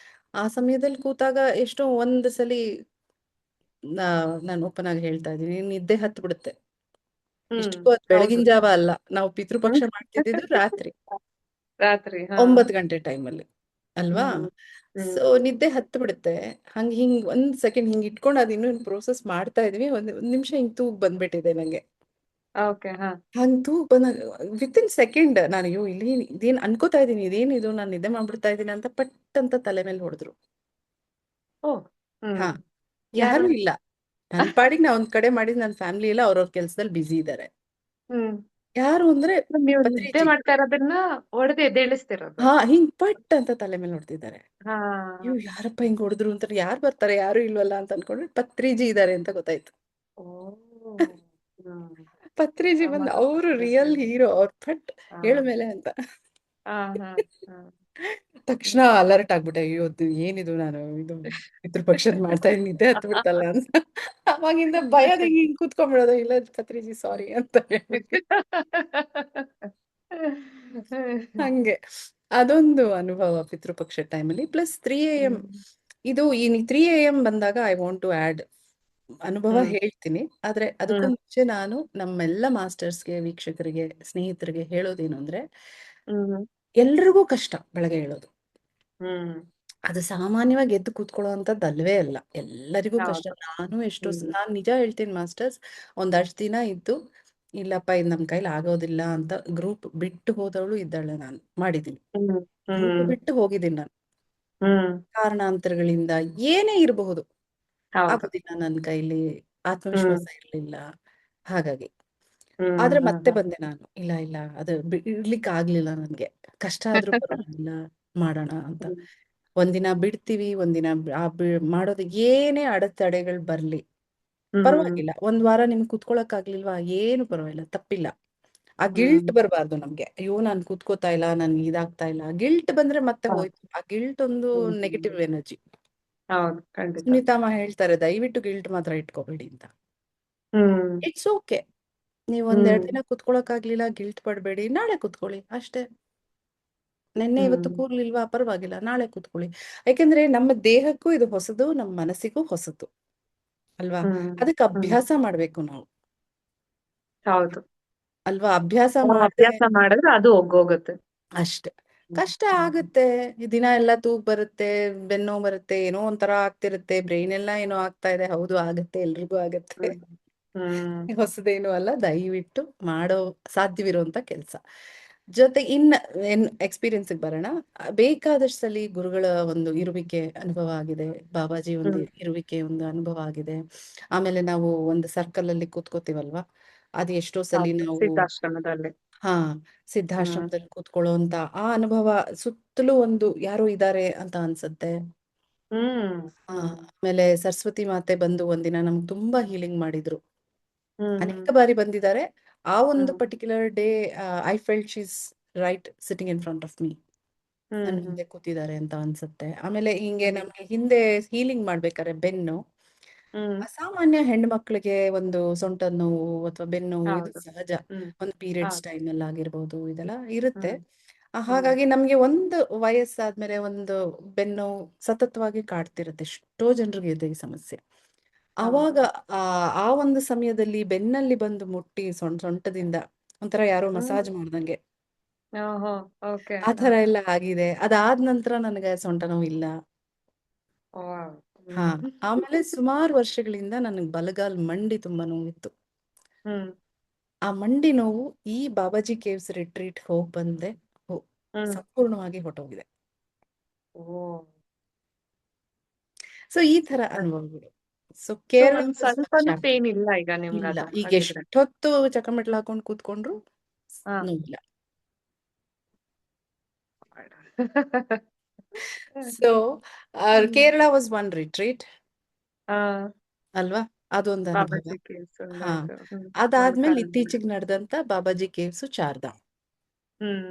ಆ ಸಮಯದಲ್ಲಿ ಕೂತಾಗ ಎಷ್ಟೋ ಒಂದು ಸಲಿ ನಾನು ಓಪನ್ ಆಗಿ ಹೇಳ್ತಾ ಇದ್ದೀನಿ, ನಿದ್ದೆ ಹತ್ತು ಬಿಡುತ್ತೆ. ಹ್ಮ್ ಇಷ್ಟಕ್ಕೂ ಅದು ಹೌದು. ಬೆಳಗಿನ ಜಾವ ಅಲ್ಲ, ನಾವು ಹ್ಮ್ ಪಿತೃಪಕ್ಷ ಮಾಡ್ತಿದ್ದು ರಾತ್ರಿ ರಾತ್ರಿ. ಹಾ. 9 ಗಂಟೆ ಟೈಮಲ್ಲಿ ಅಲ್ವಾ. ಹ್ಮ್ ಹ್ಮ್ ಸೊ ನಿದ್ದೆ ಹತ್ತು ಬಿಡುತ್ತೆ. ಹಿಂಗ್ ಒಂದ್ ಸೆಕೆಂಡ್ ಹಿಂಗ್ ಇಟ್ಕೊಂಡು ಅದು ಇನ್ನೂ ಪ್ರೋಸೆಸ್ ಮಾಡ್ತಾ ಇದೀವಿ, ಒಂದ್ ನಿಮಿಷ ಹಿಂಗ್ ತೂಗ್ ಬಂದ್ಬಿಟ್ಟಿದೆ ನಂಗೆ. ಓಕೆ. ಹಾ. ಹಂಗ್ ತೂಗ್ ಬಂದ ವಿತಿನ್ ಸೆಕೆಂಡ್ ನಾನು ಅಯ್ಯೋ ಇಲ್ಲಿ ಇದೇನ್ ಅನ್ಕೋತಾ ಇದೀನಿ, ಇದೇನಿದು ನಾನು ನಿದ್ದೆ ಮಾಡ್ಬಿಡ್ತಾ ಇದೀನಿ ಅಂತ ಪಟ್ ಅಂತ ತಲೆ ಮೇಲೆ ಹೊಡೆದ್ರು. ಓ. ಹ್ಮ್ ಹಾ, ಯಾರು? ಯಾರು ಇಲ್ಲ. ನನ್ ಪಾಡಿಗೆ ನಾ ಒಂದ್ ಕಡೆ ಮಾಡಿದ್, ನನ್ನ ಫ್ಯಾಮಿಲಿ ಎಲ್ಲ ಅವ್ರವ್ರ ಕೆಲ್ಸದಲ್ಲಿ ಬ್ಯುಸಿ ಇದ್ದಾರೆ. ಹ್ಮ್ ಯಾರು ಅಂದ್ರೆ ನೀವು ನಿದ್ದೆ ಪತ್ರಿಜಿ. ಮಾಡ್ತಾ ಇರೋದನ್ನ ಹೊಡೆದು ಎದ್ದೇಳಿಸ್ತಿರೋದು. ಹಾ, ಹಿಂಗ್ ಪಟ್ ಅಂತ ತಲೆ ಮೇಲೆ ಹೊಡ್ತಿದ್ದಾರೆ. ಹಾ. ಅಯ್ಯೋ ಯಾರಪ್ಪ ಹಿಂಗ್ ಹೊಡೆದ್ರು ಅಂತ, ಯಾರು ಬರ್ತಾರೆ, ಯಾರು ಇಲ್ವಲ್ಲ ಅಂತ ಅನ್ಕೊಂಡ್ರೆ ಪತ್ರಿಜಿ ಇದಾರೆ ಅಂತ ಗೊತ್ತಾಯ್ತು. ಓ. ಹ್ಮ್ ಪತ್ರಿಜಿ ಬಂದು ಅವಾಗ ಅವರು ರಿಯಲ್ ಗೊತ್ತಾಯ್ತು. ಹೀರೋ, ಅವ್ರ ಪಟ್ ಹಾ ಹೇಳ ಮೇಲೆ ಅಂತ. ಹಾ ಹಾ ಹಾ. ತಕ್ಷಣ ಅಲರ್ಟ್ ಆಗ್ಬಿಟ್ಟೆ, ಅಯ್ಯೋ ಏನಿದು, ನಾನು ಇದು ಪಿತೃಪಕ್ಷದ್ ಮಾಡ್ತಾ ಇದ್ದೀನಿ, ನಿದ್ದೆ ಹತ್ತು ಬಿಡ್ತಲ್ಲ ಅಂತ. ಅವಾಗಿಂದ ಭಯದಾಗ ಹಿಂಗ್ ಕೂತ್ಕೊಂಡ್ಬಿಡೋದು, ಇಲ್ಲ ಪತ್ರಿಜಿ ಸಾರಿ ಅಂತ ಹೇಳ್ಬಿಟ್ಟು. ಹಂಗೆ ಅದೊಂದು ಅನುಭವ ಪಿತೃಪಕ್ಷ ಟೈಮಲ್ಲಿ. ಪ್ಲಸ್ 3 AM, ಹ್ಮ್ ಇದು ಈ 3 AM ಬಂದಾಗ ಐ ವಾಂಟ್ ಟು ಆಡ್ ಅನುಭವ ಹ್ಮ್ ಹೇಳ್ತೀನಿ. ಆದ್ರೆ ಅದಕ್ಕೂ ಹ್ಮ್ ಮುಂಚೆ ನಾನು ನಮ್ಮೆಲ್ಲ ಮಾಸ್ಟರ್ಸ್ಗೆ, ವೀಕ್ಷಕರಿಗೆ, ಸ್ನೇಹಿತರಿಗೆ ಹೇಳೋದೇನು ಅಂದ್ರೆ, ಹ್ಮ್ ಎಲ್ರಿಗೂ ಕಷ್ಟ ಬೆಳಗ್ಗೆ ಹೇಳೋದು. ಹ್ಮ್ ಅದು ಸಾಮಾನ್ಯವಾಗಿ ಎದ್ದು ಕೂತ್ಕೊಳ್ಳೋ ಅಂತದ್ದಲ್ವೇ ಅಲ್ಲ, ಎಲ್ಲರಿಗೂ ಕಷ್ಟ. ಹೌದು. ನಾನು ಹ್ಮ್ ನಾನು ನಿಜ ಹೇಳ್ತೀನಿ ಮಾಸ್ಟರ್ಸ್, ಒಂದಷ್ಟು ದಿನ ಇದ್ದು ಇಲ್ಲಪ್ಪ ಇದು ನಮ್ಮ ಕೈಲಿ ಆಗೋದಿಲ್ಲ ಅಂತ ಗ್ರೂಪ್ ಬಿಟ್ಟು ಹೋದವಳು ಇದ್ದಾಳೆ, ನಾನು ಮಾಡಿದ್ದೀನಿ. ಹ್ಮ್ ಗ್ರೂಪ್ ಹ್ಮ್ ಬಿಟ್ಟು ಹೋಗಿದ್ದೀನಿ ನಾನು, ಹ್ಮ್ ಕಾರಣಾಂತರಗಳಿಂದ, ಏನೇ ಇರಬಹುದು. ಹೌದು. ಆಗೋದಿಲ್ಲ ನನ್ನ ಕೈಲಿ, ಹ್ಮ್ ಆತ್ಮವಿಶ್ವಾಸ ಇರಲಿಲ್ಲ, ಹಾಗಾಗಿ. ಹ್ಮ್ ಆದ್ರೆ ಹ್ಮ್ ಮತ್ತೆ ಬಂದೆ ನಾನು, ಇಲ್ಲ ಇಲ್ಲ ಅದು ಇರ್ಲಿಕ್ಕೆ ಆಗ್ಲಿಲ್ಲ ನನ್ಗೆ, ಕಷ್ಟ ಆದ್ರೂ ಪರವಾಗಿಲ್ಲ, ಮಾಡೋಣ ಅಂತ. ಹ್ಮ್ ಒಂದಿನ ಬಿಡ್ತೀವಿ, ಒಂದಿನ ಮಾಡೋದು ಏನೇ ಅಡೆತಡೆಗಳು ಬರ್ಲಿ ಹ್ಮ್ ಪರವಾಗಿಲ್ಲ, ಒಂದ್ ವಾರ ನಿಮ್ಗೆ ಕುತ್ಕೊಳಕ್ ಆಗ್ಲಿಲ್ವಾ, ಏನು ಪರವಾಗಿಲ್ಲ, ತಪ್ಪಿಲ್ಲ. ಆ ಗಿಲ್ಟ್ ಹ್ಮ್ ಬರಬಾರ್ದು ನಮ್ಗೆ, ಅಯ್ಯೋ ನಾನು ಕೂತ್ಕೋತಾ ಇಲ್ಲ, ನನ್ ಇದಾಗ್ತಾ ಇಲ್ಲ. ಗಿಲ್ಟ್ ಬಂದ್ರೆ ಮತ್ತೆ ಹೌದು. ಹೋಯ್ತು, ಆ ಗಿಲ್ಟ್ ಒಂದು ಹ್ಮ್ ನೆಗೆಟಿವ್ ಎನರ್ಜಿ. ಹೌದು, ಖಂಡಿತ. ಸುನೀತಾಮ್ಮ ಹೇಳ್ತಾರೆ, ದಯವಿಟ್ಟು ಗಿಲ್ಟ್ ಮಾತ್ರ ಇಟ್ಕೋಬೇಡಿ ಅಂತ. ಹ್ಮ್ ಇಟ್ಸ್ ಓಕೆ, ನೀವ್ ಹ್ಮ್ ಒಂದೆರಡು ದಿನ ಕುತ್ಕೊಳಕ್ ಆಗ್ಲಿಲ್ಲ, ಗಿಲ್ಟ್ ಪಡ್ಬೇಡಿ, ನಾಳೆ ಕುತ್ಕೊಳ್ಳಿ ಅಷ್ಟೇ. ನಿನ್ನೆ ಇವತ್ತು ಹ್ಮ್ ಕೂರ್ಲಿಲ್ವಾ, ಪರವಾಗಿಲ್ಲ, ನಾಳೆ ಕೂತ್ಕೊಳ್ಳಿ. ಯಾಕೆಂದ್ರೆ ನಮ್ಮ ದೇಹಕ್ಕೂ ಇದು ಹೊಸದು, ನಮ್ಮ ಮನಸ್ಸಿಗೂ ಹೊಸತು ಅಲ್ವಾ. ಹ್ಮ್ ಅದಕ್ಕೆ ಹ್ಮ್ ಅಭ್ಯಾಸ ಮಾಡ್ಬೇಕು ನಾವು, ಹೌದು. ಅಲ್ವಾ. ಅಭ್ಯಾಸ ನಾವು ಮಾಡದೆ ಅಭ್ಯಾಸ ಮಾಡಿದ್ರೆ ಅದು ಒಗ್ಗೋಗುತ್ತೆ. ಅಷ್ಟೆ. ಹ್ಮ್ ಕಷ್ಟ ಹ್ಮ್ ಆಗುತ್ತೆ, ಈ ದಿನ ಎಲ್ಲ ತೂಗ್ ಬರುತ್ತೆ, ಬೆನ್ನೋವು ಬರುತ್ತೆ, ಏನೋ ಒಂಥರ ಆಗ್ತಿರುತ್ತೆ, ಬ್ರೈನ್ ಎಲ್ಲ ಏನೋ ಆಗ್ತಾ ಇದೆ. ಹೌದು, ಆಗತ್ತೆ, ಎಲ್ರಿಗೂ ಆಗತ್ತೆ, ಹ್ಮ್ ಹ್ಮ್ ಹೊಸದೇನು ಅಲ್ಲ. ದಯವಿಟ್ಟು ಮಾಡೋ ಸಾಧ್ಯವಿರುವಂತ ಕೆಲಸ. ಜೊತೆ ಏನ್ ಎಕ್ಸ್ಪೀರಿಯನ್ಸ್ಗೆ ಬರೋಣ. ಬೇಕಾದಷ್ಟು ಸಲಿ ಗುರುಗಳ ಒಂದು ಇರುವಿಕೆ ಅನುಭವ ಆಗಿದೆ, ಬಾಬಾಜಿ ಒಂದು ಹ್ಮ್ ಇರುವಿಕೆ ಒಂದು ಅನುಭವ ಆಗಿದೆ. ಆಮೇಲೆ ನಾವು ಒಂದು ಸರ್ಕಲ್ ಅಲ್ಲಿ ಕೂತ್ಕೋತೀವಲ್ವಾ, ಅದು ಎಷ್ಟೋ ಸಲಿ ಹೌದು, ನಾವು, ಸಿದ್ಧಾಶ್ರಮದಲ್ಲಿ. ಹಾ, ಹ್ಮ್ ಸಿದ್ಧಾಶ್ರಮದಲ್ಲಿ ಕೂತ್ಕೊಳ್ಳೋ ಅಂತ ಆ ಅನುಭವ, ಸುತ್ತಲೂ ಒಂದು ಯಾರೋ ಇದ್ದಾರೆ ಅಂತ ಅನ್ಸುತ್ತೆ. ಹ್ಮ್ ಆ, ಹ್ಮ್ ಆಮೇಲೆ ಸರಸ್ವತಿ ಮಾತೆ ಬಂದು ಒಂದಿನ ನಮ್ಗೆ ತುಂಬಾ ಹೀಲಿಂಗ್ ಮಾಡಿದ್ರು. ಹ್ಮ್ ಅನೇಕ ಹ್ಮ್ ಬಾರಿ ಬಂದಿದ್ದಾರೆ. ಆ ಒಂದು hmm particular day I felt she's right sitting in front of me, ನನ್ನ ಹ್ಮ್ ಹ್ಮ್ ಮುಂದೆ ಕೂತಿದ್ದಾರೆ ಅಂತ ಅನ್ಸುತ್ತೆ. ಆಮೇಲೆ ಹಿಂಗೆ ಹ್ಮ್ ನಮ್ಗೆ ಹಿಂದೆ ಹೀಲಿಂಗ್ ಮಾಡ್ಬೇಕಾದ್ರೆ ಬೆನ್ನು, ಹ್ಮ್ ಸಾಮಾನ್ಯ ಹೆಣ್ಣು ಮಕ್ಕಳಿಗೆ ಒಂದು ಸೊಂಟದ ನೋವು ಅಥವಾ ಬೆನ್ನು ನೋವು ಇದು ಹೌದು. ಸಹಜ. ಹ್ಮ್ ಒಂದು ಪೀರಿಯಡ್ಸ್ ಹೌದು. ಟೈಮ್ ಅಲ್ಲಿ ಆಗಿರ್ಬೋದು, ಇದೆಲ್ಲ ಇರುತ್ತೆ. ಹ್ಮ್ ಹ್ಮ್ ಹಾಗಾಗಿ ನಮ್ಗೆ ಒಂದು ವಯಸ್ಸಾದ್ಮೇಲೆ ಒಂದು ಬೆನ್ನು ಸತತವಾಗಿ ಕಾಡ್ತಿರುತ್ತೆ. ಎಷ್ಟೋ ಜನರಿಗೆ ಇದೆ ಈ ಸಮಸ್ಯೆ. ಹೌದು. ಅವಾಗ ಆ ಆ ಒಂದು ಸಮಯದಲ್ಲಿ ಬೆನ್ನಲ್ಲಿ ಬಂದು ಮುಟ್ಟಿ ಸೊಂಟದಿಂದ ಒಂಥರ ಯಾರೋ ಹ್ಮ್ ಮಸಾಜ್ ಮಾಡ್ದಂಗೆ ಓಹೋ. ಓಕೆ. ಆ ಹಾ. ತರ ಎಲ್ಲ ಆಗಿದೆ. ಅದಾದ ನಂತರ ನನಗೆ ಸೊಂಟ ನೋವು ಇಲ್ಲ. ವಾವ್. ಹಾ, ಹ್ಮ್ ಆಮೇಲೆ ಸುಮಾರು ವರ್ಷಗಳಿಂದ ನನಗೆ ಬಲಗಾಲ್ ಮಂಡಿ ತುಂಬಾ ನೋವಿತ್ತು. ಹ್ಮ್ ಆ ಮಂಡಿ ನೋವು ಈ ಬಾಬಾಜಿ ಕೇವ್ಸ್ ರಿಟ್ರೀಟ್ ಹೋಗಿ ಬಂದೆ, ಹೋ- ಹ್ಮ್ ಸಂಪೂರ್ಣವಾಗಿ ಹೊಟ್ಟೋಗಿದೆ. ಓ. ಸೊ ಈ ತರ ಅನುಭವಗಳು. ಸೊ ಸೊ ಕೇರಳ ಒಂದ್ ವಾಸ್ ಒನ್ ಸ್ವಲ್ಪನೂ ಚಾಪ್ಟರ್. ಪೇನ್ ಇಲ್ಲ ಈಗ ನಿಮ್ಗೆ ಇಲ್ಲ, ಅದು ಈಗ ಹಾಗಿದ್ರೆ? ಎಷ್ಟೊತ್ತು ಚಕಮೆಟ್ಲು ಹಾಕೊಂಡು ಕೂತ್ಕೊಂಡ್ರು ಹಾ. ನೋವಿಲ್ಲ. So hmm Kerala was one retreat. ಆ ಅಲ್ವಾ? ಅದೊಂದು ಅನುಭವ. ಬಾಬಾಜಿ ಕೇವ್ಸ್ ಹಾ. ಒಂದಾಯ್ತು. ಅದಾದ್ಮೇಲೆ ಮೊಣಕಾಲ್ಮೂರು. ಇತ್ತೀಚೆಗೆ ನಡೆದಂತ ಬಾಬಾಜಿ ಕೇವ್ಸ್ ಚಾರ್ಧಾಮ್ ಹ್ಮ್.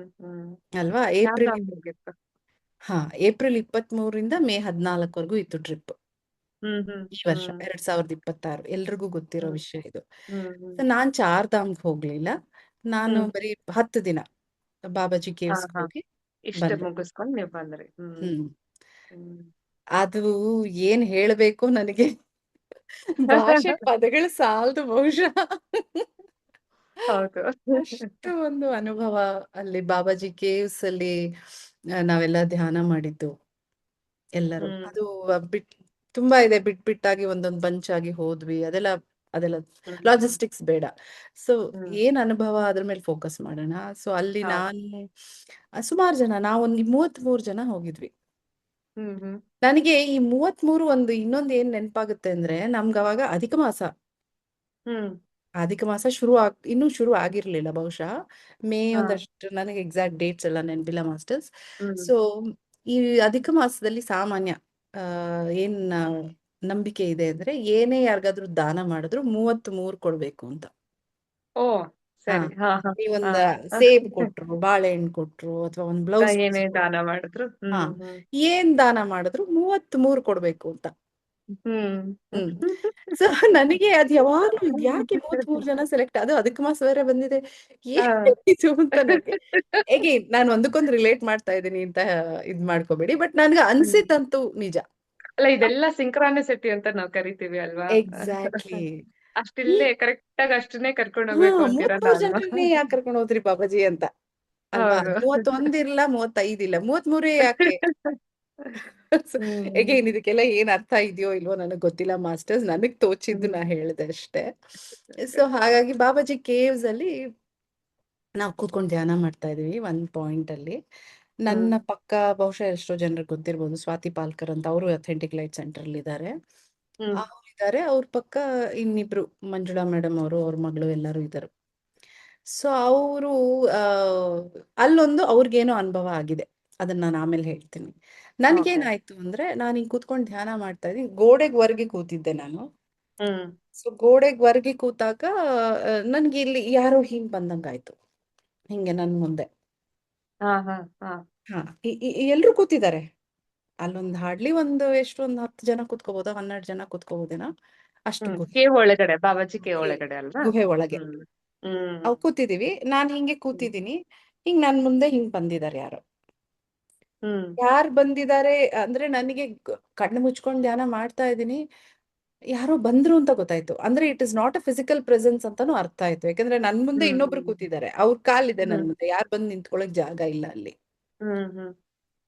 ಅಲ್ವಾ? ಚಾರ್ಧಾಮ್ ಹೋಗಿತ್ತು. ಹಾ, ಏಪ್ರಿಲ್ 23ರಿಂದ ಮೇ 14ವರೆಗೂ ಇತ್ತು ಟ್ರಿಪ್. ಹ್ಮ್. ಈ ವರ್ಷ 2026 ಎಲ್ರಿಗೂ ಗೊತ್ತಿರೋ ಹ್ಮ್. ವಿಷಯ ಇದು. ಹ್ಮ್. So, ನಾನ್ ಚಾರ್ಧಾಮ್ಗೆ ಹೋಗ್ಲಿಲ್ಲ. ನಾನು ಹ್ಮ್. ಬರೀ 10 ದಿನ ಬಾಬಾಜಿ ಹಾ ಕೇವ್ಸ್ ಹಾ ಹೋಗಿ ಇಷ್ಟ ಬಂದೆ. ಮುಗಿಸ್ಕೊಂಡ್ ನೀವ್ ಬಂದ್ರಿ. ಹ್ಮ್. ಹ್ಮ್. ಅದು ಏನ್ ಹೇಳ್ಬೇಕು ನನಗೆ ಭಾಷೆ ಪದಗಳು ಸಾಲದು ಬಹುಶಃ. ಹೌದು. ಅಷ್ಟು ಒಂದು ಅನುಭವ ಅಲ್ಲಿ ಬಾಬಾಜಿ ಕೇವ್ಸ್ ಅಲ್ಲಿ ನಾವೆಲ್ಲ ಧ್ಯಾನ ಮಾಡಿದ್ದು ಎಲ್ಲರೂ. ಹ್ಮ್. ಅದು ಬಿಟ್ ತುಂಬಾ ಇದೆ, ಬಿಟ್ ಬಿಟ್ಟಾಗಿ ಒಂದೊಂದು ಬಂಚ್ ಆಗಿ ಹೋದ್ವಿ. ಅದೆಲ್ಲ ಅದೆಲ್ಲ ಹ್ಮ್. ಲಾಜಿಸ್ಟಿಕ್ಸ್ ಬೇಡ. ಸೊ ಹ್ಮ್. ಏನ್ ಅನುಭವ ಅದ್ರ ಮೇಲೆ ಫೋಕಸ್ ಮಾಡೋಣ. ಸೊ ಅಲ್ಲಿ ಹೌದು. ನಾನು ಸುಮಾರು ಜನ, ನಾವೊಂದು 33 ಜನ ಹೋಗಿದ್ವಿ. ಹ್ಮ್. ನನಗೆ ಈ 33 ಒಂದು ಇನ್ನೊಂದು ಏನ್ ನೆನಪಾಗುತ್ತೆ ಅಂದ್ರೆ, ನಮ್ಗೆ ಅವಾಗ ಅಧಿಕ ಮಾಸ. ಹ್ಮ್. ಅಧಿಕ ಮಾಸ ಇನ್ನೂ ಶುರು ಆಗಿರ್ಲಿಲ್ಲ ಬಹುಶಃ. ಮೇ ಹಾ. ಒಂದಷ್ಟು, ನನಗೆ ಎಕ್ಸಾಕ್ಟ್ ಡೇಟ್ಸ್ ಎಲ್ಲ ನೆನಪಿಲ್ಲ ಮಾಸ್ಟರ್ಸ್. ಹ್ಮ್. ಸೊ ಈ ಅಧಿಕ ಮಾಸದಲ್ಲಿ ಸಾಮಾನ್ಯ ಆ, ಏನ್ ನಂಬಿಕೆ ಇದೆ ಅಂದ್ರೆ, ಏನೇ ಯಾರಿಗಾದ್ರೂ ದಾನ ಮಾಡಿದ್ರು 33 ಕೊಡ್ಬೇಕು ಅಂತ. ಓ ಹಾ, ಸರಿ. ಹಾ ಹಾ ಹಾ ನೀವೊಂದ ಸೇಬ್ ಕೊಟ್ರು, ಬಾಳೆಹಣ್ಣು ಕೊಟ್ರು, ಅಥವಾ ಒಂದ್ ಬ್ಲೌಸ್ ಪೀಸ್ ಏನೇ ಕೊಟ್ರು, ದಾನ ಮಾಡಿದ್ರು. ಹಾ, ಹ್ಮ್. ಏನ್ ದಾನ ಮಾಡಿದ್ರು 33 ಕೊಡ್ಬೇಕು ಅಂತ. ಹ್ಮ್. ಹ್ಮ್. ಸೊ ನನಗೆ ಅದ್ ಯಾವಾಗ್ಲೂ ಇದ್ಯಾಕೆ 33 ಜನ ಸೆಲೆಕ್ಟ್, ಅದು ಅದಕ್ಕೆ ಮಾಸ ಬೇರೆ ಬಂದಿದೆ, ಹಾ. ಏನಿದು ಅಂತ ನನಗೆ. ಹೇಗೆ ನಾನು ಒಂದಕ್ಕೊಂದು ರಿಲೇಟ್ ಮಾಡ್ತಾ ಇದ್ದೀನಿ ಅಂತ ಇದ್ ಮಾಡ್ಕೋಬೇಡಿ, ಬಟ್ ನನ್ಗೆ ಹ್ಮ್. ಅನ್ಸಿತ್ತಂತೂ ನಿಜ. ಅಲ್ಲ ಇದೆಲ್ಲ ಸಿಂಕ್ರಾನಿಸಿಟಿ ಅಂತ ನಾವ್ ಕರಿತೀವಿ ಅಲ್ವಾ? ಎಕ್ಸಾಕ್ಟ್ಲಿ. ಈ ಅಷ್ಟಿಲ್ಲೇ ಕರೆಕ್ಟ್ ಆಗಿ ಅಷ್ಟನ್ನೇ ಕರ್ಕೊಂಡು ಹಾ, ಹೋಗ್ಬೇಕು ಅಂತಿರಲ್ಲ 33 ಅಲ್ವಾ? ಜನರನ್ನೇ ಯಾಕೆ ಕರ್ಕೊಂಡು ಹೋದ್ರಿ ಬಾಬಾಜಿ ಅಂತ, ಅಲ್ವಾ? ಹೌದು. 31 ಇಲ್ಲ, 35 ಇಲ್ಲ, 33 ಯಾಕೆ? ಹ್ಮ್. ಹೇಗೇನ್ ಇದಕ್ಕೆಲ್ಲ ಏನ್ ಅರ್ಥ ಇದೆಯೋ ಇಲ್ವೋ ನನಗೆ ಗೊತ್ತಿಲ್ಲ ಮಾಸ್ಟರ್ಸ್, ನನಗ್ ತೋಚಿದ್ದು ಹ್ಮ್. ನಾ ಹೇಳ್ದೆ ಅಷ್ಟೇ. ಸೊ ಹಾಗಾಗಿ ಬಾಬಾಜಿ ಕೇವ್ಸ್ ಅಲ್ಲಿ ನಾವು ಕೂತ್ಕೊಂಡು ಧ್ಯಾನ ಮಾಡ್ತಾ ಇದೀವಿ ಒಂದ್ ಪಾಯಿಂಟ್ ಅಲ್ಲಿ. ಹ್ಮ್. ನನ್ನ ಪಕ್ಕ ಬಹುಶಃ ಎಷ್ಟೋ ಜನರಿಗೆ ಗೊತ್ತಿರ್ಬೋದು, ಸ್ವಾತಿ ಪಾಲ್ಕರ್ ಅಂತ, ಅವರು ಅಥೆಂಟಿಕ್ ಲೈಟ್ ಸೆಂಟರ್ ಅಲ್ಲಿ ಇದ್ದಾರೆ. ಹ್ಮ್. ಅವರಿದ್ದಾರೆ, ಅವ್ರ ಪಕ್ಕ ಇನ್ನಿಬ್ರು ಮಂಜುಳಾ ಮೇಡಮ್ ಅವರು, ಅವ್ರ ಮಗಳು ಎಲ್ಲರೂ ಇದ್ದಾರೆ. ಸೊ ಅವರು ಅಲ್ಲೊಂದು ಅವ್ರಿಗೇನೋ ಅನುಭವ ಆಗಿದೆ, ಅದನ್ನ ನಾನು ಆಮೇಲೆ ಹೇಳ್ತೀನಿ. ಓಕೆ. ನನ್ಗೇನಾಯ್ತು ಅಂದ್ರೆ, ನಾನು ಹಿಂಗ್ ಕೂತ್ಕೊಂಡು ಧ್ಯಾನ ಮಾಡ್ತಾ ಇದ್ದೀನಿ, ಗೋಡೆಗೆ ಹೊರಗೆ ಕೂತಿದ್ದೆ ನಾನು. ಹ್ಮ್. ಸೊ ಗೋಡೆಗೆ ಹೊರಗೆ ಕೂತಾಗ ನನ್ಗೆ ಇಲ್ಲಿ ಯಾರೋ ಹಿಂಗ್ ಬಂದಂಗಾಯ್ತು, ಹಿಂಗೆ ನನ್ ಮುಂದೆ. ಹಾ ಹಾ ಹಾ ಹಾ, ಎಲ್ರು ಕೂತಿದ್ದಾರೆ ಅಲ್ಲೊಂದು, ಹಾರ್ಡ್ಲಿ ಒಂದು ಎಷ್ಟು, ಒಂದು 10 ಜನ ಕೂತ್ಕೋಬೋದಾ, 12 ಜನ ಕೂತ್ಕೋಬೋದೇನೋ, ಅಷ್ಟು ಗುಹೆ. ಕೇವ್ ಒಳಗಡೆ, ಬಾಬಾಜಿ ಕೇವ್ ಗುಹೆ ಒಳಗಡೆ ಅಲ್ವಾ? ಗುಹೆ ಒಳಗೆ ಹ್ಮ್. ಹ್ಮ್. ಅವ್ ಕೂತಿದೀವಿ. ನಾನ್ ಹಿಂಗೆ ಹ್ಮ್. ಕೂತಿದ್ದೀನಿ, ಹಿಂಗ್ ನನ್ ಮುಂದೆ ಹಿಂಗ್ ಬಂದಿದ್ದಾರೆ ಯಾರೋ. ಹ್ಮ್. ಯಾರು ಬಂದಿದ್ದಾರೆ ಅಂದ್ರೆ, ನನಗೆ ಕಣ್ಣು ಮುಚ್ಕೊಂಡು ಧ್ಯಾನ ಮಾಡ್ತಾ ಇದ್ದೀನಿ, ಯಾರೋ ಬಂದ್ರು ಅಂತ ಗೊತ್ತಾಯ್ತು. ಅಂದ್ರೆ it is not a physical presence ಅಂತಾನು ಅರ್ಥ ಆಯ್ತು, ಯಾಕಂದ್ರೆ ನನ್ ಮುಂದೆ ಹ್ಮ್. ಇನ್ನೊಬ್ರು ಕೂತಿದ್ದಾರೆ, ಅವ್ರ ಕಾಲಿದೆ ನನ್ ಹ್ಮ್. ಮುಂದೆ, ಯಾರು ಬಂದು ನಿಂತ್ಕೊಳಕ್ ಜಾಗ ಇಲ್ಲ ಅಲ್ಲಿ. ಹ್ಮ್. ಹ್ಮ್.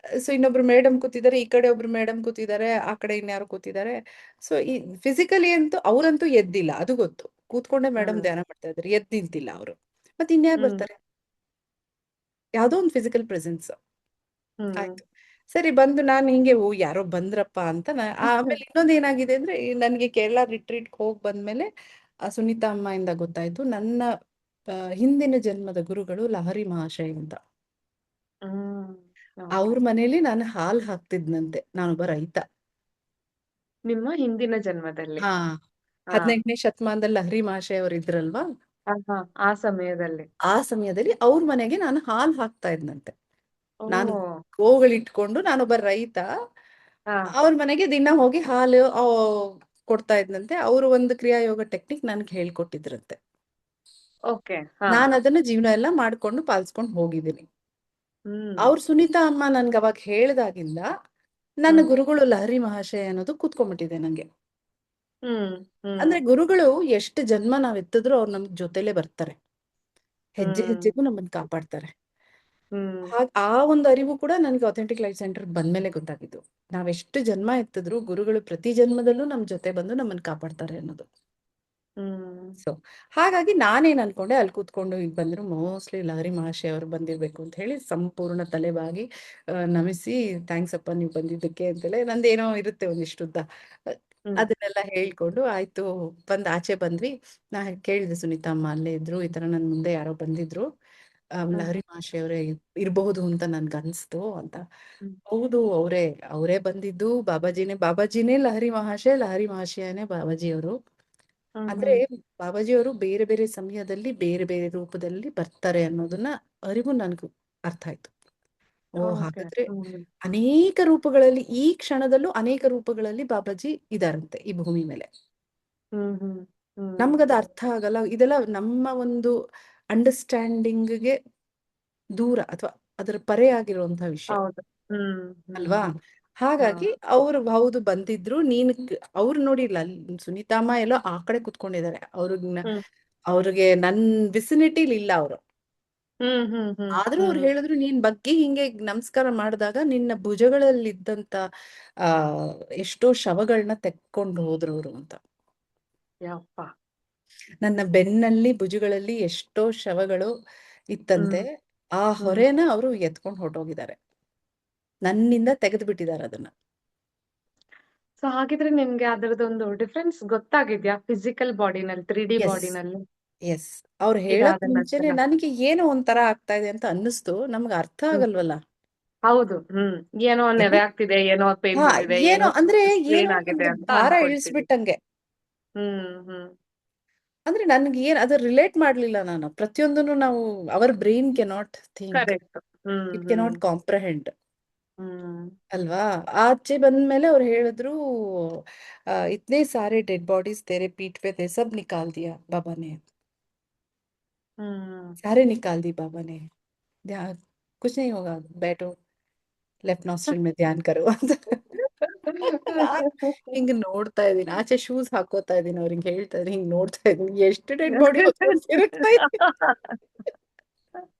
ಸೊ ಇನ್ನೊಬ್ರು ಮೇಡಮ್ ಕೂತಿದ್ದಾರೆ, ಈ ಕಡೆ ಒಬ್ರು ಮೇಡಮ್ ಕೂತಿದ್ದಾರೆ, ಆ ಕಡೆ ಇನ್ಯಾರು ಕೂತಿದ್ದಾರೆ. ಸೊ ಈ ಫಿಸಿಕಲಿ ಅಂತೂ ಅವ್ರಂತೂ ಎದ್ದಿಲ್ಲ, ಅದು ಗೊತ್ತು. ಕೂತ್ಕೊಂಡೆ ಮೇಡಮ್ ಹ್ಮ್. ಧ್ಯಾನ ಮಾಡ್ತಾ ಇದ್ದಾರೆ, ಎದ್ದು ನಿಂತಿಲ್ಲ ಅವರು. ಮತ್ತೆ ಇನ್ಯಾರು ಹ್ಮ್. ಬರ್ತಾರೆ? ಯಾವ್ದೋ ಒಂದು ಫಿಸಿಕಲ್ ಪ್ರೆಸೆನ್ಸ್. ಹ್ಮ್. ಆಯ್ತು, ಸರಿ, ಬಂದು ನಾನು ಹಿಂಗೆ ಓ ಯಾರೋ ಬಂದ್ರಪ್ಪ ಅಂತ ಆಮೇಲೆ ಇನ್ನೊಂದು ಏನಾಗಿದೆ ಅಂದ್ರೆ, ನನಗೆ ಕೇರಳ ರಿಟ್ರೀಟ್ ಹೋಗಿ ಬಂದ್ಮೇಲೆ ಸುನೀತಾ ಅಮ್ಮ ಇಂದ ಗೊತ್ತಾಯ್ತು, ನನ್ನ ಹಿಂದಿನ ಜನ್ಮದ ಗುರುಗಳು ಲಹರಿ ಮಹಾಶಯ ಅಂತ. ಹ್ಮ್. ಅವ್ರ ಓಕೆ. ಮನೇಲಿ ನಾನು ಹಾಲು ಹಾಕ್ತಿದ್ನಂತೆ, ನಾನೊಬ್ಬ ರೈತ. ನಿಮ್ಮ ಹಿಂದಿನ ಜನ್ಮದಲ್ಲಿ. ಹಾ, ಹಾ 18ನೇ ಶತಮಾನದಲ್ಲಿ ಲಹರಿ ಮಹಾಶಯ ಅವರು ಇದ್ರಲ್ವಾ, ಹಾ ಹಾ ಆ ಸಮಯದಲ್ಲಿ. ಆ ಸಮಯದಲ್ಲಿ ಅವ್ರ ಮನೆಗೆ ನಾನು ಹಾಲು ಹಾಕ್ತಾ ಇದ್ನಂತೆ. ಓ. ನಾನು ಗೋಗಳಿಟ್ಕೊಂಡು, ನಾನೊಬ್ಬ ರೈತ, ಹಾ. ಅವ್ರ ಮನೆಗೆ ದಿನ ಹೋಗಿ ಹಾಲು ಕೊಡ್ತಾ ಇದ್ನಂತೆ. ಅವರು ಒಂದು ಕ್ರಿಯಾಯೋಗ ಟೆಕ್ನಿಕ್ ನನ್ಗೆ ಹೇಳ್ಕೊಟ್ಟಿದ್ರಂತೆ. ಓಕೆ. ಹಾ. ನಾನು ಅದನ್ನ ಜೀವನ ಎಲ್ಲ ಮಾಡ್ಕೊಂಡು ಪಾಲಿಸ್ಕೊಂಡು ಹೋಗಿದ್ದೀನಿ. ಹ್ಮ್. ಅವ್ರ ಸುನೀತಾ ಅಮ್ಮ ನನ್ಗೆ ಅವಾಗ ಹೇಳ್ದಾಗಿಂದ ನನ್ನ ಹ್ಮ್. ಗುರುಗಳು ಲಹರಿ ಮಹಾಶಯ ಅನ್ನೋದು ಕೂತ್ಕೊಂಡ್ಬಿಟ್ಟಿದೆ ನಂಗೆ. ಹ್ಮ್. ಹ್ಮ್. ಅಂದ್ರೆ ಗುರುಗಳು ಎಷ್ಟು ಜನ್ಮ ನಾವ್ ಎತ್ತಿದ್ರು ಅವ್ರು ನಮ್ ಜೊತೆಲೆ ಬರ್ತಾರೆ, ಹೆಜ್ಜೆ ಹ್ಮ್. ಹೆಜ್ಜೆಗೂ ನಮ್ಮನ್ನ ಕಾಪಾಡ್ತಾರೆ. ಹ್ಮ್. ಆ ಒಂದು ಅರಿವು ಕೂಡ ನನಗೆ ಅಥೆಂಟಿಕ್ ಲೈಫ್ ಸೆಂಟರ್ ಬಂದ್ಮೇಲೆ ಗೊತ್ತಾಗಿದ್ದು. ನಾವೆಷ್ಟು ಜನ್ಮ ಎತ್ತಿದ್ರು ಗುರುಗಳು ಪ್ರತಿ ಜನ್ಮದಲ್ಲೂ ನಮ್ ಜೊತೆ ಬಂದು ನಮ್ಮನ್ನ ಕಾಪಾಡ್ತಾರೆ ಅನ್ನೋದು. ಹ್ಮ್. ಸೊ ಹಾಗಾಗಿ ನಾನೇನ್ ಅನ್ಕೊಂಡೆ, ಅಲ್ಲಿ ಕೂತ್ಕೊಂಡು ಈಗ ಬಂದ್ರು ಮೋಸ್ಟ್ಲಿ ಲಹರಿ ಮಹಾಶಯ ಅವರು ಬಂದಿರ್ಬೇಕು ಅಂತ ಹೇಳಿ ಸಂಪೂರ್ಣ ತಲೆಬಾಗಿ ನಮಿಸಿ, ಥ್ಯಾಂಕ್ಸ್ ಅಪ್ಪ ನೀವು ಬಂದಿದ್ದಕ್ಕೆ ಅಂತೇಳಿ, ನಂದೇನೋ ಇರುತ್ತೆ ಒಂದಿಷ್ಟುದ್ದ, ಹ್ಮ್. ಅದನ್ನೆಲ್ಲ ಹೇಳ್ಕೊಂಡು ಆಯ್ತು, ಆಚೆ ಬಂದ್ವಿ. ನಾ ಕೇಳಿದೆ, ಸುನೀತಾ ಅಮ್ಮ ಅಲ್ಲೇ ಇದ್ರು, ಈ ತರ ನನ್ ಮುಂದೆ ಯಾರೋ ಬಂದಿದ್ರು, ಹ್ಮ್ ಲಹರಿ ಮಹಾಶಯವರೇ ಇರಬಹುದು ಅಂತ ನನ್ಗನ್ಸ್ತು ಅಂತ. ಹ್ಮ್ ಹೌದು, ಅವರೇ ಅವರೇ ಬಂದಿದ್ದು, ಬಾಬಾಜಿನೇ ಲಹರಿ ಮಹಾಶಯನೇ ಬಾಬಾಜಿಯವರು. ಹ್ಮ್ ಅಂದ್ರೆ ಹ್ಮ್ ಬಾಬಾಜಿಯವರು ಬೇರೆ ಬೇರೆ ಸಮಯದಲ್ಲಿ ಬೇರೆ ಬೇರೆ ರೂಪದಲ್ಲಿ ಬರ್ತಾರೆ ಅನ್ನೋದನ್ನ ಅರಿವು ನನ್ಗೆ ಅರ್ಥ ಆಯ್ತು. ಓ, ಓಕೆ. ಹಾಗಾದ್ರೆ ಹ್ಮ್ ಅನೇಕ ರೂಪಗಳಲ್ಲಿ, ಈ ಕ್ಷಣದಲ್ಲೂ ಅನೇಕ ರೂಪಗಳಲ್ಲಿ ಬಾಬಾಜಿ ಇದಾರಂತೆ ಈ ಭೂಮಿ ಮೇಲೆ. ಹ್ಮ್ ಹ್ಮ್ ಹ್ಮ್ ನಮ್ಗದು ಅರ್ಥ ಆಗಲ್ಲ, ಇದೆಲ್ಲ ನಮ್ಮ ಒಂದು ಅಂಡರ್ಸ್ಟ್ಯಾಂಡಿಂಗ್ಗೆ ದೂರ ಅಥವಾ ಅದರ ಪರೆ ಆಗಿರುವಂತಹ ವಿಷಯ ಹೌದು. ಹ್ಮ್ ಹ್ಮ್ ಅಲ್ವಾ. ಹಾ ಹಾಗಾಗಿ ಅವ್ರು ಹೌದು ಬಂದಿದ್ರು. ಅವ್ರು ನೋಡಿಲ್ಲ, ಅಲ್ಲಿ ಸುನೀತಮ್ಮ ಎಲ್ಲೋ ಆ ಕಡೆ ಕುತ್ಕೊಂಡಿದ್ದಾರೆ. ಹ್ಮ್ ಅವ್ರಿಗೆ ನನ್ ವಿಸಿನಿಟಿಲಿ ಇಲ್ಲ ಅವರು. ಹ್ಮ್ ಹ್ಮ್ ಹ್ಮ್ ಆದ್ರೂ ಅವ್ರು ಹ್ಮ್ ಹೇಳಿದ್ರು, ನೀನ್ ಬಗ್ಗೆ ಹಿಂಗೆ ನಮಸ್ಕಾರ ಮಾಡಿದಾಗ ನಿನ್ನ ಭುಜಗಳಲ್ಲಿದ್ದಂತ ಆ ಎಷ್ಟೋ ಶವಗಳನ್ನ ತೆಕ್ಕೊಂಡು ಹೋದ್ರು ಅವರು ಅಂತ. ಯಪ್ಪ. ನನ್ನ ಬೆನ್ನಲ್ಲಿ ಭುಜಗಳಲ್ಲಿ ಎಷ್ಟೋ ಶವಗಳು ಇತ್ತಂತೆ. ಹ್ಮ್ ಆ ಹ್ಮ್ ಹೊರೆನ ಅವರು ಎತ್ಕೊಂಡು ಹೊರಟೋಗಿದ್ದಾರೆ, ನನ್ನಿಂದ ತೆಗೆದು ಬಿಟ್ಟಿದ್ದಾರೆ ಅದನ್ನ. ಸೊ ಹಾಗಿದ್ರೆ ನಿಮ್ಗೆ ಅದರದೊಂದು ಡಿಫ್ರೆನ್ಸ್ ಗೊತ್ತಾಗಿದ್ಯಾ ಫಿಸಿಕಲ್ ಬಾಡಿನಲ್ಲಿ, 3D ಎಸ್, ಬಾಡಿನಲ್ಲಿ ಎಸ್. ಅವ್ರು ಹೇಳಕ್ ಇದಾದ ಮುಂಚೆನೆ ನಂತರ? ನನಗೆ ಏನೋ ಒಂಥರ ಆಗ್ತಾ ಇದೆ ಅಂತ ಅನ್ನಿಸ್ತು. ನಮ್ಗೆ ಅರ್ಥ ಹ್ಮ್ ಆಗಲ್ವಲ್ಲ. ಹೌದು. ಏನೋ ಏನೋ ನೆವೆ ಆಗ್ತಿದೆ, ಏನೋ ಪೇನ್ ಹಾ ಬಂದಿದೆ, ಏನೋ ಏನೋ ಅಂದ್ರೆ ಏನೋ ಸ್ಟ್ರೇನ್ ಆಗಿದೆ ಒಂದು ಅಂತ ಭಾರ ಅನ್ಕೊಳ್ತೀವಿ. ಇಳಿಸ್ಬಿಟ್ಟಂಗೆ. ಹ್ಮ್ ಅಂದ್ರೆ ನನ್ಗೆ ಅದು ರಿಲೇಟ್ ಮಾಡ್ಲಿಲ್ಲ ನಾನು. ಪ್ರತಿಯೊಂದನ್ನು ನಾವು, our brain cannot think, correct. Hmm it hmm cannot comprehend hmm ಅಲ್ವಾ. ಆಚೆ ಬಂದ್ಮೇಲೆ ಅವ್ರು ಹೇಳಿದ್ರು, ಇತ್ನೇ ಸಾರೆ ಡೆಡ್ ಬಾಡೀಸ್ तेरे पीठ पे थे, सब निकाल दिया बाबा ने, ಹ್ಮ್ सारे निकाल दी बाबा ने, ध्यान कुछ नहीं होगा, बैठो, ಲೆಫ್ಟ್ ನಾಸ್ಟ್ರಿಲ್ ಮೇಲೆ ಧ್ಯಾನ್ ಕರು ಅಂತ. ನಾನ್ ಹಿಂಗ್ ನೋಡ್ತಾ ಇದೀನಿ, ಆಚೆ ಶೂಸ್ ಹಾಕೋತಾ ಇದೀನಿ, ಅವ್ರಿಗೆ ಹೇಳ್ತಾ ಇದೀನಿ, ಹಿಂಗ್ ನೋಡ್ತಾ ಇದೀನಿ, ಎಷ್ಟು ಡೆಡ್ ಬಾಡಿ ಹೊತ್ಕೊಂಡು ತಿರುಗ್ತಾ ಇದ್ದೀನಿ.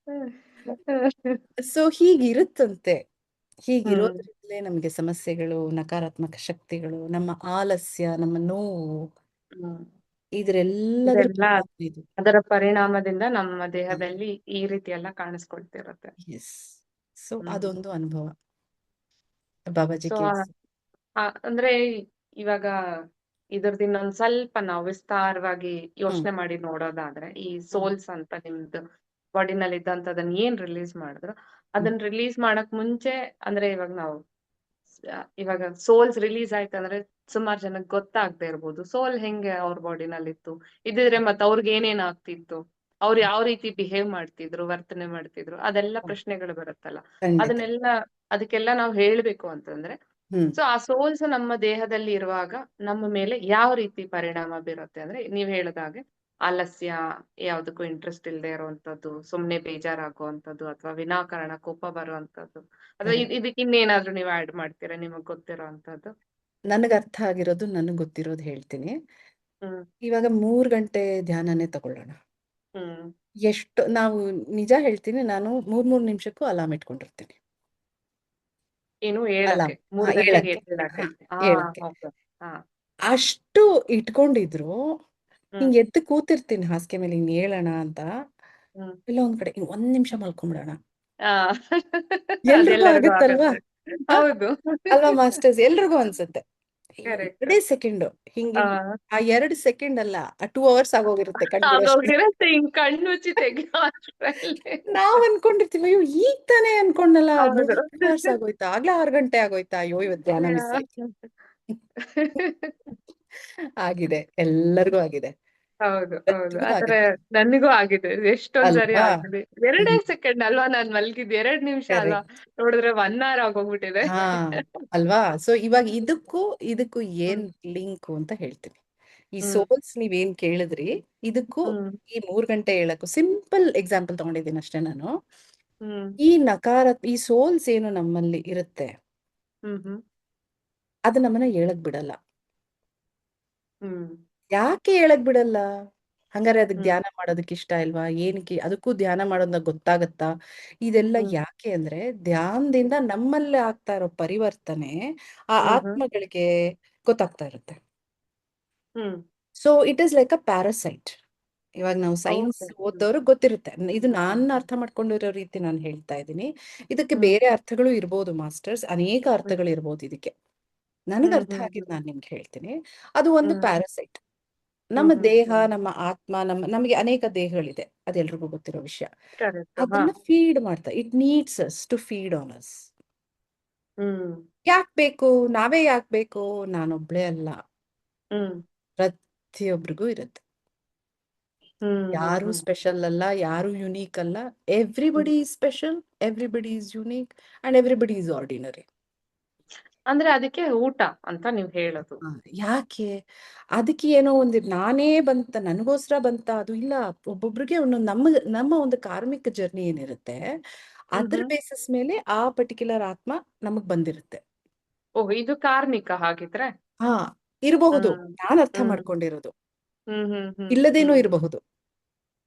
ಸೊ ಹೀಗಿರುತ್ತಂತೆ. ಹ್ಮ್ ಹೀಗಿರೋದ್ರಿಂದಲೇ ನಮಗೆ ಸಮಸ್ಯೆಗಳು, ನಕಾರಾತ್ಮಕ ಶಕ್ತಿಗಳು, ನಮ್ಮ ಆಲಸ್ಯ, ನಮ್ಮ ನೋವು, ಹ್ಮ್ ಇದ್ರೆಲ್ಲದ್ರ ಇದೆಲ್ಲ ಪ್ರಭಾವ ಇದು. ಅದರ ಪರಿಣಾಮದಿಂದ ನಮ್ಮ ದೇಹದಲ್ಲಿ ಈ ರೀತಿ ಎಲ್ಲ ಕಾಣಿಸ್ಕೊಳ್ತಿರುತ್ತೆ. ಎಸ್. ಸೊ ಹ್ಮ್ ಅದೊಂದು ಅನುಭವ ಬಾಬಾಜಿ ಸೊ ಕೇಳಿಸ್. ಅಂದ್ರೆ ಇವಾಗ ಇದ್ರದ್ದು ಇನ್ನೊಂದ್ ಸ್ವಲ್ಪ ನಾವು ವಿಸ್ತಾರವಾಗಿ ಹ್ಮ್ ಯೋಚನೆ ಮಾಡಿ ನೋಡೋದಾದ್ರೆ, ಈ ಹ್ಮ್ ಸೋಲ್ಸ್ ಅಂತ ನಿಮ್ದು ಬಾಡಿನಲ್ಲಿ ಇದ್ದಂತದನ್ನ ಏನ್ ರಿಲೀಸ್ ಮಾಡಿದ್ರು, ಹ್ಮ್ ಅದನ್ನ ರಿಲೀಸ್ ಮಾಡಕ್ ಮುಂಚೆ, ಅಂದ್ರೆ ಇವಾಗ ನಾವು ಇವಾಗ ಸೋಲ್ಸ್ ರಿಲೀಸ್ ಆಯ್ತಂದ್ರೆ ಸುಮಾರು ಜನಕ್ಕೆ ಗೊತ್ತಾಗದೆ ಇರ್ಬೋದು ಸೋಲ್ ಹೆಂಗೆ ಅವ್ರ ಬಾಡಿನಲ್ಲಿ ಇತ್ತು, ಇದಿದ್ರೆ ಮತ್ತೆ ಅವ್ರಿಗೆ ಏನೇನ್ ಆಗ್ತಿತ್ತು, ಅವ್ರು ಯಾವ ರೀತಿ ಬಿಹೇವ್ ಮಾಡ್ತಿದ್ರು, ವರ್ತನೆ ಮಾಡ್ತಿದ್ರು, ಅದೆಲ್ಲ ಹ್ಮ್. ಪ್ರಶ್ನೆಗಳು ಬರುತ್ತಲ್ಲ. ಖಂಡಿತ. ಅದನ್ನೆಲ್ಲ ಅದಕ್ಕೆಲ್ಲ ನಾವು ಹೇಳ್ಬೇಕು ಅಂತಂದ್ರೆ, ಹ್ಮ್ ಸೊ ಆ ಸೋಲ್ಸ್ ನಮ್ಮ ದೇಹದಲ್ಲಿ ಇರುವಾಗ ನಮ್ಮ ಮೇಲೆ ಯಾವ ರೀತಿ ಪರಿಣಾಮ ಬೀರುತ್ತೆ ಅಂದ್ರೆ, ನೀವ್ ಹೇಳಿದಾಗೆ ಆಲಸ್ಯ, ಯಾವ್ದಕ್ಕೂ ಇಂಟ್ರೆಸ್ಟ್ ಇಲ್ಲದೆ ಇರುವಂತದ್ದು, ಸುಮ್ನೆ ಬೇಜಾರಾಗುವಂತದ್ದು, ಅಥವಾ ವಿನಾಕಾರಣ ಕೋಪ ಬರುವಂತದ್ದು, ಅಥವಾ ಕರೆಕ್ಟ್. ಇದಕ್ಕೆ ಇನ್ನೇನಾದ್ರೂ ನೀವು ಆಡ್ ಮಾಡ್ತೀರಾ ನಿಮಗ್ ಗೊತ್ತಿರೋ ಅಂತದ್ದು? ನನಗೆ ಅರ್ಥ ಆಗಿರೋದು, ನನಗೆ ಗೊತ್ತಿರೋದು ಹೇಳ್ತೀನಿ. ಹ್ಮ್ ಇವಾಗ 3 ಗಂಟೆ ಧ್ಯಾನನೇ ತಗೊಳ್ಳೋಣ. ಹ್ಮ್ ಎಷ್ಟು ನಾವು, ನಿಜ ಹೇಳ್ತೀನಿ, ನಾನು 3 ನಿಮಿಷಕ್ಕೂ ಅಲಾರ್ಮ್ ಇಟ್ಕೊಂಡಿರ್ತೀನಿ. ಏನು ಹೇಳಕ್ಕೆ ಅಲಾರ್ಮ್, 3 ಗಂಟೆಗೆ ಹೇಳಕ್ಕೆ, ಎದ್ದೇಳಕ್ಕೆ? ಹಾ ಹೇಳಕ್ಕೆ. ಓಕೆ. ಹಾ ಅಷ್ಟು ಇಟ್ಕೊಂಡಿದ್ರು ಹ್ಮ್ ಹಿಂಗ್ ಎದ್ದು ಕೂತಿರ್ತೀನಿ ಹಾಸಿಗೆ ಮೇಲೆ, ಹಿಂಗ್ ಹೇಳೋಣ ಅಂತ. ಹ್ಮ್ ಇಲ್ಲ ಒಂದ್ ಕಡೆ ಹಿಂಗ್ 1 ನಿಮಿಷ ಮಲ್ಕೊಂಡ್ಬಿಡೋಣ. ಆ ಎಲ್ರಿಗೂ ಅದೆಲ್ಲರಿಗೂ ಆಗುತ್ತಲ್ವಾ. ಆಗತ್ತೆ. ಹ? ಹೌದು. ಅಲ್ವಾ ಮಾಸ್ಟರ್ಸ್, ಎಲ್ರಿಗೂ ಅನ್ಸುತ್ತೆ. ಕರೆಕ್ಟ್. 2 ಸೆಕೆಂಡು ಆ ಹಿಂಗೆ, ಆ 2 ಸೆಕೆಂಡ್ ಅಲ್ಲ, ಆ 2 ಅವರ್ಸ್ ಆಗೋಗಿರುತ್ತೆ ಕಣ್ ಬಿಡೋಷ್ಟು. ಆಗೋಗಿರತ್ತೆ, ಹಿಂಗ್ ಕಣ್ಣು ಮುಚ್ಚಿ ತೆಗಿಯೋ ಅಷ್ಟ್ರಲ್ಲಿ. ನಾವ್ ಅನ್ಕೊಂಡಿರ್ತೀವಿ, ಅಯ್ಯೋ ಈಗ ತಾನೇ ಅನ್ಕೊಂಡಲ್ಲ, ಹೌದು. 2 ಅವರ್ಸ್ ಆಗೋಯ್ತಾ, ಆಗ್ಲೇ 6 ಗಂಟೆ ಆಗೋಯ್ತಾ, ಅಯ್ಯೋ ಇವತ್ತು ಧ್ಯಾನ ಮಿಸ್ ಆಯ್ತು. ಆಗಿದೆ, ಎಲ್ಲರಿಗೂ ಆಗಿದೆ, ಹೌದು ಹೌದು, ಇವತ್ತಿಗೂ ಆತರ ಆಗುತ್ತೆ ನನಗೂ ಆಗಿದೆ, ಎಷ್ಟೊಂದ್ ಸರಿ ಅಲ್ವಾ. ಆಗಿದೆ. 2 ಸೆಕೆಂಡ್ ಅಲ್ವಾ ನಾನ್ ಮಲ್ಗಿದ್, 2 ನಿಮಿಷ ಅಲ್ವಾ, ಕರೆಕ್ಟ್. ನೋಡಿದ್ರೆ 1 hour ಆಗೋಗ್ಬಿಟ್ಟಿದೆ. ಹಾ, ಅಲ್ವಾ. ಸೊ ಇವಾಗ ಇದಕ್ಕೂ ಏನ್ ಹ್ಮ್ ಲಿಂಕು ಅಂತ ಹೇಳ್ತೀನಿ. ಈ ಹ್ಮ್ ಸೋಲ್ಸ್ ನೀವೇನ್ ಕೇಳಿದ್ರಿ, ಇದಕ್ಕೂ ಹ್ಮ್ ಈ 3 ಗಂಟೆ ಹೇಳಕ್ಕೂ ಸಿಂಪಲ್ ಎಕ್ಸಾಂಪಲ್ ತಗೊಂಡಿದ್ದೀನಿ ಅಷ್ಟೇ ನಾನು. ಹ್ಮ್ ಈ ಸೋಲ್ಸ್ ಏನು ನಮ್ಮಲ್ಲಿ ಇರುತ್ತೆ, ಹ್ಮ್ ಅದು ನಮ್ಮನ್ನ ಹೇಳಕ್ ಬಿಡಲ್ಲ. ಹ್ಮ್ ಯಾಕೆ ಹೇಳಕ್ ಬಿಡಲ್ಲ? ಹಂಗಾರೆ ಅದಕ್ಕೆ ಹ್ಮ್ ಧ್ಯಾನ ಮಾಡೋದಕ್ಕೆ ಇಷ್ಟ ಇಲ್ವಾ? ಏನಕ್ಕೆ ಅದಕ್ಕೂ ಧ್ಯಾನ ಮಾಡೋದಾಗ ಗೊತ್ತಾಗತ್ತಾ? ಇದೆಲ್ಲ ಹ್ಮ್ ಯಾಕೆ ಅಂದ್ರೆ, ಧ್ಯಾನದಿಂದ ನಮ್ಮಲ್ಲಿ ಆಗ್ತಾ ಇರೋ ಪರಿವರ್ತನೆ ಆ ಹ್ಮ್ ಹ್ಮ್ ಆತ್ಮಗಳಿಗೆ ಗೊತ್ತಾಗ್ತಾ ಇರುತ್ತೆ. Hmm so it is like a parasite. ಇವಾಗ ನಾವು ಸೈನ್ಸ್ ಓಕೆ. ಓದೋರು ಗೊತ್ತಿರುತ್ತೆ. ಇದು ನಾನು ಅರ್ಥ ಮಾಡ್ಕೊಂಡಿರೋ ರೀತಿ ನಾನು ಹೇಳ್ತಾ ಇದ್ದೀನಿ. ಇದಕ್ಕೆ ಹ್ಮ್ ಬೇರೆ ಅರ್ಥಗಳು ಇರ್ಬೋದು ಮಾಸ್ಟರ್ಸ್, ಅನೇಕ ಹ್ಮ್ ಅರ್ಥಗಳು ಇರ್ಬೋದು ಇದಕ್ಕೆ. ನನಗೆ ಹ್ಮ್ ಅರ್ಥ ಹ್ಮ್ ಆಗಿದ್ದು ನಾನು ನಿಮ್ಗೆ ಹೇಳ್ತೀನಿ. ಅದು ಒಂದು ಹ್ಮ್ ಪ್ಯಾರಾಸೈಟ್. ನಮ್ಮ ಹ್ಮ್ ದೇಹ, ನಮ್ಮ ಆತ್ಮ, ನಮಗೆ ಅನೇಕ ದೇಹಗಳಿದೆ, ಅದೆಲ್ರಿಗೂ ಗೊತ್ತಿರೋ ವಿಷಯ. ಕರೆಕ್ಟ್. ಹಾ. ಅದನ್ನ ಫೀಡ್ ಮಾಡ್ತಾ, it needs us to feed on us. Hmm ಯಾಕೆ ಬೇಕು? ನಾವೇ ಯಾಕೆ ಬೇಕು? ನಾನೊಬ್ಳೇ ಅಲ್ಲ, ಹ್ಮ್ ಪ್ರತಿಯೊಬ್ಬರಿಗೂ ಇರುತ್ತೆ. ಯಾರು ಹ್ಮ್ ಸ್ಪೆಷಲ್ ಅಲ್ಲ, ಯಾರು ಯುನೀಕ್ ಅಲ್ಲ. Hmm everybody is special, everybody is unique, and everybody is ordinary. ಅಂದ್ರೆ ಅದಕ್ಕೆ ಊಟ ಅಂತ ನೀವ್ ಹೇಳೋದು. ಯಾಕೆ? ಅದಕ್ಕೆ ಏನೋ ಒಂದು ನಾನೇ ಬಂತ, ನನಗೋಸ್ಕರ ಬಂತ ಅದು ಇಲ್ಲ. ಒಬ್ಬೊಬ್ರಿಗೆ ಒಂದೊಂದು ನಮ್ಮ ಒಂದು ಕಾರ್ಮಿಕ ಜರ್ನಿ ಏನಿರುತ್ತೆ, ಅದ್ರ ಹ್ಮ್ ಬೇಸಿಸ್ ಮೇಲೆ ಆ ಪರ್ಟಿಕ್ಯುಲರ್ ಆತ್ಮ ನಮಗ್ ಬಂದಿರುತ್ತೆ. ಓಹ್, ಇದು ಕಾರ್ಮಿಕ ಹಾಗಿದ್ರೆ. ಹಾ, ಇರಬಹುದು. ಹ್ಮ್ ನಾನು ಅರ್ಥ ಹ್ಮ್ ಮಾಡ್ಕೊಂಡಿರೋದು ಹ್ಮ್ ಇಲ್ಲದೇನೂ ಹ್ಮ್ ಇರಬಹುದು.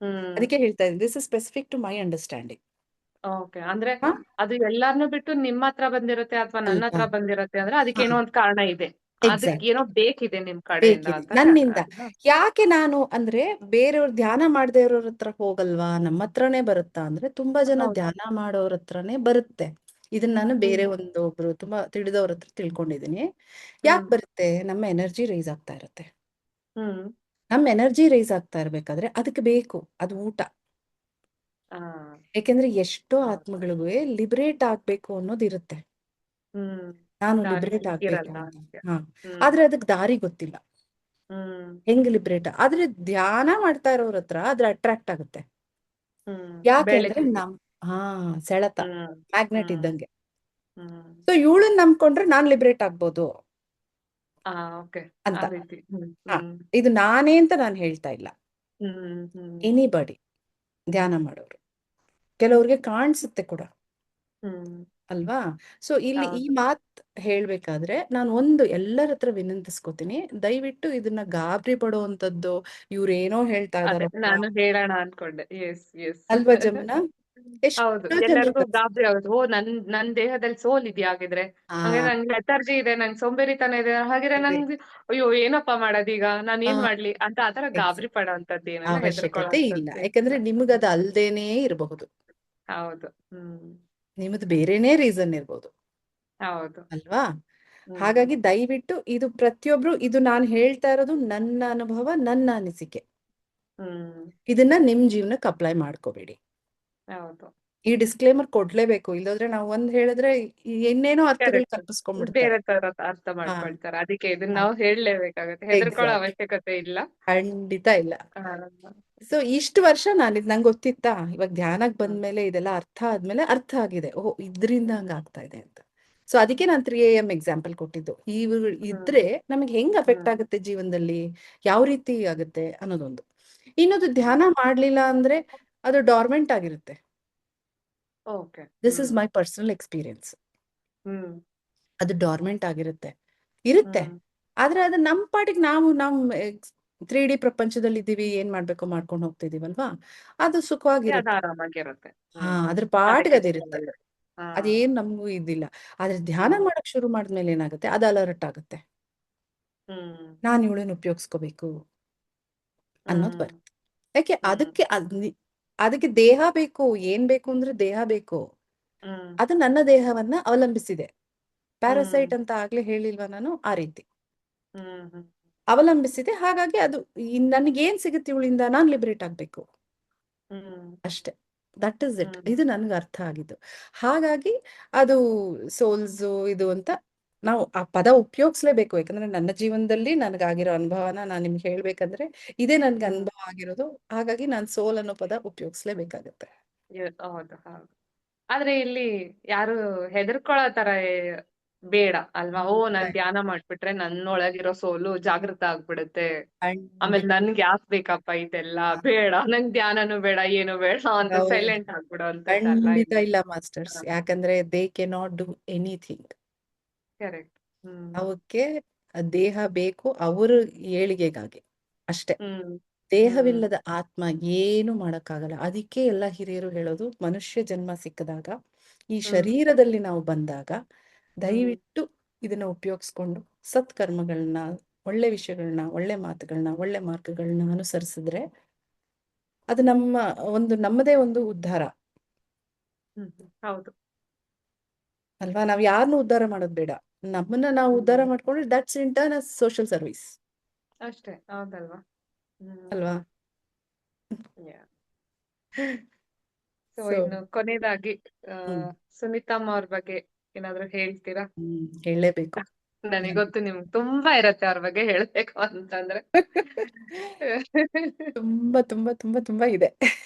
ಹ್ಮ್ ಅದಕ್ಕೆ ಹೇಳ್ತಾ ಇದ್ದೀನಿ, this is specific to my understanding. Okay. ಅಂದ್ರೆ ಅದು ಎಲ್ಲಾರ್ನು ಬಿಟ್ಟು ನಿಮ್ಮ ಹತ್ರ ಬಂದಿರುತ್ತೆ ಅಥವಾ ನನ್ನ ಅಲ್ವಾ? ಹತ್ರ ಬಂದಿರುತ್ತೆ ಅಂದ್ರೆ ಅದಕ್ಕೆ ಹಾ, ಏನೋ ಒಂದು ಕಾರಣ ಇದೆ. ಅದಕ್ಕೆ ಎಕ್ಸಾಕ್ಟ್. ಏನೋ ಬೇಕಿದೆ ನಿಮ್ ಕಡೆಯಿಂದ ಬೇಕಿದೆ ಅಂತ ನನ್ನಿಂದ. ಅಲ್ವಾ? ಯಾಕೆ ನಾನು ಅಂದ್ರೆ ಬೇರೆಯವ್ರ ಧ್ಯಾನ ಮಾಡದೇ ಇರೋರ ಹತ್ರ ಹೋಗಲ್ವಾ, ನಮ್ಮ ಹತ್ರನೇ ಬರುತ್ತಾ ಅಂದ್ರೆ, ತುಂಬಾ ಜನ ಹೌದು. ಧ್ಯಾನ ಮಾಡೋರ ಹತ್ರನೇ ಬರುತ್ತೆ. ಇದನ್ನ ನಾನು ಬೇರೆ ಹ್ಮ್ ಒಬ್ರು ತುಂಬಾ ತಿಳಿದವ್ರ ಹತ್ರ ತಿಳ್ಕೊಂಡಿದೀನಿ. ಯಾಕೆ ಹ್ಮ್ ಬರುತ್ತೆ? ನಮ್ಮ ಎನರ್ಜಿ ರೈಸ್ ಆಗ್ತಾ ಇರುತ್ತೆ. ಹ್ಮ್ ನಮ್ಮ ಎನರ್ಜಿ ರೈಸ್ ಆಗ್ತಾ ಇರ್ಬೇಕಾದ್ರೆ ಅದಕ್ಕೆ ಬೇಕು, ಅದು ಊಟ. ಆ ಯಾಕೆಂದ್ರೆ ಎಷ್ಟೋ ಹೌದು. ಆತ್ಮಗಳಿಗೂ ಲಿಬರೇಟ್ ಆಗ್ಬೇಕು ಅನ್ನೋದು ಇರುತ್ತೆ. ಹ್ಮ್ ನಾನು ದಾರಿ ಲಿಬರೇಟ್ ಆಗ್ಬೇಕು ಇರಲ್ಲ ಅಂತ. ಅದಕ್ಕೆ. ಹಾ, ಹ್ಮ್ ಆದ್ರೆ ಅದಕ್ಕೆ ದಾರಿ ಗೊತ್ತಿಲ್ಲ. ಹ್ಮ್ ಹೆಂಗ್ ಲಿಬರೇಟ್? ಆದ್ರೆ ಧ್ಯಾನ ಮಾಡ್ತಾ ಇರೋರ ಹತ್ರ ಅದ್ರ ಅಟ್ರಾಕ್ಟ್ ಆಗುತ್ತೆ. ಹ್ಮ್ ಯಾಕೆ ಅಂದ್ರೆ ಬೆಳಕಿಗೆ. ಹಾ, ಸೆಳೆತ, ಹ್ಮ್ ಮ್ಯಾಗ್ನೆಟ್ ಹ್ಮ್ ಇದ್ದಂಗೆ. ಹ್ಮ್ ಸೊ ಇವಳನ್ನ ನಂಬ್ಕೊಂಡ್ರೆ ನಾನ್ ಲಿಬರೇಟ್ ಆಗ್ಬೋದು ಆ ಓಕೆ. ಆ ಅಂತ. ರೀತಿ. ಹ್ಮ್ ಹಾ, ಹ್ಮ್ ಇದು ನಾನೇ ಅಂತ ನಾನು ಹೇಳ್ತಾ ಇಲ್ಲ. ಹ್ಮ್ ಎನಿಬಡಿ ಧ್ಯಾನ ಮಾಡೋರು, ಕೆಲವ್ರಿಗೆ ಕಾಣಿಸುತ್ತೆ ಕೂಡ ಹ್ಮ್ ಅಲ್ವಾ? ಸೊ ಇಲ್ಲಿ ಈ ಹೌದು. ಮಾತ್ ಹೇಳ್ಬೇಕಾದ್ರೆ ನಾನು ಒಂದು ಎಲ್ಲರ ಹತ್ರ ವಿನಂತಿಸ್ಕೋತೀನಿ, ದಯವಿಟ್ಟು ಇದನ್ನ ಗಾಬರಿ ಪಡುವಂತದ್ದು, ಇವ್ರೇನೋ ಹೇಳ್ತಾ ಅದೇ ಇದಾರಪ್ಪ ನಾನು ಹೇಳೋಣ ಅನ್ಕೊಂಡೆ. Yes yes. ಅಲ್ವಾ ಜಮುನಾ? ಹೌದು, ಎಷ್ಟೋ ಎಲ್ಲರಿಗೂ ಜನಕ್ಕೆ ಗಾಬರಿ ಆಗುತ್ತೆ. ಓ, ನನ್ ದೇಹದಲ್ಲಿ ಸೋಲ್ ಇದೆಯಾ ಹಾಗಿದ್ರೆ? ಆ ಹಂಗಾದ್ರೆ ನಂಗೆ ಲೆಥರ್ಜಿ ಇದೆ, ನಂಗೆ ಸೋಂಬೇರಿತನ ಇದೆ, ಹಾಗಿದ್ರೆ ನಂಗೆ ಅಯ್ಯೋ ಏನಪ್ಪಾ ಮಾಡೋದೀಗ, ನಾನ್ ಏನ್ ಮಾಡ್ಲಿ ಅಂತ ಆತರ ಗಾಬರಿ ಎಕ್ಸಾಕ್ಟ್. ಪಡೋಂಥದ್ದು ಏನಿಲ್ಲ, ಹೆದರ್ಕೊಳ್ಳೋ ಅವಶ್ಯಕತೆ ಇಲ್ಲ, ಅಂಥದ್ದು ಏನಿಲ್ಲ. ಯಾಕಂದ್ರೆ ನಿಮಗದು ಅಲ್ದೇನೇ ಇರಬಹುದು. ಹೌದು. ನಿಮ್ಮದು ಬೇರೆನೇ ರೀಸನ್ ಇರ್ಬೋದು ಹೌದು. ಅಲ್ವಾ? ಹ್ಮ್ ಹಾಗಾಗಿ ದಯವಿಟ್ಟು ಇದು ಪ್ರತಿಯೊಬ್ರು, ಇದು ನಾನು ಹೇಳ್ತಾ ಇರೋದು ನನ್ನ ಅನುಭವ, ನನ್ನ ಅನಿಸಿಕೆ. ಹ್ಮ್ ಇದನ್ನ ನಿಮ್ ಜೀವನಕ್ಕೆ ಅಪ್ಲೈ ಮಾಡ್ಕೋಬೇಡಿ. ಹೌದು. ಈ ಡಿಸ್ಕ್ಲೇಮರ್ ಕೊಡ್ಲೇಬೇಕು, ಇಲ್ಲದ್ರೆ ನಾವು ಒಂದ್ ಹೇಳಿದ್ರೆ ಇನ್ನೇನೋ ಅರ್ಥಗಳು ಕರೆಕ್ಟ್. ಕಲ್ಪಿಸ್ಕೊಂಡ್ಬಿಡ್ತಾರೆ. ಬೇರೆ ತರ ಅರ್ಥ ಹಾ, ಮಾಡ್ಕೊಳ್ತಾರೆ. ಅದಕ್ಕೆ ಇದನ್ನ ನಾವು ಹೇಳಲೇಬೇಕಾಗತ್ತೆ, ಹೆದರ್ಕೊಳ್ಳೋ ಎಕ್ಸಾಕ್ಟ್. ಅವಶ್ಯಕತೆ ಇಲ್ಲ. ಖಂಡಿತ ಇಲ್ಲ. ಆ, ಸೊ ಇಷ್ಟು ವರ್ಷ ನಾನು ಇದು ನಂಗೆ ಗೊತ್ತಿತ್ತಾ, ಇವಾಗ ಧ್ಯಾನಕ್ಕೆ ಹ್ಮ್ ಬಂದ್ಮೇಲೆ ಇದೆಲ್ಲ ಅರ್ಥ ಆದ್ಮೇಲೆ ಅರ್ಥ ಆಗಿದೆ, ಓಹ್ ಇದರಿಂದ ಹಂಗ ಆಗ್ತಾ ಇದೆ ಅಂತ. ಸೊ ಅದಕ್ಕೆ ನಾನು 3 AM ಎಕ್ಸಾಂಪಲ್ ಕೊಟ್ಟಿದ್ದು. ಇವು ಹ್ಮ್ ಇದ್ರೆ ನಮಗೆ ಹೆಂಗ್ ಅಫೆಕ್ಟ್ ಹ್ಮ್ ಆಗುತ್ತೆ ಜೀವನದಲ್ಲಿ, ಯಾವ ರೀತಿ ಆಗುತ್ತೆ ಅನ್ನೋದೊಂದು. ಇನ್ನೊಂದು, ಹ್ಮ್ ಧ್ಯಾನ ಮಾಡ್ಲಿಲ್ಲ ಅಂದ್ರೆ ಅದು ಡಾರ್ಮೆಂಟ್ ಆಗಿರುತ್ತೆ. Okay. This is my personal experience. Hmm ಅದು ಡಾರ್ಮೆಂಟ್ ಆಗಿರುತ್ತೆ, ಇರುತ್ತೆ. ಹ್ಮ್ ಆದ್ರೆ ಅದು ನಮ್ಮ ಪಾಟಿಗೆ ನಾವು 3D ಪ್ರಪಂಚದಲ್ಲಿ ಇದ್ದೀವಿ, ಏನ್ ಮಾಡ್ಬೇಕೋ ಮಾಡ್ಕೊಂಡು ಹೋಗ್ತಿದೀವಲ್ವಾ, ಅದು ಅದು ಸುಖವಾಗಿರುತ್ತೆ. ಆರಾಮಾಗಿರುತ್ತೆ. ಹಾ, ಹ್ಮ್ ಅದ್ರ ಅದೇ ಪಾಟಿಗೆ ಖುಷಿ ಅದಿರುತ್ತೆ. ಒಳ್ಳೆ. ಹಾ. ಅದೇನ್ ನಮಗೂ ಇದಿಲ್ಲ. ಆದ್ರೆ ಧ್ಯಾನ ಹ್ಮ್ ಮಾಡಕ್ ಶುರು ಮಾಡಿದ್ಮೇಲೆ ಏನಾಗುತ್ತೆ, ಅದು ಅಲರ್ಟ್ ಆಗುತ್ತೆ. ಹ್ಮ್ ನಾನು ಇವಳನ್ನ ಉಪಯೋಗಿಸ್ಕೋಬೇಕು ಅನ್ನೋದು ಹ್ಮ್ ಬರುತ್ತೆ. ಯಾಕೆ? ಹ್ಮ್ ಅದಕ್ಕೆ ದೇಹ ಬೇಕು. ಏನ್ ಬೇಕು ಅಂದ್ರೆ ದೇಹ ಬೇಕು. ಹ್ಮ್ ಅದು ನನ್ನ ದೇಹವನ್ನ ಅವಲಂಬಿಸಿದೆ. ಹ್ಮ್ ಪ್ಯಾರಾಸೈಟ್ ಅಂತ ಆಗ್ಲೇ ಹೇಳಿಲ್ವಾ ನಾನು? ಆ ರೀತಿ ಹ್ಮ್ ಅವಲಂಬಿಸಿದೆ. ಹಾಗಾಗಿ ಅದು ನನಗೇನ್ ಸಿಗುತ್ತೆ ಇವಳಿಂದ, ನಾನ್ ಲಿಬರೇಟ್ ಆಗ್ಬೇಕು ಹ್ಮ್ ಅಷ್ಟೇ. That is it. ಹ್ಮ್ ಇದು ನನ್ಗೆ ಅರ್ಥ ಆಗಿದ್ದು. ಹಾಗಾಗಿ ಅದು ಸೋಲ್ಸ್ ಇದು ಅಂತ ನಾವು ಆ ಪದ ಉಪಯೋಗಿಸ್ಲೇಬೇಕು. ಯಾಕಂದ್ರೆ ನನ್ನ ಜೀವನದಲ್ಲಿ ನನಗಾಗಿರೋ ಅನುಭವನ ನಾನು ನಿಮ್ಗೆ ಹೇಳ್ಬೇಕಂದ್ರೆ ಇದೇ ನನ್ಗೆ ಹ್ಮ್ ಅನುಭವ ಆಗಿರೋದು. ಹಾಗಾಗಿ ನಾನು ಸೋಲ್ ಅನ್ನೋ ಪದ ಉಪಯೋಗಿಸ್ಲೇಬೇಕಾಗತ್ತೆ. ಹೌದು ಹೌದು. ಆದ್ರೆ ಇಲ್ಲಿ ಯಾರು ಹೆದರ್ಕೊಳ್ಳೋ ತರ ಬೇಡ ಅಲ್ವಾ? ಓ, ಖಂಡಿತ ನಾನ್ ಧ್ಯಾನ ಮಾಡ್ಬಿಟ್ರೆ ನನ್ನೊಳಗಿರೋ ಸೋಲು ಜಾಗೃತ ಆಗ್ಬಿಡುತ್ತೆ, ಆಮೇಲೆ ಖಂಡಿತ. ನನ್ಗೆ ಯಾಕ್ ಬೇಕಪ್ಪ ಇದೆಲ್ಲ, ಬೇಡ ನಂಗ್ ಧ್ಯಾನನು ಬೇಡ ಏನು ಬೇಡ ಅಂತ ಹೌದು. ಸೈಲೆಂಟ್ ಆಗ್ಬಿಡೋ ಅಂತದ್ದಲ್ಲ ಖಂಡಿತ ಇಲ್ಲಿ. ಇಲ್ಲ ಮಾಸ್ಟರ್ಸ್. ಯಾಕಂದ್ರೆ they cannot do anything. Correct. Hmm ಅವಕ್ಕೆ ದೇಹ ಬೇಕು ಅವರ ಏಳಿಗೆಗಾಗಿ ಅಷ್ಟೇ. ಹ್ಮ್ ಹ್ಮ್ ದೇಹವಿಲ್ಲದ ಆತ್ಮ ಏನು ಮಾಡಕ್ಕಾಗಲ್ಲ. ಅದಕ್ಕೆ ಎಲ್ಲ ಹಿರಿಯರು ಹೇಳೋದು, ಮನುಷ್ಯ ಜನ್ಮ ಸಿಕ್ಕಿದಾಗ, ಈ ಹ್ಮ್ ಶರೀರದಲ್ಲಿ ನಾವು ಬಂದಾಗ ಹ್ಮ್ ದಯವಿಟ್ಟು ಇದನ್ನ ಉಪಯೋಗಿಸ್ಕೊಂಡು ಸತ್ಕರ್ಮಗಳನ್ನ, ಒಳ್ಳೆ ವಿಷಯಗಳನ್ನ, ಒಳ್ಳೆ ಮಾತುಗಳನ್ನ, ಒಳ್ಳೆ ಮಾರ್ಗಗಳನ್ನ ಅನುಸರಿಸಿದ್ರೆ ಅದು ನಮ್ಮದೇ ಒಂದು ಉದ್ಧಾರ ಹೌದು. ಅಲ್ವಾ? ನಾವ್ ಯಾರನ್ನೂ ಉದ್ಧಾರ ಮಾಡೋದು ಬೇಡ, ನಮ್ಮನ್ನ ನಾವು ಉದ್ಧಾರ ಹ್ಮ್ ಮಾಡ್ಕೊಂಡ್ರೆ that's in turn us social service. ಅಷ್ಟೇ ಹೌದಲ್ವಾ? ಹ್ಮ್. ಅಲ್ವಾ? Yeah. ಸೊ ಸೊ ಇನ್ನು ಕೊನೆಯದಾಗಿ ಆ ಹ್ಮ್ ಸುನೀತಮ್ಮ ಅವ್ರ ಬಗ್ಗೆ ಏನಾದ್ರು ಹೇಳ್ತೀರಾ? ಹೇಳಲೇಬೇಕು. ನನಗೊತ್ತು ನಿಮ್ಗೆ ತುಂಬಾ ಇರತ್ತೆ ಅವ್ರ ಬಗ್ಗೆ ಹೇಳ್ಬೇಕು ಅಂತಂದ್ರೆ. ತುಂಬಾ ತುಂಬಾ ತುಂಬಾ ತುಂಬಾ ಇದೆ.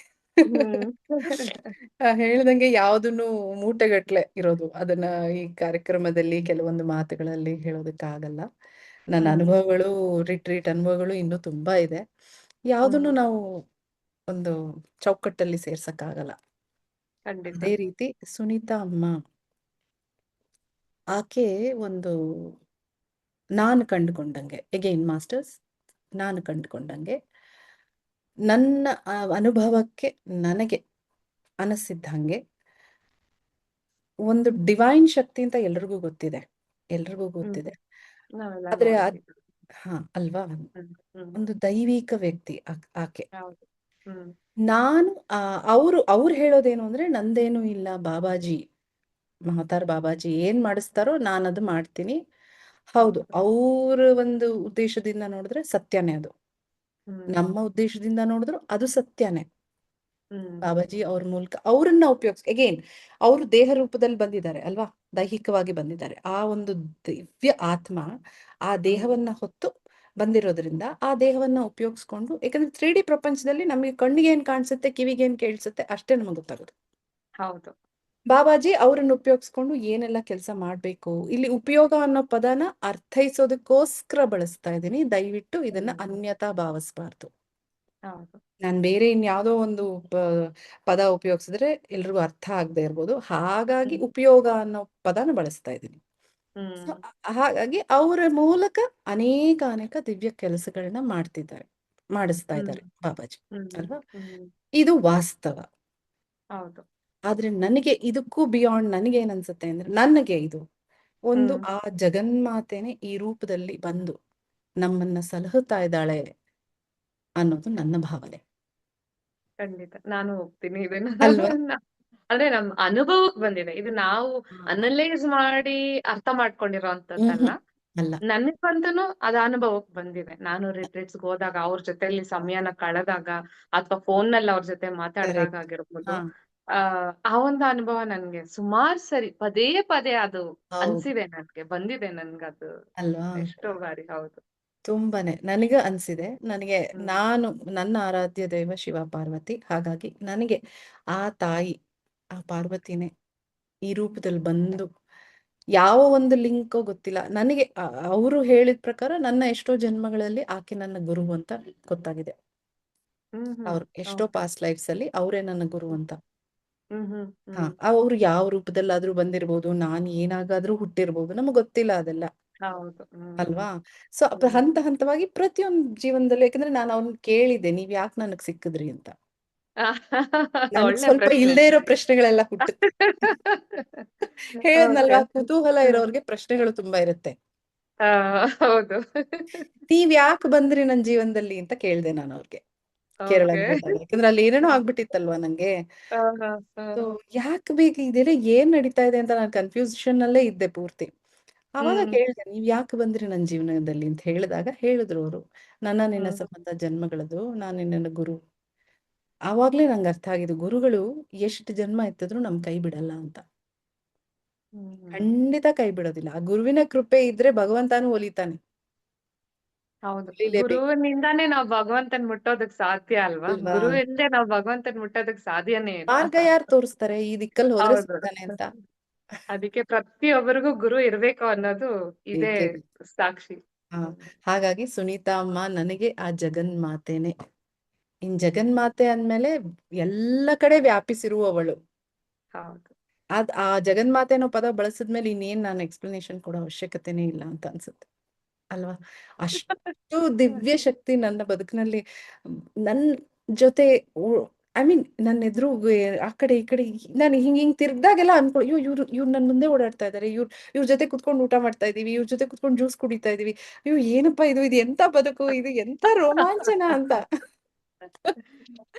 ಹ್ಮ್. ಹೇಳ್ದಂಗೆ ಯಾವ್ದನ್ನು ಮೂಟೆಗಟ್ಲೆ ಇರೋದು ಅದನ್ನ ಈ ಕಾರ್ಯಕ್ರಮದಲ್ಲಿ ಕೆಲವೊಂದು ಮಾತುಗಳಲ್ಲಿ ಹೇಳೋದಕ್ಕಾಗಲ್ಲ. ನನ್ನ ಹ್ಮ್. ಅನುಭವಗಳು, ರಿಟ್ರೀಟ್ ಅನುಭವಗಳು ಇನ್ನೂ ತುಂಬಾ ಇದೆ. ಯಾವ್ದನ್ನು ಹ್ಮ್. ನಾವು ಒಂದು ಚೌಕಟ್ಟಲ್ಲಿ ಸೇರ್ಸಕ್ಕಾಗಲ್ಲ. ಖಂಡಿತ. ಅದೇ ರೀತಿ ಸುನೀತಾ ಅಮ್ಮ, ಆಕೆ ಒಂದು ನಾನು ಕಂಡುಕೊಂಡಂಗೆ, ಎಗೈನ್ ಮಾಸ್ಟರ್ಸ್, ನಾನು ಕಂಡುಕೊಂಡಂಗೆ ನನ್ನ ಅನುಭವಕ್ಕೆ ನನಗೆ ಅನಿಸಿದ್ದ ಹಾಗೆ ಒಂದು ಡಿವೈನ್ ಶಕ್ತಿ ಅಂತ ಎಲ್ರಿಗೂ ಗೊತ್ತಿದೆ, ಎಲ್ರಿಗೂ ಹ್ಮ್. ಗೊತ್ತಿದೆ. ನಾವೆಲ್ಲ ಆದ್ರೆ ನೋಡಿದೀವಿ. ಹಾ ಅಲ್ವಾ, ಹ್ಮ್. ಹ್ಮ್. ಒಂದು ದೈವಿಕ ವ್ಯಕ್ತಿ ಆಕೆ. ಹೌದು. ಹ್ಮ್. ನಾನು ಅವ್ರು ಹೇಳೋದೇನು ಅಂದ್ರೆ, ನಂದೇನು ಇಲ್ಲ, ಬಾಬಾಜಿ, ಮಹತಾರ್ ಬಾಬಾಜಿ ಏನ್ ಮಾಡಿಸ್ತಾರೋ ನಾನು ಅದು ಮಾಡ್ತೀನಿ. ಹೌದು, ಹೌದು. ಅವ್ರ ಒಂದು ಉದ್ದೇಶದಿಂದ ನೋಡಿದ್ರೆ ಸತ್ಯನೇ ಅದು. ಹ್ಮ್. ನಮ್ಮ ಉದ್ದೇಶದಿಂದ ನೋಡಿದ್ರು ಅದು ಸತ್ಯನೇ. ಹ್ಮ್. ಬಾಬಾಜಿ ಅವ್ರ ಮೂಲಕ ಅವರನ್ನ ಅಗೇನ್ ಅವರು ದೇಹ ರೂಪದಲ್ಲಿ ಬಂದಿದ್ದಾರೆ ಅಲ್ವಾ, ದೈಹಿಕವಾಗಿ ಬಂದಿದ್ದಾರೆ. ಆ ಒಂದು ದಿವ್ಯ ಆತ್ಮ ಆ ಹ್ಮ್. ದೇಹವನ್ನ ಹೊತ್ತು ಬಂದಿರೋದ್ರಿಂದ ಆ ದೇಹವನ್ನ ಉಪಯೋಗಿಸ್ಕೊಂಡು, ಯಾಕಂದ್ರೆ 3D ಪ್ರಪಂಚದಲ್ಲಿ ನಮಗೆ ಕಣ್ಣಿಗೆ ಏನ್ ಕಾಣಿಸುತ್ತೆ, ಕಿವಿಗೆ ಏನ್ ಕೇಳಿಸುತ್ತೆ ಅಷ್ಟೇ ನಮಗೆ ಗೊತ್ತಾಗೋದು. ಹೌದು. ಬಾಬಾಜಿ ಅವರನ್ನು ಉಪಯೋಗಿಸ್ಕೊಂಡು ಏನೆಲ್ಲ ಕೆಲಸ ಮಾಡ್ಬೇಕು, ಇಲ್ಲಿ ಉಪಯೋಗ ಅನ್ನೋ ಪದನ ಅರ್ಥೈಸೋದಕ್ಕೋಸ್ಕರ ಬಳಸ್ತಾ ಇದ್ದೀನಿ, ದಯವಿಟ್ಟು ಇದನ್ನ ಹ್ಮ್. ಅನ್ಯತಾ ಭಾವಿಸ್ಬಾರ್ದು. ಹೌದು. ನಾನು ಬೇರೆ ಇನ್ಯಾವುದೋ ಒಂದು ಪದ ಉಪಯೋಗಿಸಿದ್ರೆ ಎಲ್ರಿಗೂ ಅರ್ಥ ಆಗದೆ ಇರ್ಬೋದು, ಹಾಗಾಗಿ ಹ್ಮ್. ಉಪಯೋಗ ಅನ್ನೋ ಪದನ ಬಳಸ್ತಾ ಇದ್ದೀನಿ. ಸೊ ಹ್ಮ್. ಹಾಗಾಗಿ ಅವರ ಮೂಲಕ ಅನೇಕ ಅನೇಕ ದಿವ್ಯ ಕೆಲಸಗಳನ್ನ ಮಾಡಿಸ್ತಾ ಹ್ಮ್. ಇದ್ದಾರೆ ಬಾಬಾಜಿ, ಹ್ಮ್. ಅಲ್ವಾ? ಹ್ಮ್. ಇದು ವಾಸ್ತವ. ಹೌದು. ಆದ್ರೆ ನನಗೆ ಇದಕ್ಕೂ ಬಿಯಾಂಡ್ ನನಗೆ ಏನ್ ಅನ್ಸುತ್ತೆ ಅಂದ್ರೆ, ನನಗೆ ಇದು ಒಂದು ಹ್ಮ್. ಆ ಜಗನ್ಮಾತೆನೆ ಈ ರೂಪದಲ್ಲಿ ಬಂದು ನಮ್ಮನ್ನ ಸಲಹುತ್ತಾ ಇದ್ದಾಳೆ ಅನ್ನೋದು ನನ್ನ ಭಾವನೆ. ಖಂಡಿತ ನಾನು ಹೋಗ್ತೀನಿ ಇದನ್ನ. ಅಲ್ವಾ? ಅಂದ್ರೆ ನಮ್ ಅನುಭವಕ್ ಬಂದಿದೆ ಇದು, ನಾವು ಹಾ. ಅನಲೈಸ್ ಮಾಡಿ ಅರ್ಥ ಮಾಡ್ಕೊಂಡಿರೋ ಅಂತದ್ದಲ್ಲ. ಹ್ಮ್ ಅಲ್ಲ. ನನಗಂತೂ ಅದ ಅನುಭವಕ್ ಬಂದಿದೆ. ನಾನು ರಿಟ್ರೀಟ್ಸ್ ಹೋದಾಗ ಅವ್ರ ಜೊತೆಲಿ ಸಮಯನ ಕಳೆದಾಗ ಅಥವಾ ಫೋನ್ ನಲ್ಲಿ ಅವ್ರ ಜೊತೆ ಮಾತಾಡಿದಾಗ ಕರೆಕ್ಟ್. ಆಗಿರ್ಬೋದು. ಹಾ. ಆ ಒಂದು ಅನುಭವ ನನ್ಗೆ ಸುಮಾರು ಸರಿ ಪದೇ ಪದೇ ಅದು ಹೌದು. ಅನ್ಸಿದೆ, ನನ್ಗೆ ಬಂದಿದೆ ನನ್ಗದು ಅಲ್ವಾ? ಎಷ್ಟೋ ಬಾರಿ. ಹೌದು. ತುಂಬಾನೇ ನನಗ ಅನ್ಸಿದೆ. ನನಗೆ ಹ್ಮ್. ನಾನು ನನ್ನ ಆರಾಧ್ಯ ದೈವ ಶಿವ ಪಾರ್ವತಿ, ಹಾಗಾಗಿ ನನಗೆ ಆ ತಾಯಿ, ಆ ಪಾರ್ವತಿನೇ ಈ ರೂಪದಲ್ಲಿ ಬಂದು, ಯಾವ ಒಂದು ಲಿಂಕೋ ಗೊತ್ತಿಲ್ಲ ನನಗೆ, ಅವರು ಹೇಳಿದ ಪ್ರಕಾರ ನನ್ನ ಎಷ್ಟೋ ಜನ್ಮಗಳಲ್ಲಿ ಆಕೆ ನನ್ನ ಗುರು ಅಂತ ಗೊತ್ತಾಗಿದೆ. ಹ್ಮ್. ಹ್ಮ್. ಅವ್ರು ಎಷ್ಟೋ ಹೌದು. ಪಾಸ್ಟ್ ಲೈಫ್ಸ್ ಅಲ್ಲಿ ಅವರೇ ನನ್ನ ಗುರು ಅಂತ. ಹ್ಮ್. ಹ್ಮ್. ಹಾ, ಹ್ಮ್. ಅವ್ರು ಯಾವ ರೂಪದಲ್ಲಾದ್ರೂ ಬಂದಿರ್ಬೋದು, ನಾನು ಏನಾಗಾದ್ರೂ ಹುಟ್ಟಿರ್ಬೋದು, ನಮಗ್ ಗೊತ್ತಿಲ್ಲ ಅದೆಲ್ಲ, ಹೌದು. ಹ್ಮ್. ಅಲ್ವಾ? ಸೊ ಹ್ಮ್. ಹಂತ ಹಂತವಾಗಿ ಪ್ರತಿಯೊಂದು ಜೀವನದಲ್ಲಿ, ಯಾಕಂದ್ರೆ ನಾನು ಅವ್ರನ್ನ ಕೇಳಿದ್ದೆ, ನೀವ್ ಯಾಕೆ ನನಗ್ ಸಿಕ್ಕಿದ್ರಿ ಅಂತ. ನನಗ್ ಒಳ್ಳೆ ಸ್ವಲ್ಪ ಪ್ರಶ್ನೆ. ಇಲ್ದೇ ಇರೋ ಪ್ರಶ್ನೆಗಳೆಲ್ಲ ಹುಟ್ಟುತ್ತೆ. ಓಕೆ. ಹೇಳದ್ನಲ್ವಾ, ಕುತೂಹಲ ಇರೋರ್ಗೆ ಪ್ರಶ್ನೆಗಳು ತುಂಬಾ ಇರುತ್ತೆ. ಹೌದು. ನೀವ್ ಯಾಕೆ ಬಂದ್ರಿ ನನ್ ಜೀವನದಲ್ಲಿ ಅಂತ ಕೇಳ್ದೆ ನಾನು ಅವ್ರಿಗೆ, ಓಕೆ. ಕೇರಳಕ್ಕೆ ಹೋದಾಗ. ಯಾಕಂದ್ರೆ ಅಲ್ಲಿ ಏನೇನೋ ಆಗ್ಬಿಟ್ಟಿತ್ತಲ್ವಾ ನಂಗೆ. ಹ, ಹ, ಹ. ಸೊ ಯಾಕೆ ಬೇಕು ಇದೆಲ್ಲ, ಏನ್ ನಡೀತಾ ಇದೆ ಅಂತ ನಾನು ಕನ್ಫ್ಯೂಷನ್ ಅಲ್ಲೇ ಇದ್ದೆ ಪೂರ್ತಿ. ಅವಾಗ ಹ್ಮ್. ಕೇಳ್ದೆ, ನೀವ್ ಯಾಕೆ ಬಂದ್ರಿ ನನ್ನ ಜೀವನದಲ್ಲಿ ಅಂತ ಹೇಳಿದಾಗ ಹೇಳಿದ್ರು ಅವರು, ನಿನ್ನ ಹ್ಮ್. ಸಂಬಂಧ ಜನ್ಮಗಳದು, ನಾನು ನಿನ್ನ ಗುರು. ಆವಾಗ್ಲೇ ನಂಗೆ ಅರ್ಥ ಆಗಿದ್ದು, ಗುರುಗಳು ಎಷ್ಟು ಜನ್ಮ ಎತ್ತಿದ್ರು ನಮ್ ಕೈ ಬಿಡಲ್ಲ ಅಂತ. ಹ್ಮ್. ಖಂಡಿತ ಕೈ ಬಿಡೋದಿಲ್ಲ. ಆ ಗುರುವಿನ ಕೃಪೆ ಇದ್ರೆ ಭಗವಂತನೂ ಒಲಿತಾನೆ, ಹೌದು. ಒಲಿಲೇಬೇಕು. ಗುರುವಿನಿಂದಾನೇ ನಾವ್ ಭಗವಂತನ್ ಮುಟ್ಟೋದಕ್ ಸಾಧ್ಯ ಅಲ್ವಾ? ಅಲ್ವಾ? ಗುರು ಇಲ್ದೆ ನಾವ್ ಭಗವಂತನ್ ಮುಟ್ಟೋದಕ್ ಸಾಧ್ಯನೇ ಇಲ್ಲ. ಮಾರ್ಗ ಯಾರು ತೋರಿಸ್ತಾರೆ, ಈ ದಿಕ್ಕಲ್ಲಿ ಹೋದ್ರೆ ಹೌದು. ಸಿಗ್ತಾನೆ ಅಂತ. ಅದಕ್ಕೆ ಪ್ರತಿಯೊಬ್ಬರಿಗೂ ಗುರು ಇರ್ಬೇಕು ಅನ್ನೋದು ಇದೇ ಬೇಕೇ ಬೇಕು. ಸಾಕ್ಷಿ. ಹಾ, ಹ್ಮ್. ಹಾಗಾಗಿ ಸುನೀತಾ ಅಮ್ಮ ನನಗೆ ಆ ಜಗನ್ಮಾತೆನೆ. ಇನ್ ಜಗನ್ಮಾತೆ ಅಂದ್ಮೇಲೆ ಎಲ್ಲ ಕಡೆ ವ್ಯಾಪಿಸಿರುವವಳು. ಹೌದು. ಆ ಜಗನ್ಮಾತೆ ಅನ್ನೋ ಪದ ಬಳಸಿದ್ಮೇಲೆ ಇನ್ನೇನ್ ನಾನು ಎಕ್ಸ್ಪ್ಲನೇಷನ್ ಕೊಡೋ ಅವಶ್ಯಕತೆನೇ ಇಲ್ಲ ಅಂತ ಅನ್ಸುತ್ತೆ, ಅಲ್ವಾ? ಅಷ್ಟು ದಿವ್ಯ ಶಕ್ತಿ ನನ್ನ ಬದುಕಿನಲ್ಲಿ ನನ್ ಜೊತೆ, ಐ ಮೀನ್ ನನ್ನ ಎದುರು ಆ ಕಡೆ ಈ ಕಡೆ ನಾನು ಹಿಂಗ್ ಹಿಂಗ್ ತಿರ್ಗ್ದಾಗೆಲ್ಲ ಅನ್ಕೊ, ಇವ್ರು ನನ್ ಮುಂದೆ ಓಡಾಡ್ತಾ ಇದಾರೆ, ಇವ್ರ ಜೊತೆ ಕುತ್ಕೊಂಡು ಊಟ ಮಾಡ್ತಾ ಇದೀವಿ, ಇವ್ರ ಜೊತೆ ಕುತ್ಕೊಂಡು ಜ್ಯೂಸ್ ಕುಡಿತಾ ಇದೀವಿ, ಏನಪ್ಪಾ ಇದು ಎಂತ ಬದುಕು, ಇದು ಎಂತ ರೋಮಾಂಚನ ಅಂತ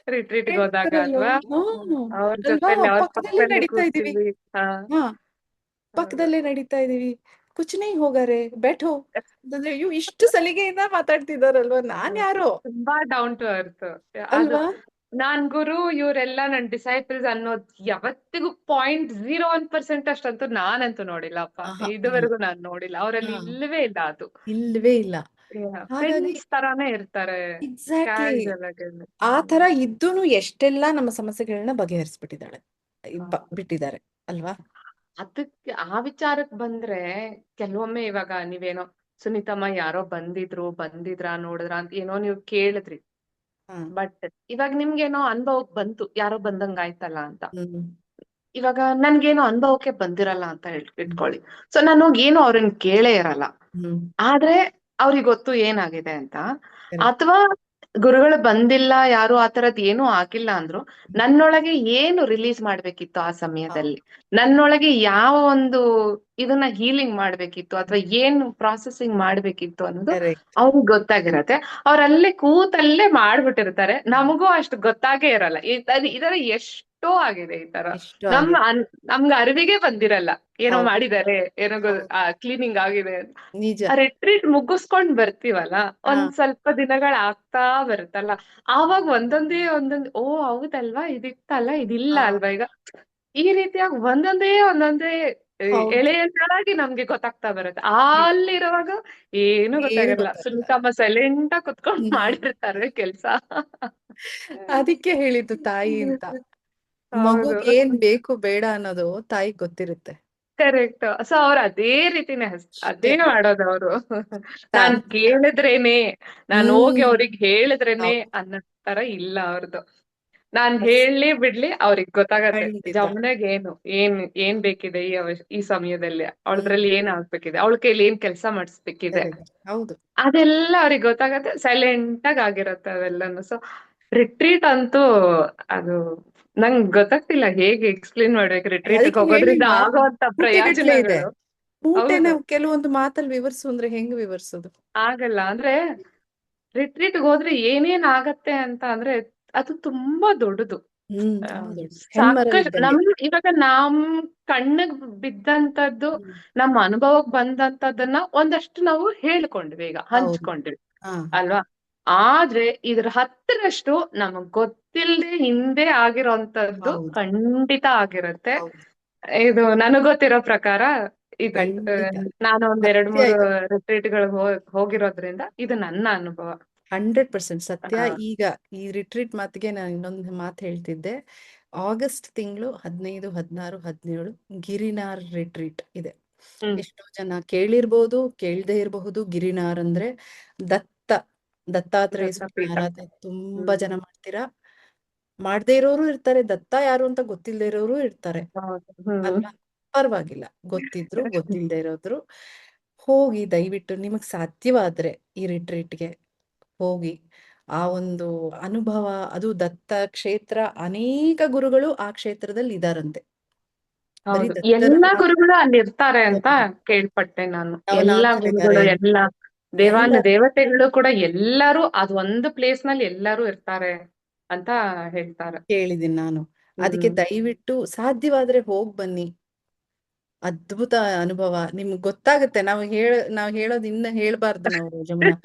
ರಿಟ್ರೀಟ್ಗೆ ಹೋದಾಗ ಹೇಳ್ತಾರಲ್ವಾ. ಅಲ್ವಾ? ಹ್ಮ್ ಅವ್ರ ಅಲ್ವಾ, ಜೊತೆಲಿ ಅವ್ರ ಪಕ್ಕದಲ್ಲೇ ಪಕ್ಕದಲ್ಲೇ ನಡೀತಾ ಇದೀವಿ. ಕೂರ್ತೀವಿ. ಹಾ. ಹಾ, ಹೌದು. ಪಕ್ಕದಲ್ಲೇ ನಡೀತಾ ಇದೀವಿ, ಕುಚ್ ನಹೀ ಹೋಗಾ ರೇ बैठो ಅಂತಂದ್ರೆ ಅಯ್ಯೋ ಇಷ್ಟು ಸಲಿಗೆಯಿಂದ ಮಾತಾಡ್ತಿದಾರಲ್ವಾ, ನಾನ್ ಯಾರೋ ತುಂಬಾ ಡೌನ್ ಟು ಅರ್ತ್. ಅದು ಅಲ್ವಾ. ನಾನ್ ಗುರು ಇವರೆಲ್ಲ ನನ್ ಡಿಸೈಪಲ್ಸ್ ಅನ್ನೋದ್ ಯಾವತ್ತಿಗೂ 0.01% ಅಷ್ಟಂತೂ ನಾನಂತೂ ನೋಡಿಲ್ಲಪ್ಪ. ಆಹಾ ಇಲ್ಲ. ಇದುವರೆಗೂ ನಾನ್ ನೋಡಿಲ್ಲ. ಅವರಲ್ಲಿ ಹಾ ಇಲ್ಲವೇ ಇಲ್ಲ ಅದು. ಇಲ್ವೇ ಇಲ್ಲ. ಹಾಗಾಗಿ ಫ್ರೆಂಡ್ಸ್ ತರಾನೇ ಇರ್ತಾರೆ, ಎಕ್ಸಾಕ್ಟ್ಲಿ ಕ್ಯಾಶುಯಲ್ ಆಗಿ. ಆ ತರ ಇದ್ದೂನು ಎಷ್ಟೆಲ್ಲಾ ನಮ್ಮ ಸಮಸ್ಯೆಗಳನ್ನ ಬಗೆಹರಿಸ್ಬಿಟ್ಟಿದ್ದಾಳೆ, ಬಿಟ್ಟಿದ್ದಾರೆ ಅಲ್ವಾ. ಅದಕ್ಕೆ ಆ ವಿಚಾರಕ್ ಬಂದ್ರೆ ಕೆಲವೊಮ್ಮೆ ಇವಾಗ ನೀವೇನೋ ಸುನೀತಮ್ಮ ಯಾರೋ ಬಂದಿದ್ರಾ ನೋಡಿದ್ರ ಅಂತ ಏನೋ ನೀವು ಕೇಳಿದ್ರಿ. ಹಾ ಬಟ್ ಇವಾಗ ನಿಮ್ಗೇನೋ ಅನುಭವಕ್ ಬಂತು, ಯಾರೋ ಬಂದಂಗ ಆಯ್ತಲ್ಲ ಅಂತ. ಹ್ಮ್ ಇವಾಗ ನನ್ಗೇನೋ ಅನುಭವಕ್ಕೆ ಬಂದಿರಲ್ಲ ಅಂತ ಹ್ಮ್ ಇಟ್ಕೊಳ್ಳಿ. ಸೊ ನಾನು ಹೋಗಿ ಏನು ಅವ್ರನ್ನ ಕೇಳೇ ಇರಲ್ಲ. ಹ್ಮ್ ಆದ್ರೆ ಅವ್ರಿಗೆ ಗೊತ್ತು ಏನಾಗಿದೆ ಅಂತ. ಕರೆಕ್ಟ್. ಅಥವಾ ಗುರುಗಳು ಬಂದಿಲ್ಲ, ಯಾರು ಆ ತರದ್ ಏನೂ ಆಗಿಲ್ಲ ಅಂದ್ರು, ನನ್ನೊಳಗೆ ಏನು ರಿಲೀಸ್ ಮಾಡ್ಬೇಕಿತ್ತು ಆ ಸಮಯದಲ್ಲಿ, ನನ್ನೊಳಗೆ ಯಾವ ಒಂದು ಇದನ್ನ ಹೀಲಿಂಗ್ ಮಾಡ್ಬೇಕಿತ್ತು ಅಥವಾ ಏನು ಪ್ರಾಸೆಸಿಂಗ್ ಮಾಡ್ಬೇಕಿತ್ತು ಅನ್ನೋದು ಕರೆಕ್ಟ್. ಅವ್ರಿಗೆ ಗೊತ್ತಾಗಿರತ್ತೆ. ಅವ್ರಲ್ಲೇ ಕೂತಲ್ಲೇ ಮಾಡ್ಬಿಟ್ಟಿರ್ತಾರೆ. ನಮಗೂ ಅಷ್ಟು ಗೊತ್ತಾಗೇ ಇರಲ್ಲ. ಇದರ ಎಷ್ಟೋ ಆಗಿದೆ ಈ ತರ. ಇಷ್ಟು ನಮ್ಮ ಆಗಿದೆ. ನಮ್ಗೆ ಅರಿವಿಗೆ ಬಂದಿರಲ್ಲ ಏನೋ ಹೌದು ಮಾಡಿದ್ದಾರೆ, ಏನೋ ಹೌದು ಕ್ಲೀನಿಂಗ್ ಆಗಿದೆ ಅಂತ. ನಿಜ. ಆ ರಿಟ್ರೀಟ್ ಮುಗಿಸ್ಕೊಂಡ್ ಬರ್ತೀವಲ್ಲ, ಹಾ ಒಂದ್ ಸ್ವಲ್ಪ ದಿನಗಳ ಆಗ್ತಾ ಬರುತ್ತಲ್ಲ, ಆವಾಗ ಒಂದೊಂದೇ ಓ ಹೌದಲ್ವಾ, ಇದಿತ್ತಲ್ಲ, ಇದಿಲ್ಲ ಹಾ ಅಲ್ವಾ ಈಗ, ಈ ರೀತಿಯಾಗಿ ಒಂದೊಂದೇ ಹೌದು. ಎಳೆಯಾಗಿ ನಮ್ಗೆ ಗೊತ್ತಾಗ್ತಾ ಬರುತ್ತೆ. ನಿಜ. ಅಲ್ಲಿರುವಾಗ ಏನು ಏನು ಗೊತ್ತಾಗಿರಲ್ಲ. ಗೊತ್ತಾಗಲ್ಲ. ಸುನೀತಮ್ಮ ಸೈಲೆಂಟ್ ಆಗಿ ಕುತ್ಕೊಂಡ್ ಹ್ಮ್ ಮಾಡಿರ್ತಾರೆ ಕೆಲ್ಸ. ಅದಕ್ಕೆ ಹೇಳಿದ್ದು ತಾಯಿ ಅಂತ. ಹೌದು, ಮಗುಗ್ ಏನ್ ಬೇಕು ಬೇಡ ಅನ್ನೋದು ತಾಯಿಗ್ ಗೊತ್ತಿರುತ್ತೆ ಕರೆಕ್ಟ್. ಸೊ ಅವ್ರು ಅದೇ ರೀತಿನೇ ಅಷ್ಟೇ. ಅದೇ ಮಾಡೋದು ಅವರು. ನಾನ್ ತಾಯಿ. ಕೇಳಿದ್ರೇನೆ, ನಾನ್ ಹೋಗಿ ಹ್ಮ್ ಅವ್ರಿಗೆ ಹೇಳಿದ್ರೇನೆ ಹೌದು. ಅನ್ನೋ ತರ ಇಲ್ಲ ಅವ್ರದ್ದು. ನಾನ್ ಬಸ್ ಹೇಳಿ ಬಿಡ್ಲಿ ಅವ್ರಿಗೆ ಗೊತ್ತಾಗತ್ತೆ ಖಂಡಿತ. ಜಮುನೆಗೆ ಏನ್ ಬೇಕಿದೆ ಈ ಸಮಯದಲ್ಲಿ, ಹ್ಮ್ ಅವಳದ್ರಲ್ಲಿ ಏನ್ ಆಗ್ಬೇಕಿದೆ, ಅವಳ ಕೈಲಿ ಏನ್ ಕೆಲಸ ಮಾಡಿಸ್ಬೇಕಿದೆ, ಕರೆಕ್ಟ್. ಹೌದು. ಅದೆಲ್ಲ ಅವ್ರಿಗೆ ಗೊತ್ತಾಗತ್ತೆ. ಸೈಲೆಂಟ್ ಆಗಿ ಆಗಿರತ್ತೆ ಅವೆಲ್ಲನು. ಸೊ ರಿಟ್ರೀಟ್ ಅಂತೂ ಅದು ನಂಗ್ ಗೊತ್ತಾಗ್ತಿಲ್ಲ ಹೇಗೆ ಎಕ್ಸ್ಪ್ಲೇನ್ ಮಾಡ್ಬೇಕು. ರಿಟ್ರೀಟ್ ಅದಕ್ಕೆ ಹೋಗೋದ್ರಿಂದ ಹೇಳಿಲ್ವಾ, ಆಗೋಂತ ಮೂಟೆಗಟ್ಲೆ ಇದೆ. ಪ್ರಯೋಜನಗಳು. ಮೂಟೆನ ಹೌದು, ಕೆಲವೊಂದು ಮಾತಲ್ಲಿ ವಿವರಿಸು ಅಂದ್ರೆ ಹೆಂಗ್ ವಿವರಿಸೋದು. ಆಗಲ್ಲ ಅಂದ್ರೆ ರಿಟ್ರೀಟ್ ಹೋದ್ರೆ ಏನೇನ್ ಆಗತ್ತೆ ಅಂತ ಅಂದ್ರೆ ಅದು ತುಂಬಾ ದೊಡ್ಡದು. ಆ, ಹೌದು. ಹೆಣ್ಮರಲ್ ಸಾಕಷ್ಟು ಇದ್ದಂಗೆ. ಇವಾಗ ಕಣ್ಣಿಗ್ ಬಿದ್ದಂತದ್ದು, ಹ್ಮ್ ನಮ್ಮ ಅನುಭವಕ್ ಬಂದಂತದ್ದನ್ನ ಒಂದಷ್ಟು ನಾವು ಹೇಳ್ಕೊಂಡ್ವಿ, ಈಗ ಹೌದು. ಹಂಚ್ಕೊಂಡ್ವಿ ಹಾ ಅಲ್ವಾ. ಆದ್ರೆ ಇದ್ರ 10ರಷ್ಟು ನಮಗ್ ಗೊತ್ತಿಲ್ಲದೆ ಹಿಂದೆ ಆಗಿರೋಂತದ್ದು ಹೌದು ಖಂಡಿತ ಆಗಿರುತ್ತೆ. ಹೌದು. ಇದು ನನಗ್ ಗೊತ್ತಿರೋ ಪ್ರಕಾರ ಇದು ಖಂಡಿತ ನಾನು ಒಂದ್ ಎರಡ್ ಸತ್ಯ ಮೂರು ಇದು. ರಿಟ್ರೀಟ್ಗಳು ಹೋಗಿರೋದ್ರಿಂದ ಇದು ನನ್ನ ಅನುಭವ. 100% ಸತ್ಯ. ಆ, ಈಗ ಈ ರಿಟ್ರೀಟ್ ಮಾತಿಗೆ ನಾನು ಇನ್ನೊಂದು ಮಾತು ಹೇಳ್ತಿದ್ದೆ. ಆಗಸ್ಟ್ ತಿಂಗಳು 15, 16, 17 ಗಿರಿನಾರ್ ರಿಟ್ರೀಟ್ ಇದೆ. ಹ್ಮ್ ಎಷ್ಟೋ ಜನ ಕೇಳಿರ್ಬೋದು, ಕೇಳದೆ ಇರಬಹುದು. ಗಿರಿನಾರ್ ಅಂದ್ರೆ ದತ್ತ ದತ್ತಾತ್ರೇಯ ಸ್ವಾಮಿ ದತ್ತಪೀಠ. ಆರಾಧನೆ ತುಂಬಾ ಹ್ಮ್ ಜನ ಮಾಡ್ತೀರಾ. ಮಾಡದೇ ಇರೋರು ಇರ್ತಾರೆ, ದತ್ತ ಯಾರು ಅಂತ ಗೊತ್ತಿಲ್ಲದೆ ಇರೋರು ಇರ್ತಾರೆ ಹೌದು. ಹ್ಮ್ ಅಲ್ವಾ. ಪರವಾಗಿಲ್ಲ, ಗೊತ್ತಿದ್ರು ಗೊತ್ತಿಲ್ಲದೆ ಇರೋದ್ರು ಹೋಗಿ ದಯವಿಟ್ಟು ನಿಮಗ್ ಸಾಧ್ಯವಾದ್ರೆ ಈ ರಿಟ್ರೀಟ್ಗೆ ಹೋಗಿ ಆ ಒಂದು ಅನುಭವ. ಅದು ದತ್ತ ಕ್ಷೇತ್ರ, ಅನೇಕ ಗುರುಗಳು ಆ ಕ್ಷೇತ್ರದಲ್ಲಿ ಇದಾರಂತೆ. ಬರೀ ಹೌದು, ದತ್ತರ ಎಲ್ಲಾ ಗುರುಗಳು ಅಲ್ಲಿ ಇರ್ತಾರೆ ಅಂತ ಹೌದು. ಕೇಳ್ಪಟ್ಟೆ ನಾನು. ಎಲ್ಲಾ ಗುರುಗಳು, ನವನಾಥರಿದ್ದಾರೆ ಎಲ್ಲಾ ಎಲ್ಲ. ದೇವತೆಗಳು ಕೂಡ ಎಲ್ಲರೂ ಅದು ಒಂದು ಪ್ಲೇಸ್ ನಲ್ಲಿ ಎಲ್ಲರೂ ಇರ್ತಾರೆ ಅಂತ ಹೇಳ್ತಾರೆ. ಕೇಳಿದ್ದೀನಿ ನಾನು. ಅದಕ್ಕೆ ಹ್ಮ್ ದಯವಿಟ್ಟು ಸಾಧ್ಯವಾದ್ರೆ ಹೋಗ್ ಬನ್ನಿ. ಅದ್ಭುತ ಅನುಭವ ನಿಮ್ಗೆ ಗೊತ್ತಾಗುತ್ತೆ. ನಾವ್ ಹೇಳೋದು ಇನ್ನ ಹೇಳ್ಬಾರ್ದು ನಾವು ಜಮುನಾ.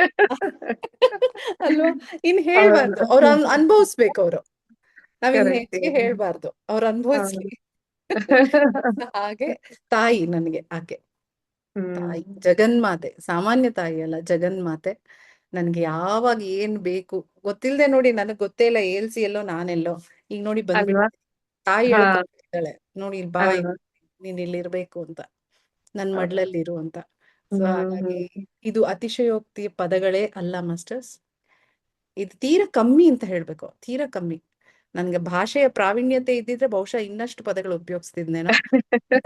ಅಲ್ವಾ. ಇನ್ ಹೇಳ್ಬಾರ್ದು, ಹೌದು, ಅವ್ರ ಅನ್ಭವಿಸ್ಬೇಕು ಅವ್ರು. ನಾವ್ ಇನ್ ಕರೆಕ್ಟ್. ಹೆಚ್ಚಿಗೆ ಹೇಳ್ಬಾರ್ದು, ಅವ್ರು ಅನ್ಭವಿಸ್ಲಿ. ಹಾಗೆ ತಾಯಿ ನನ್ಗೆ ಆಕೆ ಹ್ಮ್ ತಾಯಿ, ಜಗನ್ಮಾತೆ. ಸಾಮಾನ್ಯ ತಾಯಿ ಅಲ್ಲ, ಜಗನ್ಮಾತೆ. ನನ್ಗೆ ಯಾವಾಗ ಏನ್ ಬೇಕು ಗೊತ್ತಿಲ್ದೆ ನೋಡಿ, ನನಗ್ ಗೊತ್ತೇ ಇಲ್ಲ ಏಲ್ಸಿ ಎಲ್ಲೋ ನಾನೆಲ್ಲೋ, ಈಗ ನೋಡಿ ಅಲ್ವಾ. ಬಂದ್ಬಿಟ್ಟು ತಾಯಿ ಹಾ, ಹೇಳ್ಕೊಟ್ಟಿದ್ದಾಳೆ, ನೋಡಿ ಇಲ್ಲಿ ಬಾ, ಅಲ್ವಾ. ನೀನ್ ಇಲ್ಲಿ ಇರ್ಬೇಕು ಅಂತ, ನನ್ ಹೌದು. ಮಡ್ಲಲ್ಲಿ ಇರು ಅಂತ. ಸೊ ಹಾಗಾಗಿ ಹ್ಮ್ ಇದು ಅತಿಶಯೋಕ್ತಿ ಪದಗಳೇ ಅಲ್ಲ ಮಾಸ್ಟರ್ಸ್. ಇದು ತೀರಾ ಕಮ್ಮಿ ಅಂತ ಹೇಳ್ಬೇಕು, ತೀರಾ ಕಮ್ಮಿ. ನನ್ಗೆ ಭಾಷೆಯ ಪ್ರಾವೀಣ್ಯತೆ ಇದ್ದಿದ್ರೆ ಬಹುಶಃ ಇನ್ನಷ್ಟು ಪದಗಳು ಉಪಯೋಗಿಸ್ತಿದ್ನೇನೋ.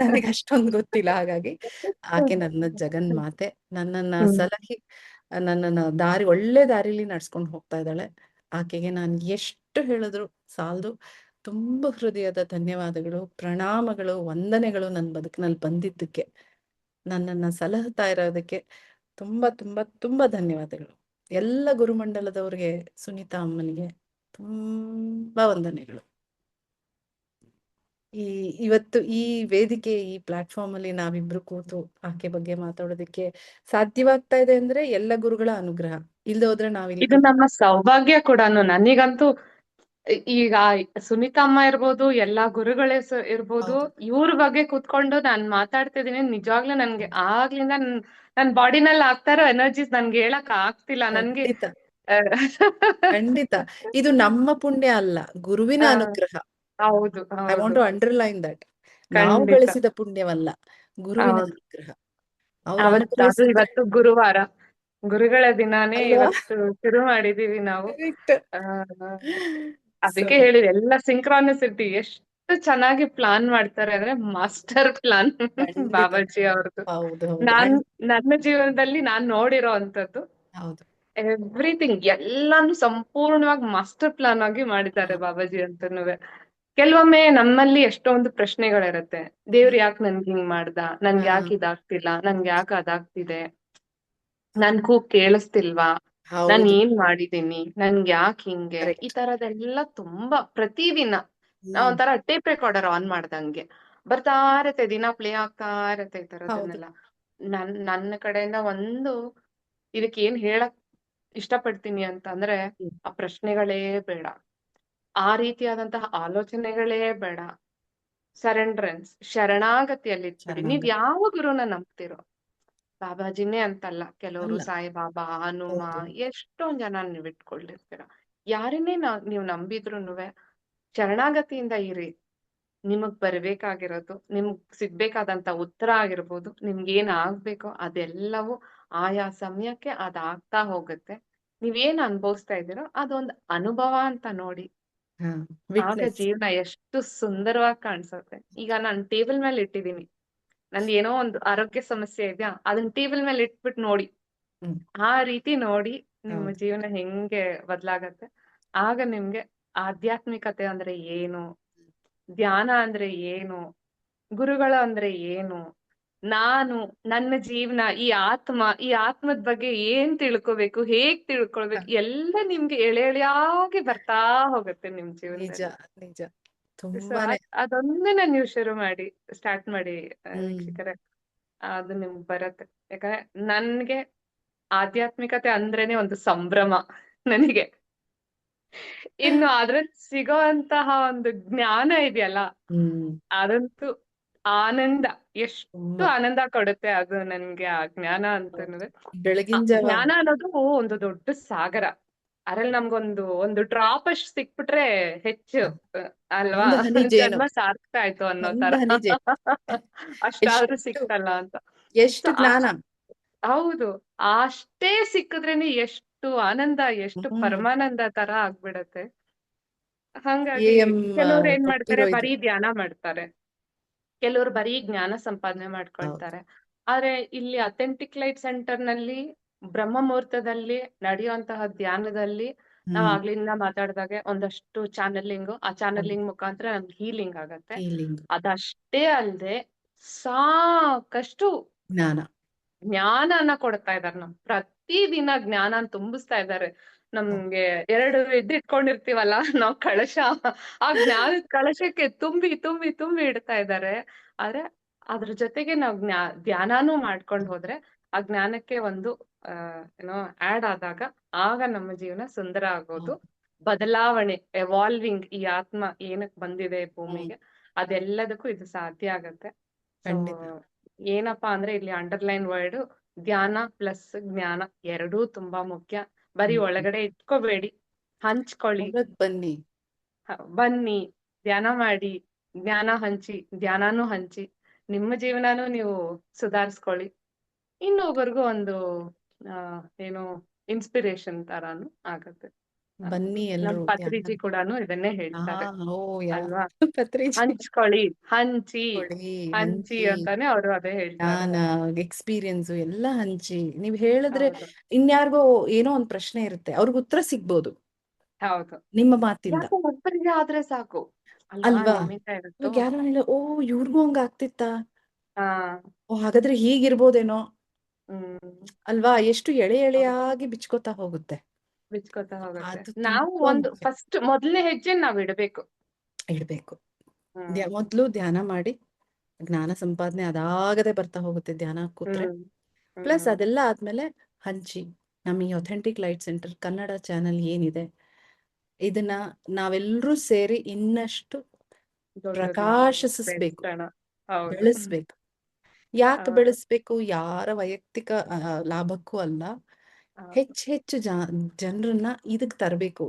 ನನಗೆ ಅಷ್ಟೊಂದು ಗೊತ್ತಿಲ್ಲ. ಹಾಗಾಗಿ ಆಕೆ ನನ್ನ ಜಗನ್ಮಾತೆ. ನನ್ನನ್ನ ಹ್ಮ್ ಸಲಹಿ ನನ್ನನ್ನ ಒಳ್ಳೆ ದಾರಿಲಿ ನಡ್ಸ್ಕೊಂಡು ಹೋಗ್ತಾ ಇದ್ದಾಳೆ. ಆಕೆಗೆ ನಾನು ಎಷ್ಟು ಹೇಳಿದ್ರು ಸಾಲದು. ತುಂಬ ಹೃದಯದ ಧನ್ಯವಾದಗಳು, ಪ್ರಣಾಮಗಳು, ವಂದನೆಗಳು ನನ್ನ ಬದುಕಿನಲ್ಲಿ ಬಂದಿದ್ದಕ್ಕೆ, ನನ್ನನ್ನ ಸಲಹುತ್ತಾ ಇರೋದಕ್ಕೆ ತುಂಬಾ ತುಂಬಾ ತುಂಬಾ ಧನ್ಯವಾದಗಳು. ಎಲ್ಲ ಗುರುಮಂಡಲದವ್ರಿಗೆ, ಸುನೀತಾ ಅಮ್ಮನಿಗೆ ತುಂಬಾ ವಂದನೆಗಳು. ಈ ಇವತ್ತು ಈ ವೇದಿಕೆ, ಈ ಪ್ಲಾಟ್ಫಾರ್ಮ್ ಅಲ್ಲಿ ನಾವಿಬ್ರು ಕೂತು ಆಕೆ ಬಗ್ಗೆ ಮಾತಾಡೋದಕ್ಕೆ ಸಾಧ್ಯವಾಗ್ತಾ ಇದೆ ಅಂದ್ರೆ ಎಲ್ಲ ಗುರುಗಳ ಅನುಗ್ರಹ. ಇಲ್ದೆ ಹೋದ್ರೆ ನಾವಿಲ್ಲಿ ಇದು ನಮ್ಮ ಸೌಭಾಗ್ಯ ಕೂಡ. ನನಗಂತೂ ಈಗ ಸುನೀತಾ ಅಮ್ಮ ಇರ್ಬೋದು, ಎಲ್ಲಾ ಗುರುಗಳೇ ಇರ್ಬೋದು, ಹೌದು, ಇವ್ರ ಬಗ್ಗೆ ಕೂತ್ಕೊಂಡು ನಾನ್ ಮಾತಾಡ್ತಿದೀನಿ. ನಿಜವಾಗ್ಲೂ ನನ್ಗೆ ಆಗ್ಲಿಂದ ನನ್ ಬಾಡಿನಲ್ಲಿ ಆಗ್ತಾ ಇರೋ ಎನರ್ಜೀಸ್ ನನ್ಗೆ ಹೇಳಕ್ ಆಗ್ತಿಲ್ಲ. ನನ್ಗೆ ಖಂಡಿತ ಖಂಡಿತ. ಇದು ನಮ್ಮ ಪುಣ್ಯ ಅಲ್ಲ, ಗುರುವಿನ ಆ, ಅನುಗ್ರಹ. ಹೌದು ಐ ವಾಂಟ್ ಹೌದು ಟು ಅಂಡರ್ಲೈನ್ ದಟ್. ನಾವು ಖಂಡಿತ. ಗಳಿಸಿದ ಪುಣ್ಯವಲ್ಲ, ಗುರುವಿನ ಹೌದು. ಅನುಗ್ರಹ. ಅವ್ರು ಅದು ಅನುಗ್ರಹಿಸಿದ್ರೆ ಇವತ್ತು ಗುರುವಾರ, ಗುರುಗಳ ದಿನಾನೇ ಅಲ್ವಾ? ಇವತ್ತು ಶುರು ಮಾಡಿದೀವಿ ನಾವು. ಕರೆಕ್ಟ್. ಆ, ಸೊ ಅದಕ್ಕೆ ಹೇಳಿದೆ ಎಲ್ಲ ಸಿಂಕ್ರಾನಿಸಿಟಿ ಎಷ್ಟು ಚೆನ್ನಾಗಿ ಪ್ಲಾನ್ ಮಾಡ್ತಾರೆ ಅಂದ್ರೆ ಮಾಸ್ಟರ್ ಪ್ಲಾನ್ ಖಂಡಿತ. ಬಾಬಾಜಿ ಅವ್ರದ್ದು. ಹೌದು ಹೌದು ನಾನ್ ಅಂಡ್ ನನ್ನ ಜೀವನದಲ್ಲಿ ನಾನ್ ನೋಡಿರೋ ಅಂತದ್ದು ಹೌದು. ಎವ್ರಿಥಿಂಗ್ ಎಲ್ಲಾನು ಸಂಪೂರ್ಣವಾಗಿ ಮಾಸ್ಟರ್ ಪ್ಲಾನ್ ಆಗಿ ಮಾಡಿದ್ದಾರೆ ಹಾ. ಬಾಬಾಜಿ ಅಂತನೂ. ಕೆಲವೊಮ್ಮೆ ನಮ್ಮಲ್ಲಿ ಎಷ್ಟೊಂದು ಪ್ರಶ್ನೆಗಳಿರತ್ತೆ. ದೇವ್ರು ಯಾಕೆ ನನ್ಗೆ ಹಿಂಗ್ ಮಾಡ್ದ, ನನ್ಗೆ ಹಾ, ಯಾಕೆ ಇದಾಗ್ತಿಲ್ಲ, ನನ್ಗೆ ಯಾಕೆ ಅದಾಗ್ತಿದೆ, ನನ್ ಕೂಗ್ ಕೇಳಿಸ್ತಿಲ್ವಾ, ನಾನ್ ಹೌದು. ಏನ್ ಮಾಡಿದೀನಿ, ನನ್ಗೆ ಯಾಕೆ ಹಿಂಗೆ, ಈ ಕರೆಕ್ಟ್. ತರದೆಲ್ಲ ತುಂಬಾ ಪ್ರತಿದಿನ ನಾವ್ ಹ್ಮ್. ಒಂಥರ ಟೇಪ್ ರೆಕಾರ್ಡರ್ ಆನ್ ಮಾಡ್ದಂಗೆ ಬರ್ತಾ ಇರತ್ತೆ, ದಿನ ಪ್ಲೇ ಆಗ್ತಾ ಇರತ್ತೆ ಈ ಹೌದು. ತರದನ್ನೆಲ್ಲ. ನನ್ನ ಕಡೆಯಿಂದ ಒಂದು ಇದಕ್ಕೆ ಏನ್ ಹೇಳಕ್ ಇಷ್ಟಪಡ್ತೀನಿ ಅಂತ ಅಂದ್ರೆ, ಹ್ಮ್. ಆ ಪ್ರಶ್ನೆಗಳೇ ಬೇಡ, ಆ ರೀತಿಯಾದಂತಹ ಆಲೋಚನೆಗಳೇ ಬೇಡ. ಸರೆಂಡ್ರೆನ್ಸ್, ಶರಣಾಗತಿಯಲ್ಲಿ ಇಟ್ಬಿಡಿ. ನೀವ್ ಶರಣಾಗತಿ ಯಾವ ಗುರುನ ನಂಬ್ತಿರೋ, ಬಾಬಾಜಿನೇ ಅಂತಲ್ಲ, ಕೆಲವರು ಅಲ್ಲ. ಸಾಯಿಬಾಬಾ, ಹನುಮ, ಹೌದು. ಎಷ್ಟೊಂದ್ ಜನ ನೀವ್ ಇಟ್ಕೊಂಡಿರ್ತೀರ. ಯಾರನ್ನೇ ನೀವ್ ನಂಬಿದ್ರುನುವೆ ಶರಣಾಗತಿಯಿಂದ ಇರಿ. ನಿಮಗ್ ಬರ್ಬೇಕಾಗಿರೋದು, ನಿಮ್ಗ್ ಸಿಗ್ಬೇಕಾದಂತ ಉತ್ತರ ಆಗಿರ್ಬೋದು, ನಿಮ್ಗೆ ಏನ್ ಆಗ್ಬೇಕೋ ಅದೆಲ್ಲವೂ ಆಯಾ ಸಮಯಕ್ಕೆ ಅದಾಗ್ತಾ ಹೋಗುತ್ತೆ. ನೀವೇನ್ ಅನ್ಭವಿಸ್ತಾ ಇದ್ದೀರೋ ಅದೊಂದ್ ಅನುಭವ ಅಂತ ನೋಡಿ. ಹಾ, ಆಗ ವಿಟ್ನೆಸ್. ಜೀವನ ಎಷ್ಟು ಸುಂದರವಾಗಿ ಕಾಣಿಸುತ್ತೆ. ಈಗ ನಾನ್ ಟೇಬಲ್ ಮೇಲೆ ಇಟ್ಟಿದೀನಿ, ನಂದು ಏನೋ ಒಂದು ಆರೋಗ್ಯ ಸಮಸ್ಯೆ ಇದೆಯಾ, ಅದನ್ನ ಟೇಬಲ್ ಮೇಲೆ ಇಟ್ಬಿಟ್ಟು ನೋಡಿ. ಹ್ಮ್. ಆ ರೀತಿ ನೋಡಿ ನಿಮ್ಮ ಹೌದು. ಜೀವನ ಹೆಂಗೆ ಬದಲಾಗತ್ತೆ. ಆಗ ನಿಮ್ಗೆ ಆಧ್ಯಾತ್ಮಿಕತೆ ಅಂದ್ರೆ ಏನು, ಧ್ಯಾನ ಅಂದ್ರೆ ಏನು, ಗುರುಗಳು ಅಂದ್ರೆ ಏನು, ನಾನು, ನನ್ನ ಜೀವನ, ಈ ಆತ್ಮದ ಬಗ್ಗೆ ಏನ್ ತಿಳ್ಕೊಬೇಕು, ಹೇಗ್ ಹ, ತಿಳ್ಕೊಳ್ಬೇಕು, ಎಲ್ಲ ನಿಮ್ಗೆ ಎಳೆ ಎಳೆಯಾಗಿ ಬರ್ತಾ ಹೋಗುತ್ತೆ ನಿಮ್ ನಿಜ ಜೀವನದಲ್ಲಿ. ನಿಜ. ಸೊ ತುಂಬಾನೇ. ಅದೊಂದನ್ನ ನೀವು ಶುರು ಮಾಡಿ, ಸ್ಟಾರ್ಟ್ ಮಾಡಿ ಹ್ಮ್. ವೀಕ್ಷಕರೇ. ಅದು ನಿಮ್ಗೆ ಬರತ್ತೆ. ಯಾಕಂದ್ರೆ ನನ್ಗೆ ಆಧ್ಯಾತ್ಮಿಕತೆ ಅಂದ್ರೇನೆ ಒಂದು ಸಂಭ್ರಮ ನನಗೆ. ಇನ್ನು ಅದ್ರಲ್ಲಿ ಸಿಗೋಂತಹ ಒಂದು ಜ್ಞಾನ ಇದೆಯಲ್ಲ, ಹ್ಮ್. ಅದಂತೂ ಆನಂದ, ಎಷ್ಟು ತುಂಬಾ. ಆನಂದ ಕೊಡುತ್ತೆ ಅದು ನನ್ಗೆ ಆ ಜ್ಞಾನ ಹೌದು. ಅಂತನೂ. ಆ ಬೆಳಗಿನ ಜಾವ ಜ್ಞಾನ ಅನ್ನೋದು ಒಂದು ದೊಡ್ಡ ಸಾಗರ. ಅದ್ರಲ್ಲಿ ನಮ್ಗೊಂದು ಒಂದು ಡ್ರಾಪ್ ಅಷ್ಟು ಸಿಕ್ಬಿಟ್ರೆ ಹೆಚ್ಚು, ಹ, ಅಲ್ವಾ? ಒಂದು ಹನಿ ಜೇನು. ಜನ್ಮ ಸಾರ್ಥಕ ಆಯ್ತು ಅನ್ನೋ ತರ. ಒಂದು ಹನಿ ಜೇನು. ಅಷ್ಟಾದ್ರೂ ಎಷ್ಟು ಸಿಕ್ತಲ್ಲ ಅಂತ. ಸೊ ಎಷ್ಟು ಜ್ಞಾನ. ಹೌದು, ಅಷ್ಟೇ ಸಿಕ್ಕಿದ್ರೇನೆ ಎಷ್ಟು ಆನಂದ, ಎಷ್ಟು ಹ್ಮ್. ಪರಮಾನಂದ ತರ ಆಗ್ಬಿಡತ್ತೆ. ಎ ಹಂಗಾಗಿ ಎಂ ಕೆಲವ್ರು ಏನ್ ಮಾಡ್ತಾರೆ, ಕೊಟ್ಟಿರೋ ಇದು. ಬರೀ ಧ್ಯಾನ ಮಾಡ್ತಾರೆ, ಕೆಲವ್ರು ಬರೀ ಜ್ಞಾನ ಸಂಪಾದನೆ ಹೌದು. ಮಾಡ್ಕೊಳ್ತಾರೆ. ಆದ್ರೆ ಇಲ್ಲಿ ಅಥೆಂಟಿಕ್ ಲೈಟ್ ಸೆಂಟರ್ ನಲ್ಲಿ ಬ್ರಹ್ಮ ಮುಹೂರ್ತದಲ್ಲಿ ನಡೆಯುವಂತಹ ಧ್ಯಾನದಲ್ಲಿ ನಾವ್ ಹ್ಮ್. ಆಗ್ಲಿಂದ ಮಾತಾಡ್ದಾಗೆ ಒಂದಷ್ಟು ಚಾನಲಿಂಗ್, ಆ ಹೌದು. ಚಾನಲಿಂಗ್ ಮುಖಾಂತರ ನಮ್ಗೆ ಹೀಲಿಂಗ್ ಆಗತ್ತೆ. ಫೀಲಿಂಗ್. ಅದಷ್ಟೇ ಅಲ್ಲದೆ ಸಾಕಷ್ಟು ಜ್ಞಾನ. ಜ್ಞಾನನ ಕೊಡ್ತಾ ಇದಾರೆ. ಪ್ರತಿದಿನ ಜ್ಞಾನ ತುಂಬಿಸ್ತಾ ಇದ್ದಾರೆ ಹೌದು. ನಮ್ಗೆ. ಎರಡು ಇಟ್ಕೊಂಡಿರ್ತೀವಲ್ಲ ನಾವ್ ಕಳಶ, ಆ ಜ್ಞಾನದ ಕಳಶಕ್ಕೆ ತುಂಬಿ ತುಂಬಿ ತುಂಬಿ ಇಡ್ತಾ ಇದ್ದಾರೆ. ಆದ್ರೆ ಅದ್ರ ಜೊತೆಗೆ ನಾವ್ ಧ್ಯಾನಾನು ಮಾಡ್ಕೊಂಡು ಹೋದ್ರೆ ಆ ಜ್ಞಾನಕ್ಕೆ ಒಂದು ಏನೋ ಆಡ್ ಆದಾಗ ಆಗ ನಮ್ಮ ಜೀವನ ಸುಂದರ ಆಗೋದು, ಹೌದು. ಬದಲಾವಣೆ, ಎವಾಲ್ವಿಂಗ್, ಈ ಆತ್ಮ ಏನಕ್ ಬಂದಿದೆ ಹ್ಮ್. ಭೂಮಿಗೆ, ಅದೆಲ್ಲದಕ್ಕೂ ಇದು ಸಾಧ್ಯ ಆಗತ್ತೆ. ಸೊ ಖಂಡಿತ. ಏನಪ್ಪಾ ಅಂದ್ರೆ ಇಲ್ಲಿ ಅಂಡರ್ಲೈನ್ ವರ್ಡ್ ಧ್ಯಾನ ಪ್ಲಸ್ ಜ್ಞಾನ ಎರಡೂ ತುಂಬಾ ಮುಖ್ಯ. ಬರೀ ಹ್ಮ್. ಒಳಗಡೆ ಇಟ್ಕೋಬೇಡಿ, ಹಂಚ್ಕೊಳ್ಳಿ. ಹೊರಗ್ ಬನ್ನಿ. ಬನ್ನಿ, ಧ್ಯಾನ ಮಾಡಿ, ಜ್ಞಾನ ಹಂಚಿ, ಧ್ಯಾನಾನು ಹಂಚಿ, ನಿಮ್ಮ ಜೀವನಾನು ನೀವು ಸುಧಾರಿಸ್ಕೊಳ್ಳಿ. ಇನ್ನೊಬ್ಬರಿಗೂ ಒಂದು ಆ ಏನು ಇನ್ಸ್ಪಿರೇಷನ್ ತರಾನು ಆಗತ್ತೆ. ಆ, ಬನ್ನಿ ನಮ್ ಎಲ್ರು ಧ್ಯಾನ. ಪತ್ರಿಜಿ ಕೂಡಾನು ಇದನ್ನೇ ಹಾ. ಹೇಳ್ತಾರೆ ಓ ಯಾ. ಅಲ್ವಾ. ಪತ್ರಿಜಿ. ಹಂಚ್ಕೊಳ್ಳಿ, ಹಂಚಿ, ಕೊಡಿ, ಹಂಚಿ ಹಂಚಿ. ಅಂತಾನೆ ಅವರು ಅದೇ ಹೇಳ್ತಾರೆ. ಜ್ಞಾನ, ಎಕ್ಸ್ಪೀರಿಯನ್ಸ್ ಎಲ್ಲ ಹಂಚಿ. ನೀವ್ ಹೇಳಿದ್ರೆ ಹೌದು ಇನ್ಯಾರಿಗೋ ಏನೋ ಒಂದ್ ಪ್ರಶ್ನೆ ಇರುತ್ತೆ, ಅವ್ರಿಗೆ ಉತ್ತರ ಸಿಗ್ಬೋದು ಹೌದು. ನಿಮ್ಮ ಮಾತಿಂದ. ಯಾಕೋ ಒಬ್ಬರಿಗೆ ಆದ್ರೆ ಸಾಕು ಅಲ್ವಾ, ಅಲ್ವಾ? ನಿಮ್ಮಿಂದ ಇರುತ್ತೋ. ಇವಾಗ ಯಾರೋ ಹೇಳ, ಓ ಇವ್ರಿಗೂ ಹಂಗ ಆಗ್ತಿತ್ತಾ, ಹಾ. ಓ ಹಾಗಾದ್ರೆ ಹೀಗಿರ್ಬೋದೇನೋ. ಹ್ಮ್. ಅಲ್ವಾ? ಎಷ್ಟು ಎಳೆ ಹೌದು, ಎಳೆಯಾಗಿ ಬಿಚ್ಕೋತಾ ಹೋಗುತ್ತೆ. ಬಿಚ್ಕೊತಾ ಹೋಗುತ್ತೆ. ಅದು ನಾವು ತುಂಬಾ ಒಂದು ಮುಖ್ಯ. ಫಸ್ಟ್ ಮೊದಲನೇ ಹೆಜ್ಜೆ ನಾವ್ ಇಡ್ಬೇಕು. ಇಡ್ಬೇಕು. ಹ್ಮ್ ಮೊದ್ಲು ಧ್ಯಾನ ಮಾಡಿ ಜ್ಞಾನ ಸಂಪಾದನೆ ಅದಾಗದೆ ಬರ್ತಾ ಹೋಗುತ್ತೆ ಧ್ಯಾನ ಕೂತ್ರೆ. ಹ್ಮ್ ಪ್ಲಸ್ ಹ್ಮ್ ಅದೆಲ್ಲ ಆದ್ಮೇಲೆ ಹಂಚಿ ನಮ್ಮ ಈ authentic light centre Kannada channel ಏನಿದೆ ಇದನ್ನ ನಾವೆಲ್ಲರೂ ಸೇರಿ ಇನ್ನಷ್ಟು ದೊಡ್ಡದ್ ಮಾಡೋಣ, ಪ್ರಕಾಶಿಸಬೇಕು, ಬೆಳೆಸೋಣ. ಹೌದು. ಬೆಳೆಸ್ಬೇಕು. ಆ, ಯಾಕೆ ಬೆಳೆಸ್ಬೇಕು? ಯಾರ ವೈಯಕ್ತಿಕ ಲಾಭಕ್ಕೂ ಅಲ್ಲ. ಆ, ಹೆಚ್ಚು ಜನರನ್ನ ಇದಕ್ ತರಬೇಕು.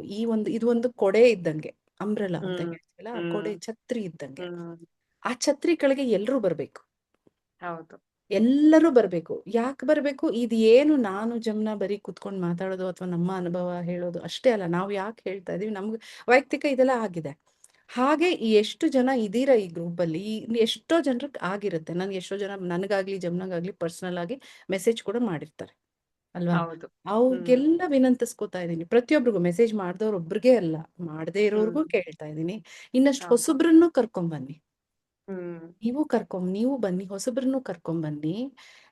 ಇದು ಒಂದು ಕೊಡೆ ಇದ್ದಂಗೆ, ಅಂಬ್ರೆಲಾ ಅಂತ ಹ್ಮ್ ಹೇಳ್ತೀವಲ್ಲ, ಆ ಕೊಡೆ ಹ್ಮ್ ಛತ್ರಿ ಇದ್ದಂಗೆ. ಹ್ಮ್ ಆ ಛತ್ರಿ ಕೆಳಗೆ ಎಲ್ರೂ ಬರ್ಬೇಕು, ಹೌದು. ಎಲ್ಲರೂ ಬರ್ಬೇಕು. ಯಾಕೆ ಬರ್ಬೇಕು? ಇದು ಏನು ನಾನು ಜಮ್ನ ಬರೀ ಕುತ್ಕೊಂಡು ಮಾತಾಡೋದು ಅಥವಾ ನಮ್ಮ ಅನುಭವ ಹೇಳೋದು ಅಷ್ಟೇ ಅಲ್ಲ. ನಾವು ಯಾಕೆ ಹೇಳ್ತಾ ಇದೀವಿ? ನಮ್ಗೆ ವೈಯಕ್ತಿಕ ಇದೆಲ್ಲ ಆಗಿದೆ. ಹಾಗೆ ಎಷ್ಟು ಜನ ಇದೀರ ಈ ಗ್ರೂಪ್ ಅಲ್ಲಿ, ಎಷ್ಟೋ ಜನರಿಗೆ ಆಗಿರುತ್ತೆ. ನನ್ಗೆ ಎಷ್ಟೋ ಜನ ನನಗಾಗ್ಲಿ ಜಮ್ನಾಗಾಗ್ಲಿ ಪರ್ಸನಲ್ ಆಗಿ ಮೆಸೇಜ್ ಕೂಡ ಮಾಡಿರ್ತಾರೆ ಅಲ್ವಾ? ಹೌದು. ಹ್ಮ್ ಅವ್ರಿಗೆಲ್ಲ ವಿನಂತಿಸ್ಕೋತಾ ಇದ್ದೀನಿ, ಪ್ರತಿಯೊಬ್ಬರಿಗೂ ಮೆಸೇಜ್ ಮಾಡ್ದವ್ರು ಒಬ್ರಿಗೆ ಅಲ್ಲ, ಮಾಡದೇ ಇರೋರ್ಗೂ ಹ್ಮ್ ಕೇಳ್ತಾ ಇದ್ದೀನಿ, ಇನ್ನಷ್ಟು ಹೌದು. ಹೊಸಬ್ರನ್ನು ಕರ್ಕೊಂಬನ್ನಿ. ಹ್ಮ್ ನೀವು ಬನ್ನಿ, ಹೊಸಬ್ರನ್ನು ಕರ್ಕೊಂಬನ್ನಿ.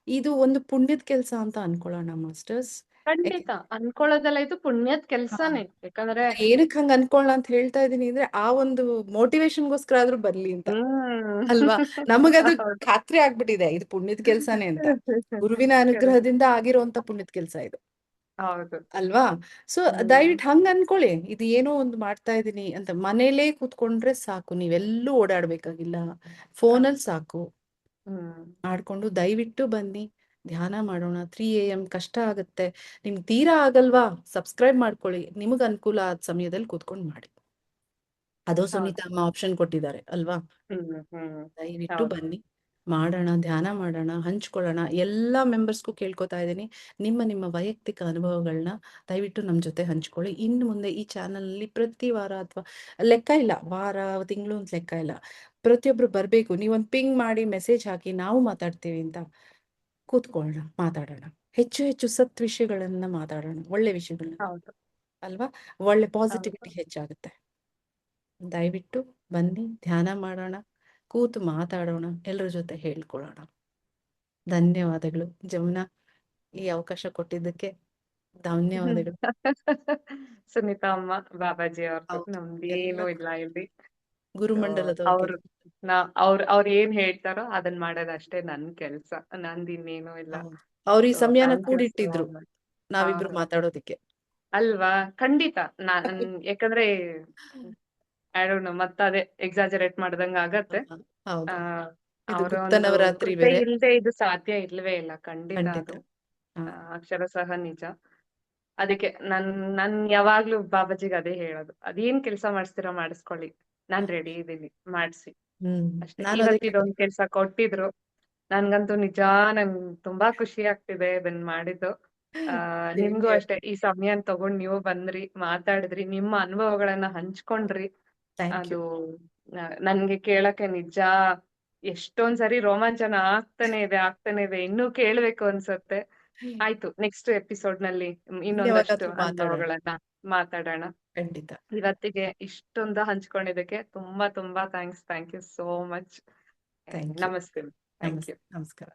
ಇದು ಒಂದು ಪುಣ್ಯದ ಕೆಲಸ ಅಂತ ಅನ್ಕೊಳ್ಳೋಣ ಮಾಸ್ಟರ್ಸ್. ಖಂಡಿತ ಅನ್ಕೊಳ್ಳೋದಲ್ಲ, ಇದು ಪುಣ್ಯದ ಕೆಲ್ಸಾನೇ. ಯಾಕಂದ್ರೆ ಏನಕ್ಕೆ ಹಂಗ ಅನ್ಕೊಳ್ಳ ಅಂತ ಹೇಳ್ತಾ ಇದೀನಿ ಅಂದ್ರೆ, ಆ ಒಂದು ಮೋಟಿವೇಶನ್ಗೋಸ್ಕರ ಆದ್ರೂ ಬರ್ಲಿ ಅಂತ ಹ್ಮ್ ಅಲ್ವಾ? ನಮಗದು ಹೌದು. ಖಾತ್ರಿ ಆಗ್ಬಿಟ್ಟಿದೆ, ಇದು ಪುಣ್ಯದ ಕೆಲ್ಸಾನೇ ಅಂತ. ಗುರುವಿನ Correct. ಅನುಗ್ರಹದಿಂದ ಆಗಿರುವಂತ ಪುಣ್ಯದ ಕೆಲ್ಸ ಇದು ಹೌದು. ಅಲ್ವಾ? ಸೊ ಹ್ಮ್ ದಯವಿಟ್ಟು ಹಂಗ ಅನ್ಕೊಳ್ಳಿ. ಇದು ಏನೋ ಒಂದು ಮಾಡ್ತಾ ಇದೀನಿ ಅಂತ ಮನೇಲೇ ಕೂತ್ಕೊಂಡ್ರೆ ಸಾಕು, ನೀವೆಲ್ಲೂ ಓಡಾಡ್ಬೇಕಾಗಿಲ್ಲ. ಫೋನಲ್ಲಿ ಸಾಕು. ಹ್ಮ್ ಮಾಡ್ಕೊಂಡು ದಯವಿಟ್ಟು ಬನ್ನಿ, ಧ್ಯಾನ ಮಾಡೋಣ. 3 AM ಕಷ್ಟ ಆಗುತ್ತೆ, ನಿಮ್ಗೆ ತೀರಾ ಆಗಲ್ವಾ? ಸಬ್ಸ್ಕ್ರೈಬ್ ಮಾಡ್ಕೊಳ್ಳಿ, ನಿಮಗ್ ಅನುಕೂಲ ಆದ ಸಮಯದಲ್ಲಿ ಕೂತ್ಕೊಂಡು ಮಾಡಿ. ಅದು ಸುನೀತಾ ಹೌದು. ಅಮ್ಮ ಆಪ್ಷನ್ ಕೊಟ್ಟಿದ್ದಾರೆ ಅಲ್ವಾ? ಹ್ಮ್ ದಯವಿಟ್ಟು ಹೌದು. ಬನ್ನಿ, ಮಾಡೋಣ, ಧ್ಯಾನ ಮಾಡೋಣ, ಹಂಚ್ಕೊಳ್ಳೋಣ. ಎಲ್ಲಾ ಮೆಂಬರ್ಸ್ಗೂ ಕೇಳ್ಕೊತಾ ಇದ್ದೀನಿ, ನಿಮ್ಮ ವೈಯಕ್ತಿಕ ಅನುಭವಗಳನ್ನ ದಯವಿಟ್ಟು ನಮ್ಮ ಜೊತೆ ಹಂಚ್ಕೊಳ್ಳಿ. ಇನ್ನು ಮುಂದೆ ಈ ಚಾನಲ್ ಅಲ್ಲಿ ಪ್ರತಿ ವಾರ ಅಥವಾ ಲೆಕ್ಕ ಇಲ್ಲ, ವಾರ ತಿಂಗಳು ಅಂತ ಲೆಕ್ಕ ಇಲ್ಲ, ಪ್ರತಿಯೊಬ್ರು ಬರ್ಬೇಕು. ನೀವೊಂದು ಪಿಂಗ್ ಮಾಡಿ ಮೆಸೇಜ್ ಹಾಕಿ ನಾವು ಮಾತಾಡ್ತೀವಿ ಅಂತ ಕೂತ್ಕೊಳ್ಳೋಣ, ಮಾತಾಡೋಣ. ಹೆಚ್ಚು ಸತ್ ವಿಷಯಗಳನ್ನ ಮಾತಾಡೋಣ, ಒಳ್ಳೆ ವಿಷಯಗಳನ್ನ ಹೌದು. ಅಲ್ವಾ? ಒಳ್ಳೆ ಹೌದು. ಪಾಸಿಟಿವಿಟಿ ಹೆಚ್ಚಾಗುತ್ತೆ. ದಯವಿಟ್ಟು ಬನ್ನಿ, ಧ್ಯಾನ ಮಾಡೋಣ, ಕೂತು ಮಾತಾಡೋಣ, ಎಲ್ಲರ ಜೊತೆ ಹೇಳ್ಕೊಳ್ಳೋಣ. ಧನ್ಯವಾದಗಳು ಜಮುನಾ, ಈ ಅವಕಾಶ ಕೊಟ್ಟಿದ್ದಕ್ಕೆ ಧನ್ಯವಾದಗಳು. ಸುನೀತಾ ಅಮ್ಮ, ಬಾಬಾಜಿ ಅವ್ರದ್ದು, ಹೌದು, ಎಲ್ಲ ನಮ್ದೇನು ಇಲ್ಲ ಇಲ್ಲಿ. ಗುರುಮಂಡಲದವ್ರಿಗೆ. ಅವ್ರು ಅವ್ರು ಏನ್ ಹೇಳ್ತಾರೋ ಅದನ್ನ ಮಾಡೋದಷ್ಟೇ ನನ್ ಕೆಲ್ಸ, ನಂದ್ ಇನ್ನೇನು ಇಲ್ಲ. ಹೌದು, ಅವ್ರು ಈ ಸೊ ಸಮಯನ ಥ್ಯಾಂಕ್ ಯು ಸೋ ಕೂಡಿಟ್ಟಿದ್ರು ಮಚ್. ನಾವಿಬ್ರು ಮಾತಾಡೋದಿಕ್ಕೆ. ಅಲ್ವಾ? ಖಂಡಿತ. ಯಾಕಂದ್ರೆ ಐ ಡೋಂಟ್ ನೋ, ಮತ್ತ ಅದೇ ಎಕ್ಸಾಜರೇಟ್ ಮಾಡ್ದಂಗ ಆಗತ್ತೆ. ಆ ಹೌದು, ಇದು ಅವರ ಗುಪ್ತ ಒಂದು ನವರಾತ್ರಿ ಕೃಪೆ ಬೇರೆ. ಇಲ್ಲದೆ ಇದು ಸಾಧ್ಯ ಇಲ್ವೇ ಇಲ್ಲ. ಖಂಡಿತ ಖಂಡಿತ. ಅದು ಹಾ. ಅಕ್ಷರಶಃ ನಿಜ. ಅದಕ್ಕೆ ನನ್ ಯಾವಾಗ್ಲೂ ಬಾಬಾಜಿಗೆ ಅದೇ ಹೇಳೋದು, ಅದೇನ್ ಕೆಲಸ ಮಾಡಿಸ್ತೀರಾ ಮಾಡಿಸ್ಕೊಳ್ಳಿ, ನಾನ್ ರೆಡಿ ಇದೀನಿ, ಮಾಡ್ಸಿ ಅಷ್ಟೇ. ನಾನು ಅದೇ ಇವತ್ತು ಕೇಳ್ದೆ. ಇದೊಂದ್ ಕೆಲ್ಸ ಕೊಟ್ಟಿದ್ರು, ನನ್ಗಂತೂ ನಿಜ ನನ್ ತುಂಬಾ ಖುಷಿ ಆಗ್ತಿದೆ ಇದನ್ನ ಮಾಡಿದ್ದು. Same ನಿಮ್ಗೂ here. ಅಷ್ಟೇ ಈ ಸಮಯನ್ ತಗೊಂಡ್ ನೀವು ಬಂದ್ರಿ, ಮಾತಾಡಿದ್ರಿ, ನಿಮ್ಮ ಅನುಭವಗಳನ್ನ ಹಂಚ್ಕೊಂಡ್ರಿ. Thank you. ಅದು ನನ್ಗೆ ಕೇಳಕ್ಕೆ ನಿಜ ಎಷ್ಟೊಂದ್ ಸರಿ ರೋಮಾಂಚನ ಆಗ್ತಾನೆ ಇದೆ, ಇನ್ನೂ ಕೇಳ್ಬೇಕು ಅನ್ಸತ್ತೆ. ಆಯ್ತು, ನೆಕ್ಸ್ಟ್ ಎಪಿಸೋಡ್ ನಲ್ಲಿ ಇನ್ನೊಂದಷ್ಟು ಯಾವಾಗಾದ್ರೂ ಮಾತಾಡೋಣ. ಅನುಭವಗಳನ್ನ ಮಾತಾಡೋಣ. ಖಂಡಿತ. ಇವತ್ತಿಗೆ ಇಷ್ಟೊಂದು ಹಂಚ್ಕೊಂಡಿದ್ದಕ್ಕೆ ತುಂಬಾ ತುಂಬಾ thank you so much. Thank you. ನಮಸ್ತೆ. Thank you. ನಮಸ್ಕಾರ.